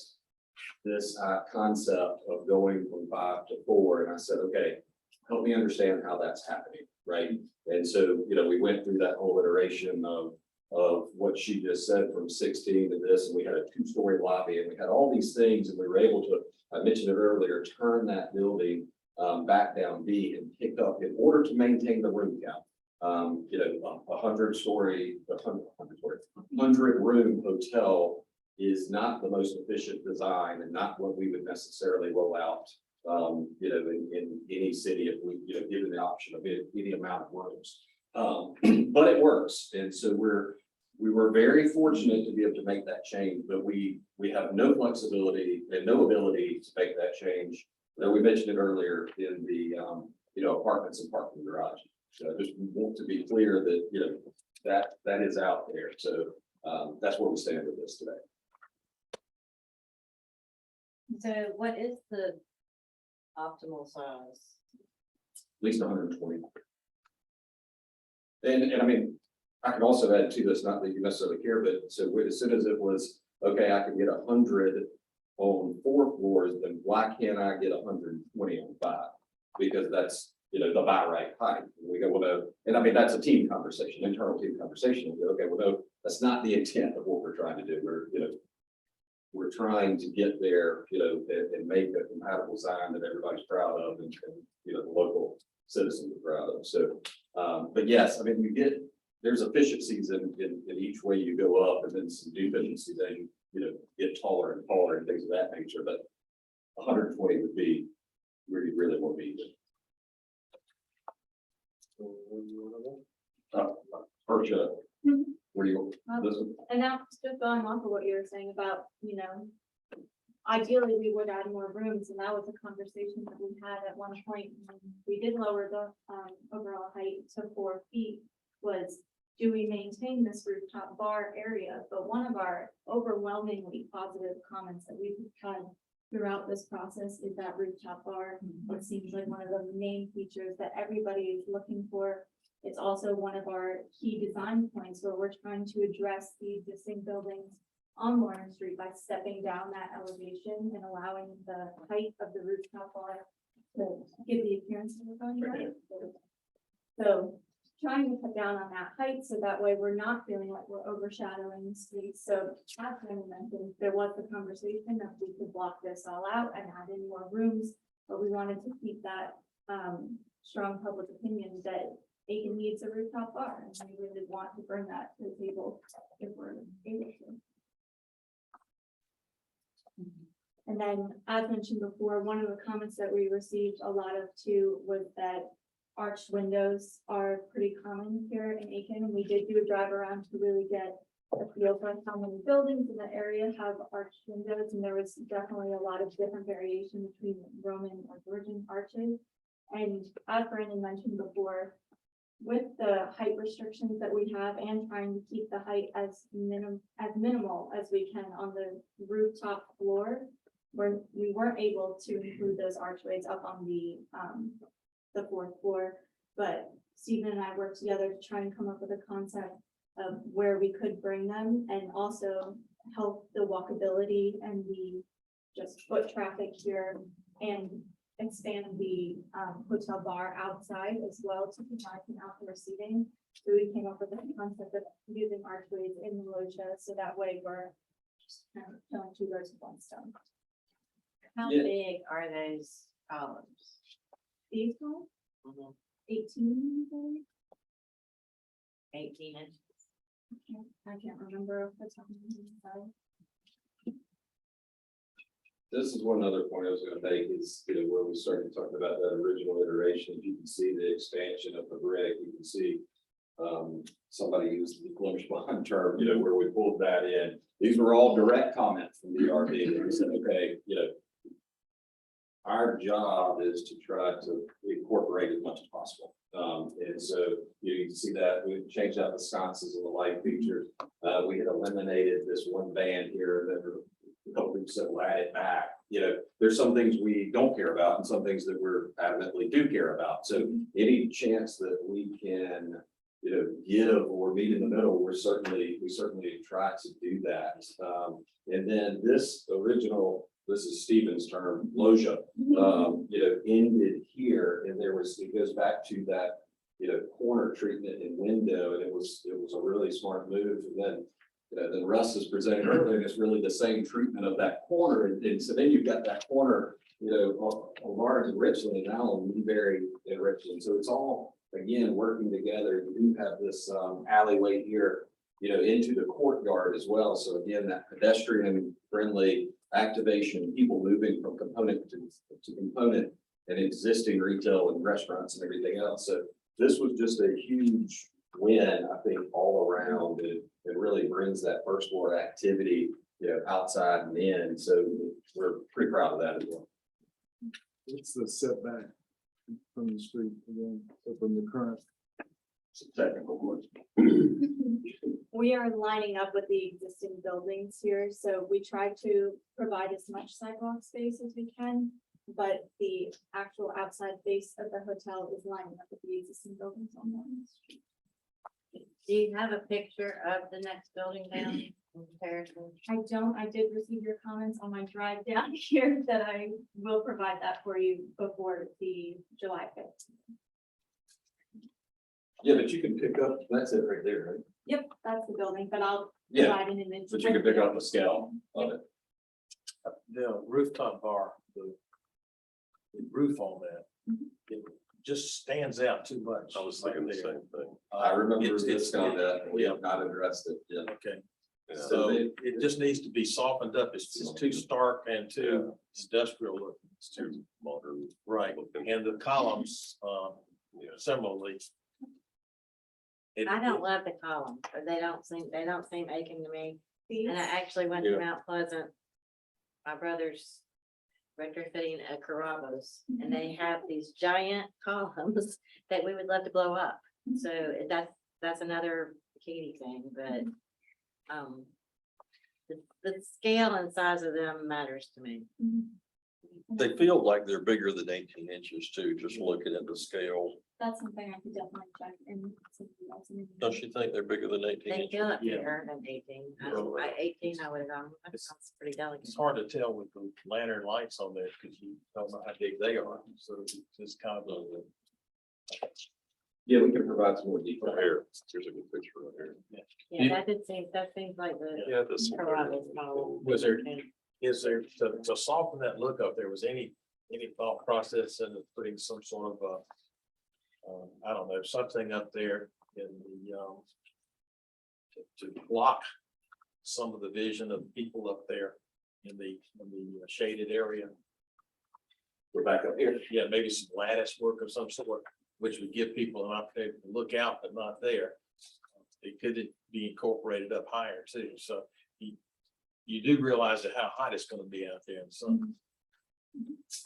this concept of going from 5 to 4. And I said, okay, help me understand how that's happening, right? And so, you know, we went through that whole iteration of what she just said from 16 to this, and we had a 2-story lobby, and we had all these things, and we were able to, I mentioned it earlier, turn that building back down B and pick up in order to maintain the room count. You know, 100-room hotel is not the most efficient design and not what we would necessarily roll out you know, in any city, if we, you know, given the option of any amount of rooms. But it works. And so we were very fortunate to be able to make that change, but we have no flexibility and no ability to make that change. Though we mentioned it earlier in the, you know, apartments and parking garage. So I just want to be clear that, you know, that is out there. So that's where we stand with this today. So what is the optimal size? At least 120. And I mean, I can also add to this, not that you necessarily care, but so as soon as it was, okay, I can get 100 on 4 floors, then why can't I get 120 on 5? Because that's, you know, the by right height. We go, well, no, and I mean, that's a team conversation, internal team conversation. We go, okay, well, no, that's not the intent of what we're trying to do. We're, you know, we're trying to get there, you know, and make a compatible sign that everybody's proud of and you know, the local citizens are proud of. So, but yes, I mean, there's efficiencies in each way you go up, and then some deficiencies as you know, get taller and taller and things of that nature, but 120 would be where you really want to be. Persia, where do you, this one? And that's just going off of what you were saying about, you know, ideally we would add more rooms, and that was a conversation that we had at one point. When we did lower the overall height to 4 feet. Was, do we maintain this rooftop bar area? But one of our overwhelmingly positive comments that we've had throughout this process is that rooftop bar. It seems like one of the main features that everybody is looking for. It's also one of our key design points where we're trying to address the existing buildings on Lawrence Street by stepping down that elevation and allowing the height of the rooftop bar to give the appearance of a front. So trying to cut down on that height so that way we're not feeling like we're overshadowing the street. So as I mentioned, there was the conversation that we could block this all out and add in more rooms, but we wanted to keep that strong public opinion that Aiken needs a rooftop bar, and we really want to bring that to the table if we're able to. And then, as mentioned before, one of the comments that we received a lot of too was that arched windows are pretty common here in Aiken, and we did do a drive around to really get a feel for how many buildings in the area have arched windows, and there was definitely a lot of different variation between Roman or Georgian arches. And as Brandon mentioned before, with the height restrictions that we have and trying to keep the height as minimal as we can on the rooftop floor, we weren't able to include those archways up on the 4th floor. But Stephen and I worked together to try and come up with a concept of where we could bring them and also help the walkability and the just foot traffic here and expand the hotel bar outside as well to provide some outdoor seating. So we came up with a concept of using archways in the loggia, so that way we're just kind of killing 2 birds with 1 stone. How Yeah. big are those columns? These ones, 18, I believe. 18 inches. I can't remember off the top of my head. This is one other point I was gonna make is, you know, where we started talking about that original iteration. You can see the expansion of the brick. You can see somebody used the Flemish bond term, you know, where we pulled that in. These were all direct comments from the RB. And we said, okay, you know, our job is to try to incorporate as much as possible. And so you can see that we changed out the sconces and the light features. We had eliminated this one band here that a couple weeks ago, we'll add it back. You know, there's some things we don't care about and some things that we're adamantly do care about. So any chance that we can, you know, give or meet in the middle, we certainly try to do that. And then this original, this is Stephen's term, loggia, you know, ended here, and it goes back to that, you know, corner treatment and window, and it was a really smart move. And then, you know, then Russ is presenting earlier, and it's really the same treatment of that corner, and so then you've got that corner, you know, on Lawrence and Richland, and now on Newberry and Richland. So it's all, again, working together. You do have this alleyway here, you know, into the courtyard as well. So again, that pedestrian friendly activation, people moving from component to component and existing retail and restaurants and everything else. So this was just a huge win, I think, all around. It really brings that first floor activity, outside and in. So we're pretty proud of that as well. It's the setback from the street again, so from the current. It's a technical question. We are lining up with the existing buildings here, so we try to provide as much sidewalk space as we can. But the actual outside face of the hotel is lining up with the existing buildings on that street. Do you have a picture of the next building down in comparison? I don't, I did receive your comments on my drive down here that I will provide that for you before the July 5th. Yeah, but you can pick up, that's it right there, right? Yep, that's the building, but I'll Yeah, provide an image. but you can pick up the scale of it. The rooftop bar, the roof on that, it just stands out too much. I was thinking the same thing. I remember It's- this on that, we Yeah, have not addressed it, yeah. okay. Yeah. So it just needs to be softened up. It's too stark and too industrial looking. It's too modern. Right, and the columns, similarly. I don't love the columns, but they don't seem aching to me. And I actually went Yeah. to Mount Pleasant. My brother's retrofitting a Carrabba's, and they have these giant columns that we would love to blow up. So that's another key thing, but the scale and size of them matters to me. They feel like they're bigger than 18 inches too, just looking at the scale. That's something I could definitely check and. Don't you think they're bigger than 18 They inches? feel it Yeah. bigger than 18. By 18, I would have gone, that sounds pretty delicate. It's hard to tell with the lantern lights on there because you don't know how big they are. So it's just kind of a. Yeah, we can provide some more detail. Right here, here's a good picture right here. Yeah, that seems like the Yeah, this. Carrabba's column. Was there, is there, to soften that look up, there was any thought process in putting some sort of I don't know, something up there in the, to block some of the vision of people up there in the shaded area. We're back up here. Yeah, maybe some lattice work of some sort, which would give people an opportunity to look out, but not there. It could be incorporated up higher too, so you do realize that how hot it's gonna be out there in the sun.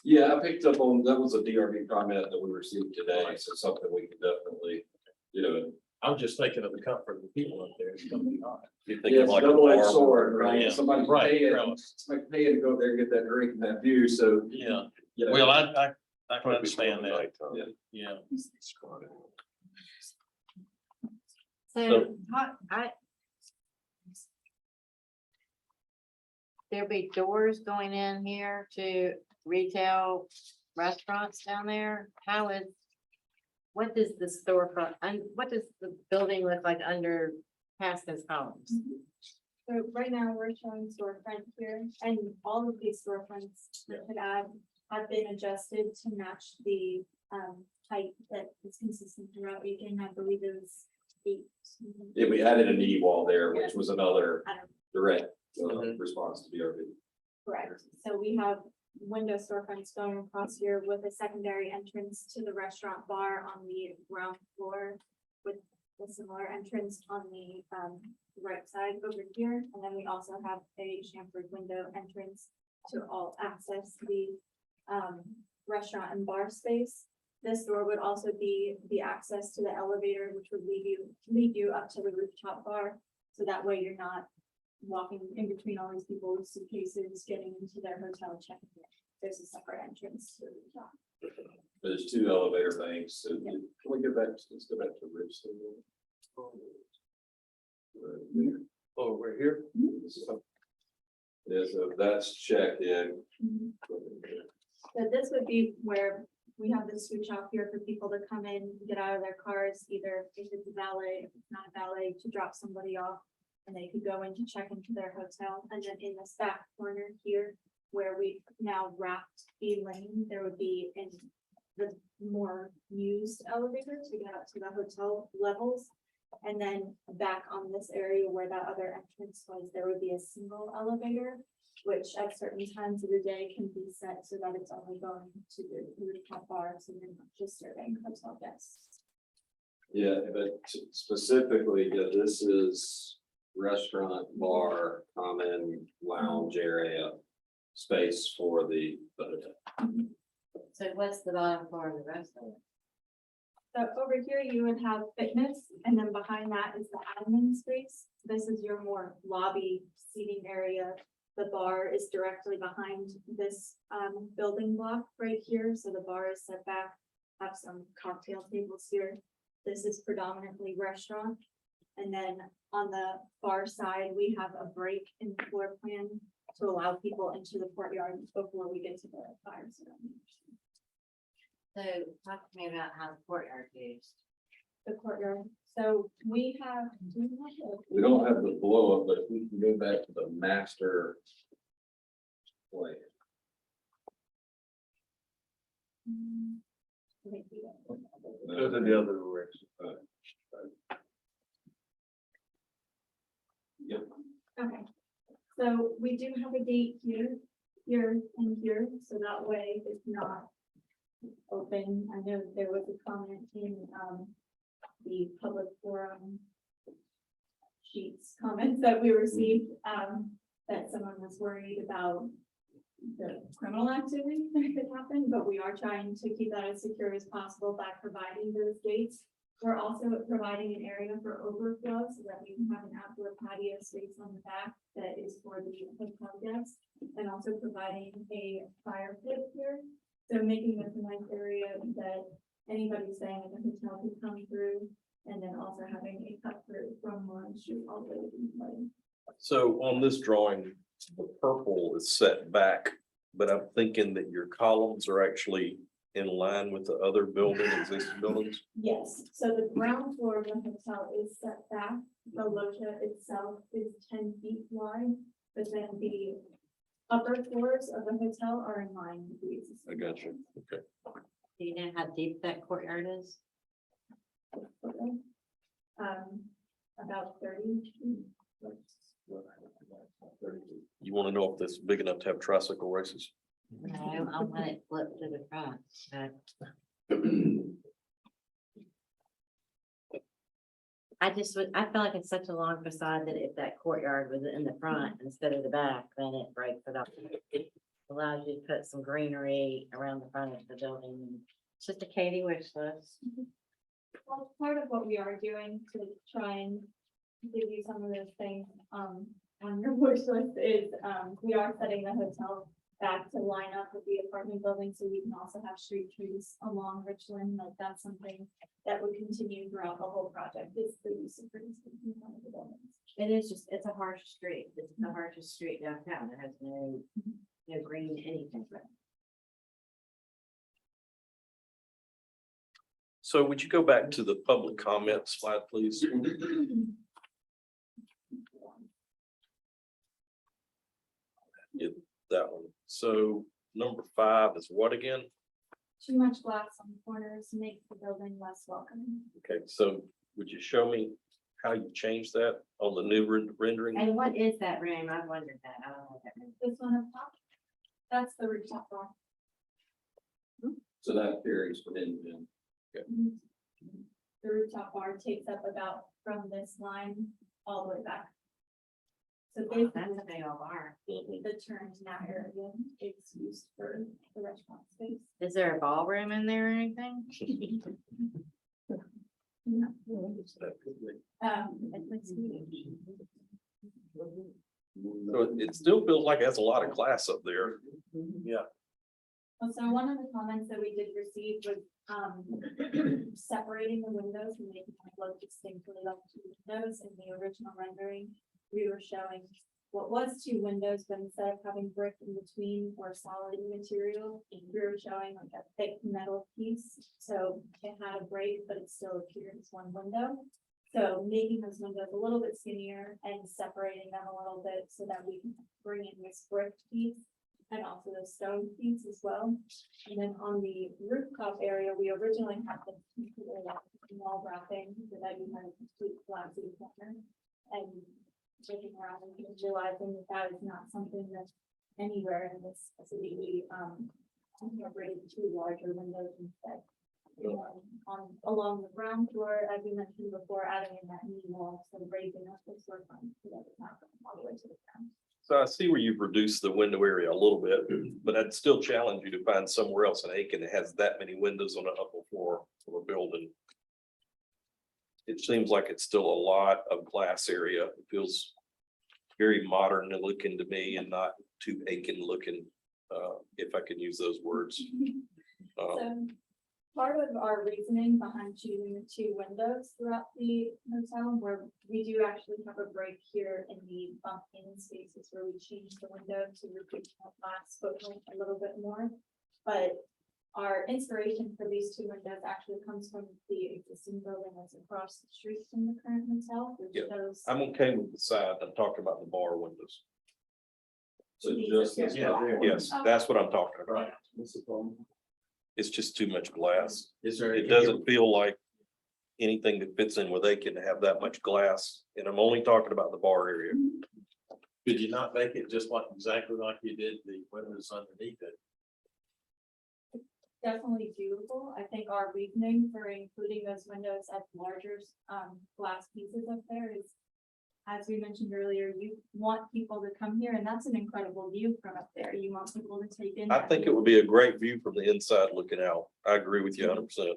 Yeah, I picked up on, that was a DRB comment that we received today, so something we could definitely, I'm just thinking of the comfort of the people up there, it's gonna be hot. You Yeah, it's like a a double-edged farm. sword, right? Yeah, Somebody right, paying, really. somebody paying to go there and get that drink and that view, so. Yeah, you know, well, I can Might be understand that, nighttime. yeah. So, there'll be doors going in here to retail restaurants down there. What does the storefront, and what does the building look like under past those columns? So right now, we're showing storefront here, and all of these storefronts that could add have been adjusted to match the height that is consistent throughout Aiken. I believe it was 8. Yeah, we added an E wall there, which was another I don't- direct response to DRB. Correct. So we have window storefronts going across here with a secondary entrance to the restaurant bar on the ground floor with a similar entrance on the right side over here. And then we also have a chamfered window entrance to all access the restaurant and bar space. This door would also be the access to the elevator, which would lead you up to the rooftop bar. So that way you're not walking in between all these people with suitcases, getting into their hotel, checking in. There's a separate entrance to the rooftop. There's 2 elevator banks, so Yeah. can we get back, let's go back to Richland. Over here, Yeah, so that's checked in. So this would be where we have the switch off here for people to come in, get out of their cars, either if it's a valet, if it's not a valet, to drop somebody off. And they could go in to check into their hotel. And then in this back corner here, where we now wrapped the lane, there would be in the more used elevator to get up to the hotel levels. And then back on this area where that other entrance was, there would be a single elevator which at certain times of the day can be set so that it's only going to the rooftop bar, so you're not just serving hotel guests. Yeah, but specifically, yeah, this is restaurant, bar, common lounge area space for the hotel. So what's the bottom floor of the rest of it? So over here, you would have fitness, and then behind that is the admin space. This is your more lobby seating area. The bar is directly behind this building block right here, so the bar is set back, have some cocktail tables here. This is predominantly restaurant. And then on the far side, we have a break in the floor plan to allow people into the courtyard before we get to the fire surrounding. So talk to me about how the courtyard is used. The courtyard, so we have. We don't have the blow up, but if we can go back to the master plan. Go to the other direction. Okay, so we do have a gate here, here and here, so that way it's not open. I know there was a comment in the public forum sheets comments that we received, that someone was worried about the criminal activity that could happen, but we are trying to keep that as secure as possible by providing those gates. We're also providing an area for overflow so that we can have an outdoor patio space on the back that is for the hotel guests, and also providing a fire pit here. So making this a nice area that anybody staying in the hotel can come through, and then also having a cut through from Warren Street all the way to the plane. So on this drawing, the purple is set back, but I'm thinking that your columns are actually in line with the other building, existing buildings. Yes, so the ground floor of the hotel is set back. The loggia itself is 10 feet wide, but then the upper floors of the hotel are in line with the existing. I got you. Okay. Do you know how deep that courtyard is? About 30 feet. You want to know if it's big enough to have tricycle races? No, I want it flipped to the front. I just would, I feel like it's such a long facade that if that courtyard was in the front instead of the back, then it breaks it up. It allows you to put some greenery around the front of the building. It's just a Katie wish list. Well, part of what we are doing to try and give you some of those things, on your wish list is, we are setting the hotel back to line up with the apartment building, so we can also have street trees along Richland. Like that's something that would continue throughout the whole project, is the use of trees in front of the buildings. It is just, it's a harsh street. It's the harshest street downtown. It has no green anything. So would you go back to the public comment slide, please? Yeah, that one. So number 5 is what again? Too much glass on the corners makes the building less welcoming. Okay, so would you show me how you change that on the new rendering? And what is that room? I've wondered that. I don't know what that room. This one up top, that's the rooftop bar. So that carries from end to end. The rooftop bar takes up about from this line all the way back. So That's basically, a big old bar. the turned now area is used for the restaurant space. Is there a ballroom in there or anything? No. So it still feels like it has a lot of glass up there. Yeah. So one of the comments that we did receive was, separating the windows and making them look distinctly like two windows. In the original rendering, we were showing what was 2 windows, but instead of having brick in between or solid material, we were showing like a thick metal piece. So it had a break, but it still appeared as 1 window. So making those windows a little bit skinnier and separating them a little bit so that we can bring in this brick piece and also the stone piece as well. And then on the rooftop area, we originally had the wall wrapping so that you had a complete flat corner. And looking around and realizing that that is not something that anywhere in this city, incorporated two larger windows instead. Along the ground floor, as you mentioned before, adding in that knee wall, so raising up the storefront so that it's not going all the way to the ground. So I see where you've reduced the window area a little bit, but I'd still challenge you to find somewhere else in Aiken that has that many windows on the upper floor of a building. It seems like it's still a lot of glass area. It feels very modern looking to me and not too Aiken looking, if I can use those words. So part of our reasoning behind choosing the two windows throughout the hotel, where we do actually have a break here in the bump in spaces where we change the window to reduce the glass footprint a little bit more. But our inspiration for these two windows actually comes from the existing building that's across the street from the current hotel, which Yeah, shows. I'm okay with the side. I'm talking about the bar windows. So just. Yes, that's what I'm talking about. What's the problem? It's just too much glass. Is there? It doesn't feel like anything that fits in with Aiken to have that much glass. And I'm only talking about the bar area. Could you not make it just like exactly like you did the windows underneath it? Definitely doable. I think our reasoning for including those windows as larger glass pieces up there is, as we mentioned earlier, you want people to come here, and that's an incredible view from up there. You want people to take in. I that think view. it would be a great view from the inside looking out. I agree with you 100%.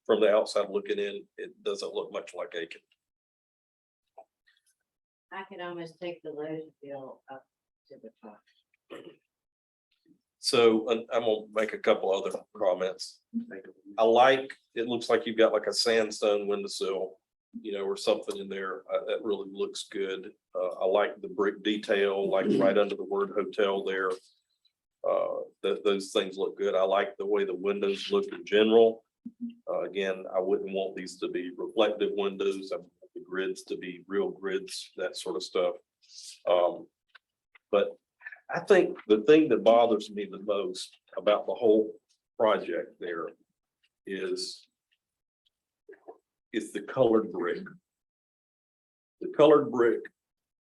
From the outside looking in, it doesn't look much like Aiken. I could almost take the Lowe's bill up to the top. So I'm gonna make a couple other comments. I like, it looks like you've got like a sandstone windowsill, you know, or something in there that really looks good. I like the brick detail, like right under the word hotel there. Those things look good. I like the way the windows look in general. Again, I wouldn't want these to be reflective windows. I want the grids to be real grids, that sort of stuff. But I think the thing that bothers me the most about the whole project there is the colored brick. The colored brick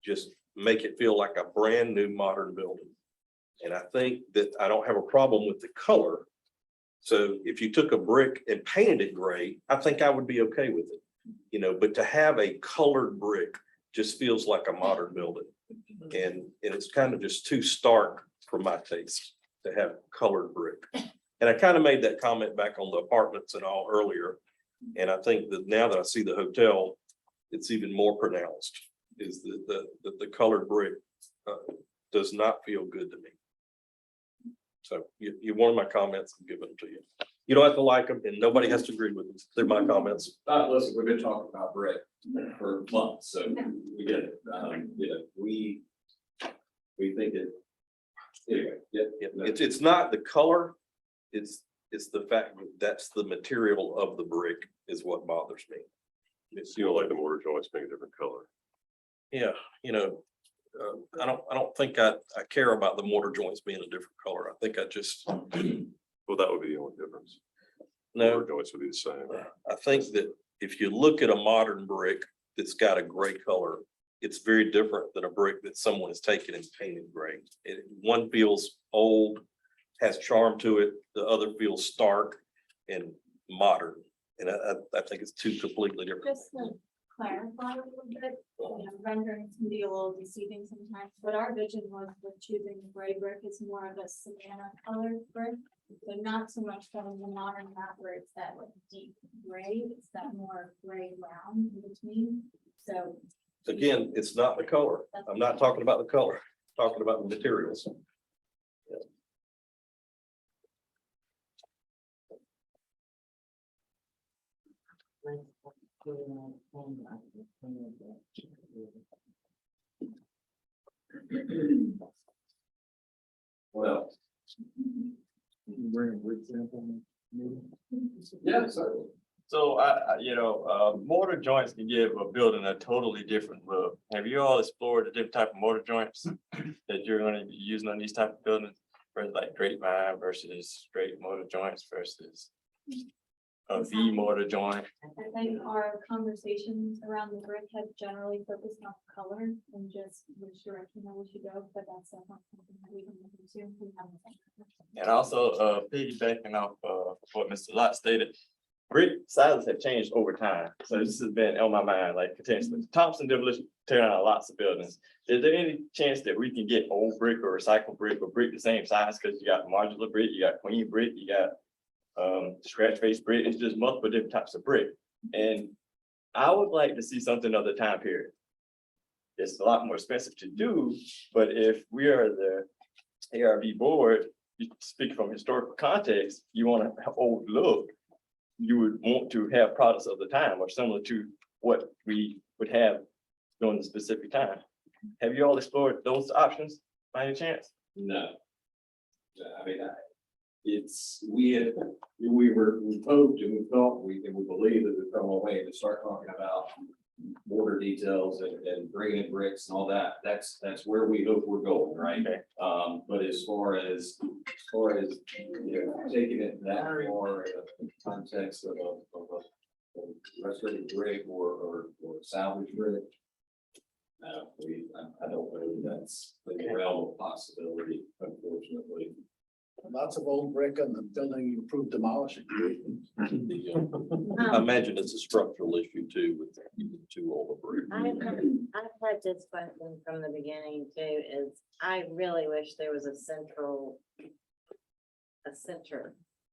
just make it feel like a brand new modern building. And I think that I don't have a problem with the color. So if you took a brick and painted it gray, I think I would be okay with it. You know, but to have a colored brick just feels like a modern building. And it's kind of just too stark for my taste to have colored brick. And I kind of made that comment back on the apartments and all earlier. And I think that now that I see the hotel, it's even more pronounced, is that the colored brick does not feel good to me. So you wanted my comments, I'm giving them to you. You don't have to like them and nobody has to agree with them. They're my comments. Listen, we've been talking about brick for months, so we get it. You know, we think it. Anyway, yeah. It's not the color, it's the fact that that's the material of the brick is what bothers me. It's, you know, like the mortar joints being a different color. Yeah, you know, I don't think I care about the mortar joints being a different color. I think I just, Well, that would be the only difference. no, Mortar joints would be the same. I think that if you look at a modern brick that's got a gray color, it's very different than a brick that someone has taken and painted gray. One feels old, has charm to it. The other feels stark and modern. And I think it's two completely different. Just to clarify a little bit, renderings can be a little deceiving sometimes, but our vision was with choosing the gray brick is more of a sienna colored brick. So not so much from the modern map where it's that like deep gray, it's that more gray brown in between. So Again, it's not the color. I'm not talking about the color, I'm talking about the materials. What else? Bring a good example. Yeah, certainly. So mortar joints can give a building a totally different look. Have you all explored the different type of mortar joints that you're gonna be using on these type of buildings? Versus like grapevine versus straight mortar joints versus a V mortar joint. I think our conversations around the brick have generally focused on color and just which direction that we should go, but that's not something that we can look into. We haven't. And also, piggybacking off, what Mr. Lot stated, brick sizes have changed over time. So this has been on my mind, like potentially Thompson demolition, tearing down lots of buildings. Is there any chance that we can get old brick or recycled brick or brick the same size? Cause you got modular brick, you got queen brick, you got scratch face brick. It's just multiple different types of brick. And I would like to see something of the time period. It's a lot more expensive to do, but if we are the ARB board, you speak from historical context, you want to have old look, you would want to have products of the time or similar to what we would have during the specific time. Have you all explored those options by any chance? No. I mean, it's, we hoped and we thought, and we believe that we've come a way to start talking about border details and bringing in bricks and all that. That's where we hope we're going, right? Okay. But as far as, you know, taking it that far in the context of a restorative brick or salvage brick. No, I don't believe that's in the realm of possibility, unfortunately. Lots of old brick on the building you approved demolishing. I imagine it's a structural issue too with too old a brick. I've had this question from the beginning too, is I really wish there was a center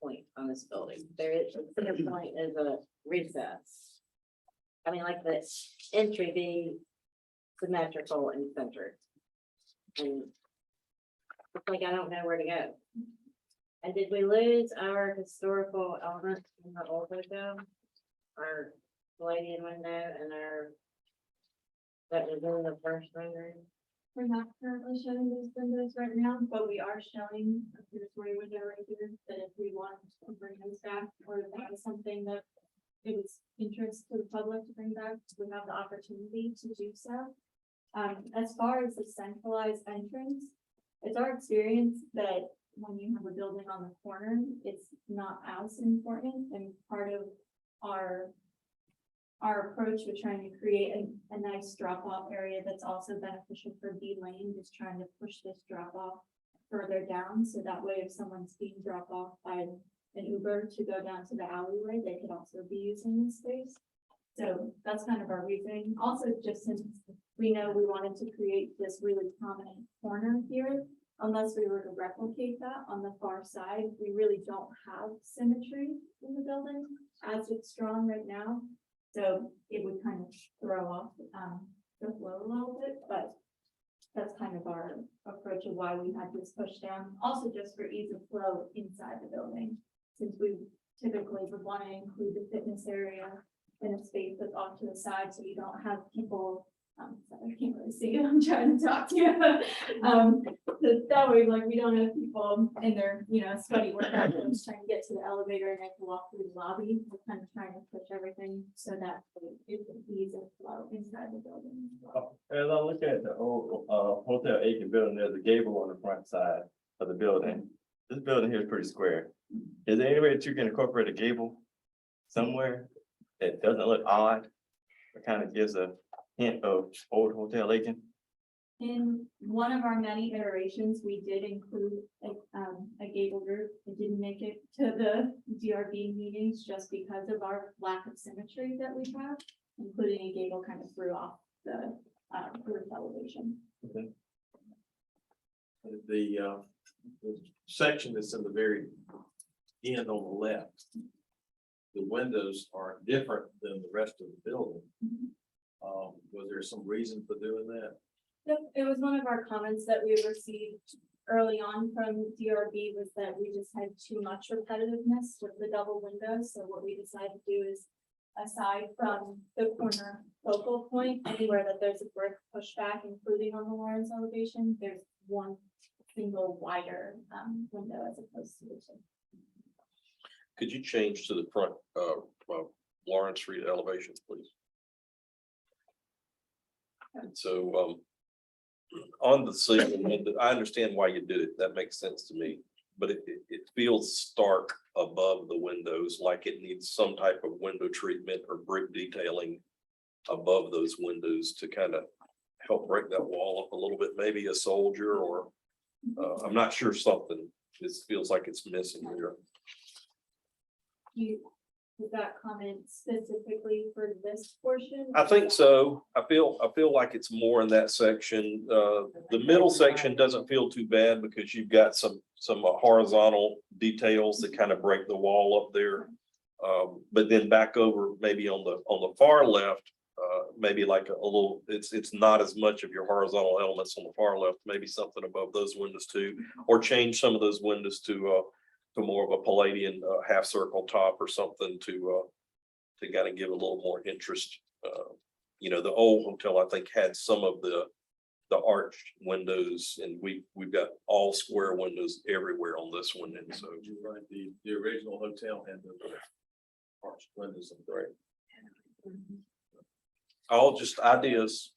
point on this building. There is, a center point is a recess. I mean, like the entry be symmetrical and centered. And it's like, I don't know where to go. And did we lose our historical elements from the old hotel? Our Palladian window and our, that was in the first rendering? We're not currently showing those windows right now, but we are showing a three-story window right here that if we want to bring those back, or if that is something that it was interest to the public to bring back, we have the opportunity to do so. As far as the centralized entrance, it's our experience that when you have a building on the corner, it's not as important, and part of our approach with trying to create a nice drop-off area that's also beneficial for B lane is trying to push this drop-off further down, so that way if someone's being dropped off by an Uber to go down to the alleyway, they could also be using this space. So that's kind of our reasoning. Also, just since we know we wanted to create this really prominent corner here, unless we were to replicate that on the far side, we really don't have symmetry in the building as it's strong right now. So it would kind of throw off the flow a little bit, but that's kind of our approach of why we had this pushed down. Also, just for ease of flow inside the building, since we typically would want to include the fitness area in a space that's off to the side, so you don't have people. Sorry, I can't really see you. I'm trying to talk to you. So that way, like, we don't have people in their, sweaty workout clothes trying to get to the elevator and they can walk through the lobby. We're kind of trying to push everything so that it can ease of flow inside the building. As I look at the old Hotel Aiken building, there's a gable on the front side of the building. This building here is pretty square. Is there any way that you can incorporate a gable somewhere that doesn't look odd? It kind of gives a hint of old Hotel Aiken. In one of our many iterations, we did include a gable roof. It didn't make it to the DRB meetings just because of our lack of symmetry that we have, including a gable kind of threw off the roof elevation. Okay. The section that's in the very end on the left, the windows are different than the rest of the building. Was there some reason for doing that? Yep, it was one of our comments that we received early on from DRB was that we just had too much repetitiveness with the double windows. So what we decided to do is, aside from the corner focal point, anywhere that there's a brick pushback, including on the Lawrence elevation, there's one single wider window as opposed to the two. Could you change to the front Lawrence Street elevation, please? And so on the ceiling, I understand why you did it. That makes sense to me. But it feels stark above the windows, like it needs some type of window treatment or brick detailing above those windows to kind of help break that wall up a little bit, maybe a soldier or I'm not sure, something. It feels like it's missing here. Is that comment specifically for this portion? I think so. I feel like it's more in that section. The middle section doesn't feel too bad because you've got some horizontal details that kind of break the wall up there. But then back over maybe on the far left, maybe like a little, it's not as much of your horizontal elements on the far left, maybe something above those windows too, or change some of those windows to more of a Palladian half circle top or something to kind of give a little more interest. You know, the old hotel, I think, had some of the arched windows, and we've got all square windows everywhere on this one. And so You're right, the original hotel had the arched windows and great. all just ideas.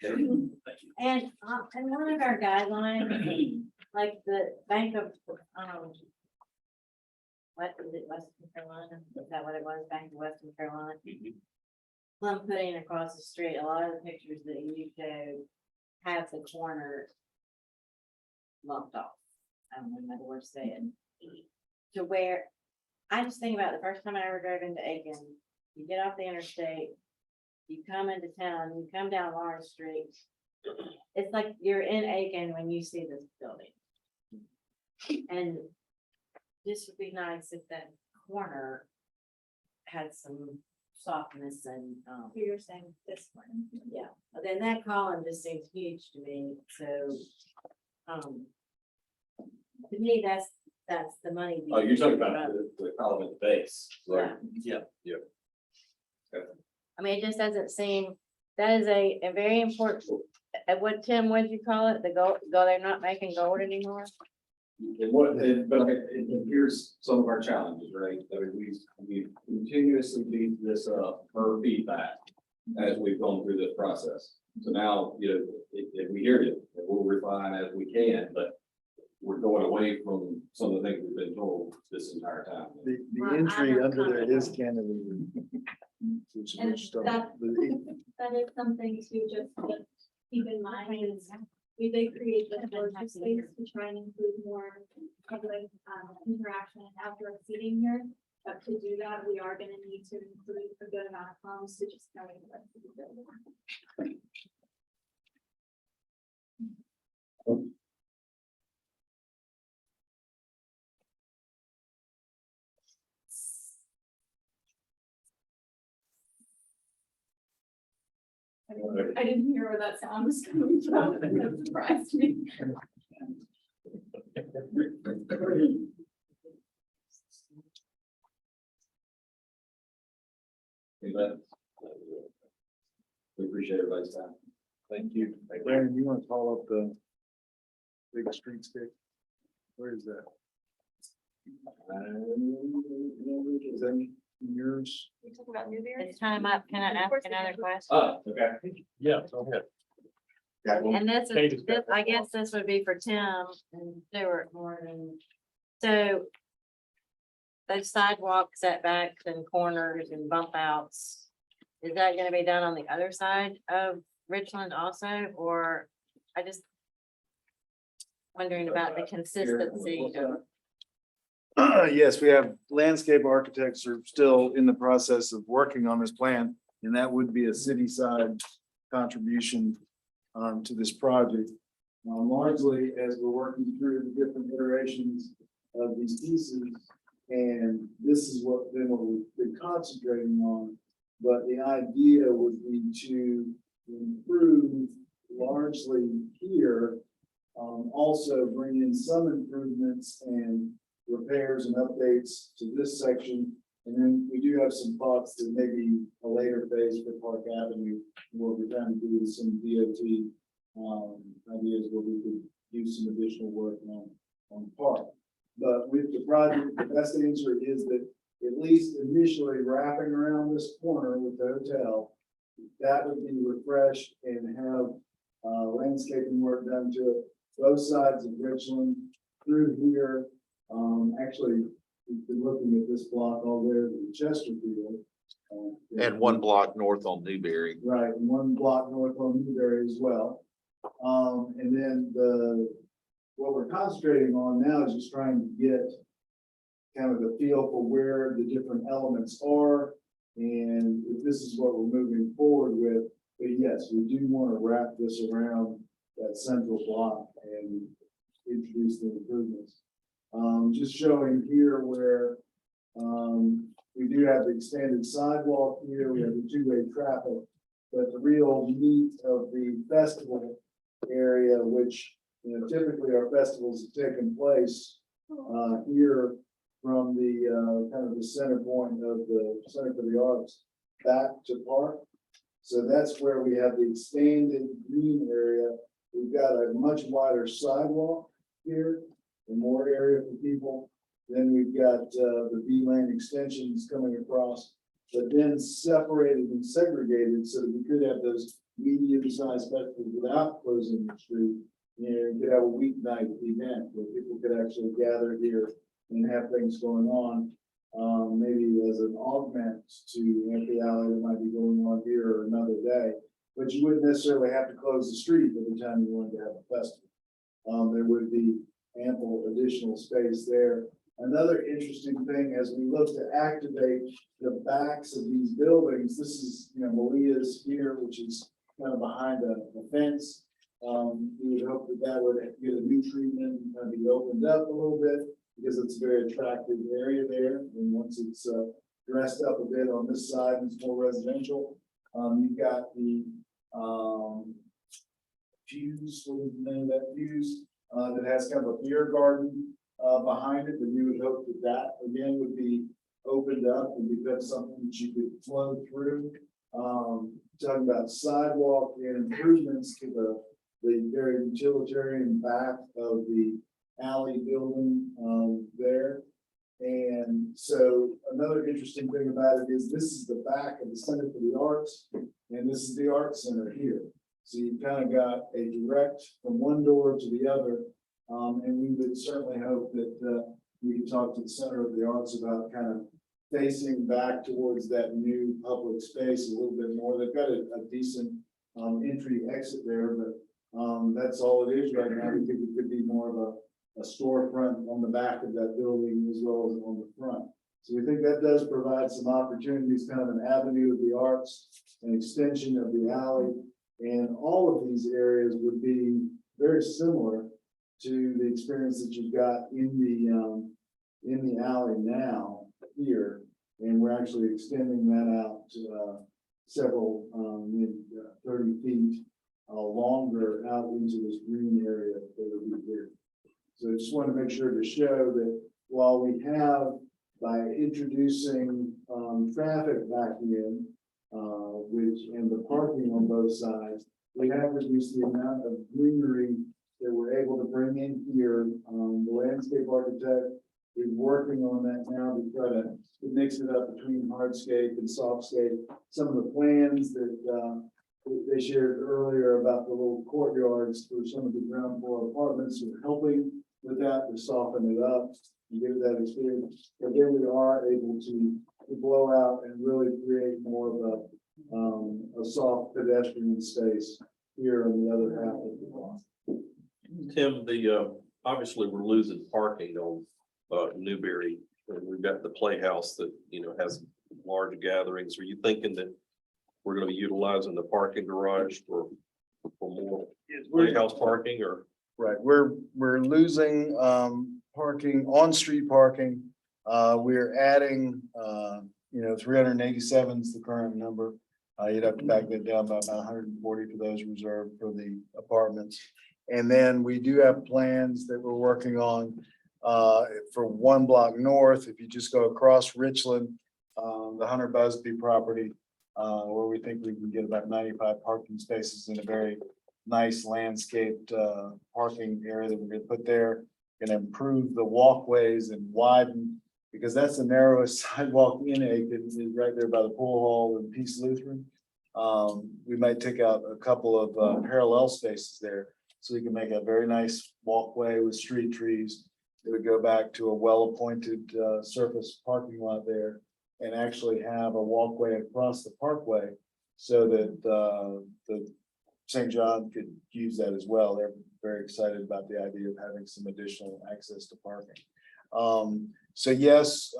And one of our guidelines, like the Bank of, what is it, Western Carolina? Is that what it was? Bank of Western Carolina? I'm putting across the street, a lot of the pictures that you show have the corner lumped off. I don't know another word to say it. To where, I just think about the first time I ever drove into Aiken, you get off the interstate, you come into town, you come down Lawrence Street. It's like you're in Aiken when you see this building. And this would be nice if that corner had some softness and, You're saying this one. yeah, but then that column just seems huge to me, so, to me, that's the money. Oh, you're talking about the column at the base, right? Yeah. Yeah. I mean, it just doesn't seem, that is a very important, what, Tim, what'd you call it? The gold, they're not making gold anymore? And here's some of our challenges, right? I mean, we continuously beat this up per feedback as we've gone through this process. So now, you know, if we hear you, and we'll refine as we can, but we're going away from some of the things we've been told this entire time. The Well, I entry have under there is comments. cantilever. Which is And interesting. that is something to just keep in mind is we did create the storage space to try and include more public interaction and outdoor seating here. But to do that, we are gonna need to include a good amount of homes to just carry the rest of the building. I didn't hear where that sound was coming from. That surprised me. But we appreciate everybody's time. Thank you. Brandon, you want to call up the big streetscape? Where is that? Is that yours? You talking about Newberry? It's time up. Can I ask another question? Oh, okay. Yeah, go ahead. And I guess this would be for Tim and Stuart more than, so. Those sidewalk setbacks and corners and bump outs, is that gonna be done on the other side of Richland also, or I just. Wondering about the consistency of. Yes, we have landscape architects are still in the process of working on this plan, and that would be a city side contribution to this project. Largely, as we're working through the different iterations of these pieces, and this is what we've been concentrating on. But the idea would be to improve largely here. Also bring in some improvements and repairs and updates to this section. And then we do have some thoughts that maybe a later phase for Park Avenue, what we're trying to do with some DOT ideas where we could do some additional work on the park. But with the project, the best answer is that at least initially wrapping around this corner with the hotel, that would be refreshed and have landscaping work done to it, both sides of Richland through here. Actually, we've been looking at this block all there to Chesterfield. And one block north on Newberry. Right, and one block north on Newberry as well. And then what we're concentrating on now is just trying to get kind of the feel for where the different elements are. And if this is what we're moving forward with, but yes, we do want to wrap this around that central block and introduce the improvements. Just showing here where, we do have the expanded sidewalk here, we have the two-way traffic, but the real meat of the festival area, which, you know, typically our festivals have taken place, here from the, kind of the center point of the Center for the Arts back to Park. So that's where we have the expanded green area. We've got a much wider sidewalk here and more area for people. Then we've got the V-lane extensions coming across, but then separated and segregated so that we could have those medium-sized festivals without closing the street. And could have a weeknight event where people could actually gather here and have things going on. Maybe as an augment to Empty Alley that might be going on here or another day. But you wouldn't necessarily have to close the street every time you wanted to have a festival. There would be ample additional space there. Another interesting thing, as we look to activate the backs of these buildings, this is, you know, Malia's here, which is kind of behind a fence. We would hope that that would get a new treatment and kind of be opened up a little bit because it's a very attractive area there. And once it's dressed up a bit on this side, it's more residential. You've got the Fuse, what is the name of that Fuse? That has kind of a beer garden behind it, and we would hope that that again would be opened up and become something that you could flow through. Talking about sidewalk and improvements to the very utilitarian back of the alley building there. And so another interesting thing about it is this is the back of the Center for the Arts, and this is the Art Center here. So you've kind of got a direct from one door to the other. And we would certainly hope that we can talk to the Center of the Arts about kind of facing back towards that new public space a little bit more. They've got a decent entry exit there, but that's all it is right now. We think it could be more of a storefront on the back of that building as well as on the front. So we think that does provide some opportunities, kind of an avenue of the arts, an extension of the alley. And all of these areas would be very similar to the experience that you've got in the alley now here. And we're actually extending that out to several, maybe 30 feet longer out into this green area that would be here. So I just want to make sure to show that while we have, by introducing traffic back in, and the parking on both sides, we have reduced the amount of greenery that we're able to bring in here. The landscape architect is working on that now to try to mix it up between hardscape and softscape. Some of the plans that they shared earlier about the little courtyards for some of the ground floor apartments are helping with that to soften it up and give it that experience. But then we are able to blow out and really create more of a soft pedestrian space here on the other half of the block. Tim, obviously we're losing parking on Newberry, and we've got the Playhouse that, you know, has large gatherings. Are you thinking that we're gonna be utilizing the parking garage for more Playhouse parking, or? Right, we're losing parking, on-street parking. We're adding 387 is the current number. You'd have to back that down by about 140 for those reserved for the apartments. And then we do have plans that we're working on for one block north. If you just go across Richland, the Hunter Busby property, where we think we can get about 95 parking spaces in a very nice landscaped parking area that we're going to put there. Going to improve the walkways and widen, because that's the narrowest sidewalk in Aiken, is right there by the pool hall and Peace Lutheran. We might take out a couple of parallel spaces there, so we can make a very nice walkway with street trees It would go back to a well-appointed surface parking lot there and actually have a walkway across the parkway so that the St. John could use that as well. They're very excited about the idea of having some additional access to parking. So yes,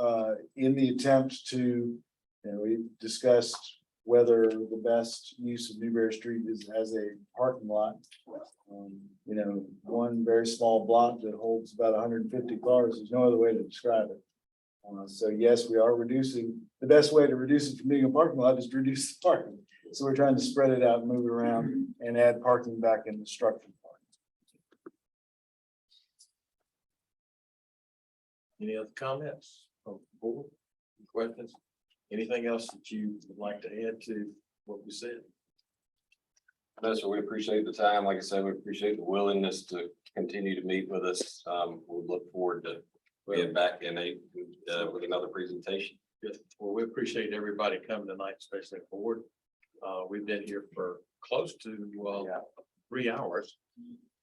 in the attempt to, we discussed whether the best use of Newberry Street is as a parking lot. One very small block that holds about 150 cars, there's no other way to describe it. So yes, we are reducing, the best way to reduce it from being a parking lot is to reduce the parking. So we're trying to spread it out, move it around and add parking back in the structure. Any other comments from the board? Questions? Anything else that you would like to add to what we said? No, sir, we appreciate the time. Like I said, we appreciate the willingness to continue to meet with us. We'll look forward to being back in with another presentation. Good. Well, we appreciate everybody coming tonight, especially the board. We've been here for close to 3 hours.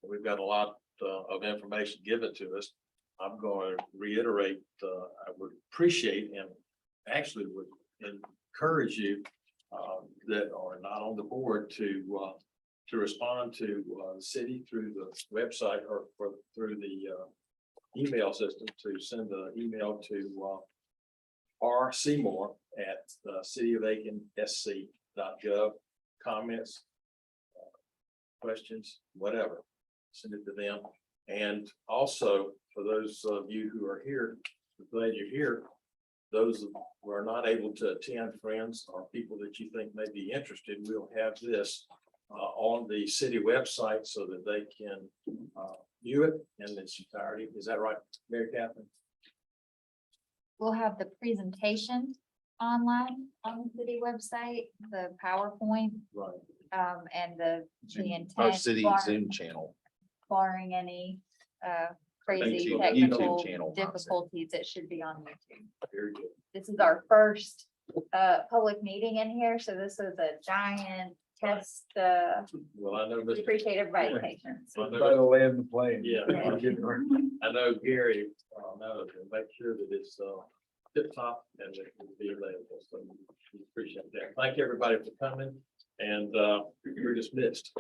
We've got a lot of information given to us. I'm going to reiterate, I would appreciate and actually would encourage you that are not on the board to respond to the city through the website or through the email system, to send an email to R. Seymour at cityofaiken.sc.gov. Comments, questions, whatever, send it to them. And also for those of you who are here, we're glad you're here. Those who are not able to attend, friends or people that you think may be interested, we'll have this on the city website so that they can view it in its entirety. Is that right, Mary Catherine? We'll have the presentation online on the city website, the PowerPoint, Right. and the Our intent. city bar- Zoom channel. Barring any crazy YouTube technical channel. difficulties, it should be on YouTube. Very good. This is our first public meeting in here, so this is a giant test. Well, I know We Mr. appreciate everybody's patience. I know- By the land the plane. Yeah. I know Gary knows, and make sure that it's tip top and it will be available. So we appreciate that. Thank you, everybody, for coming, and you're dismissed.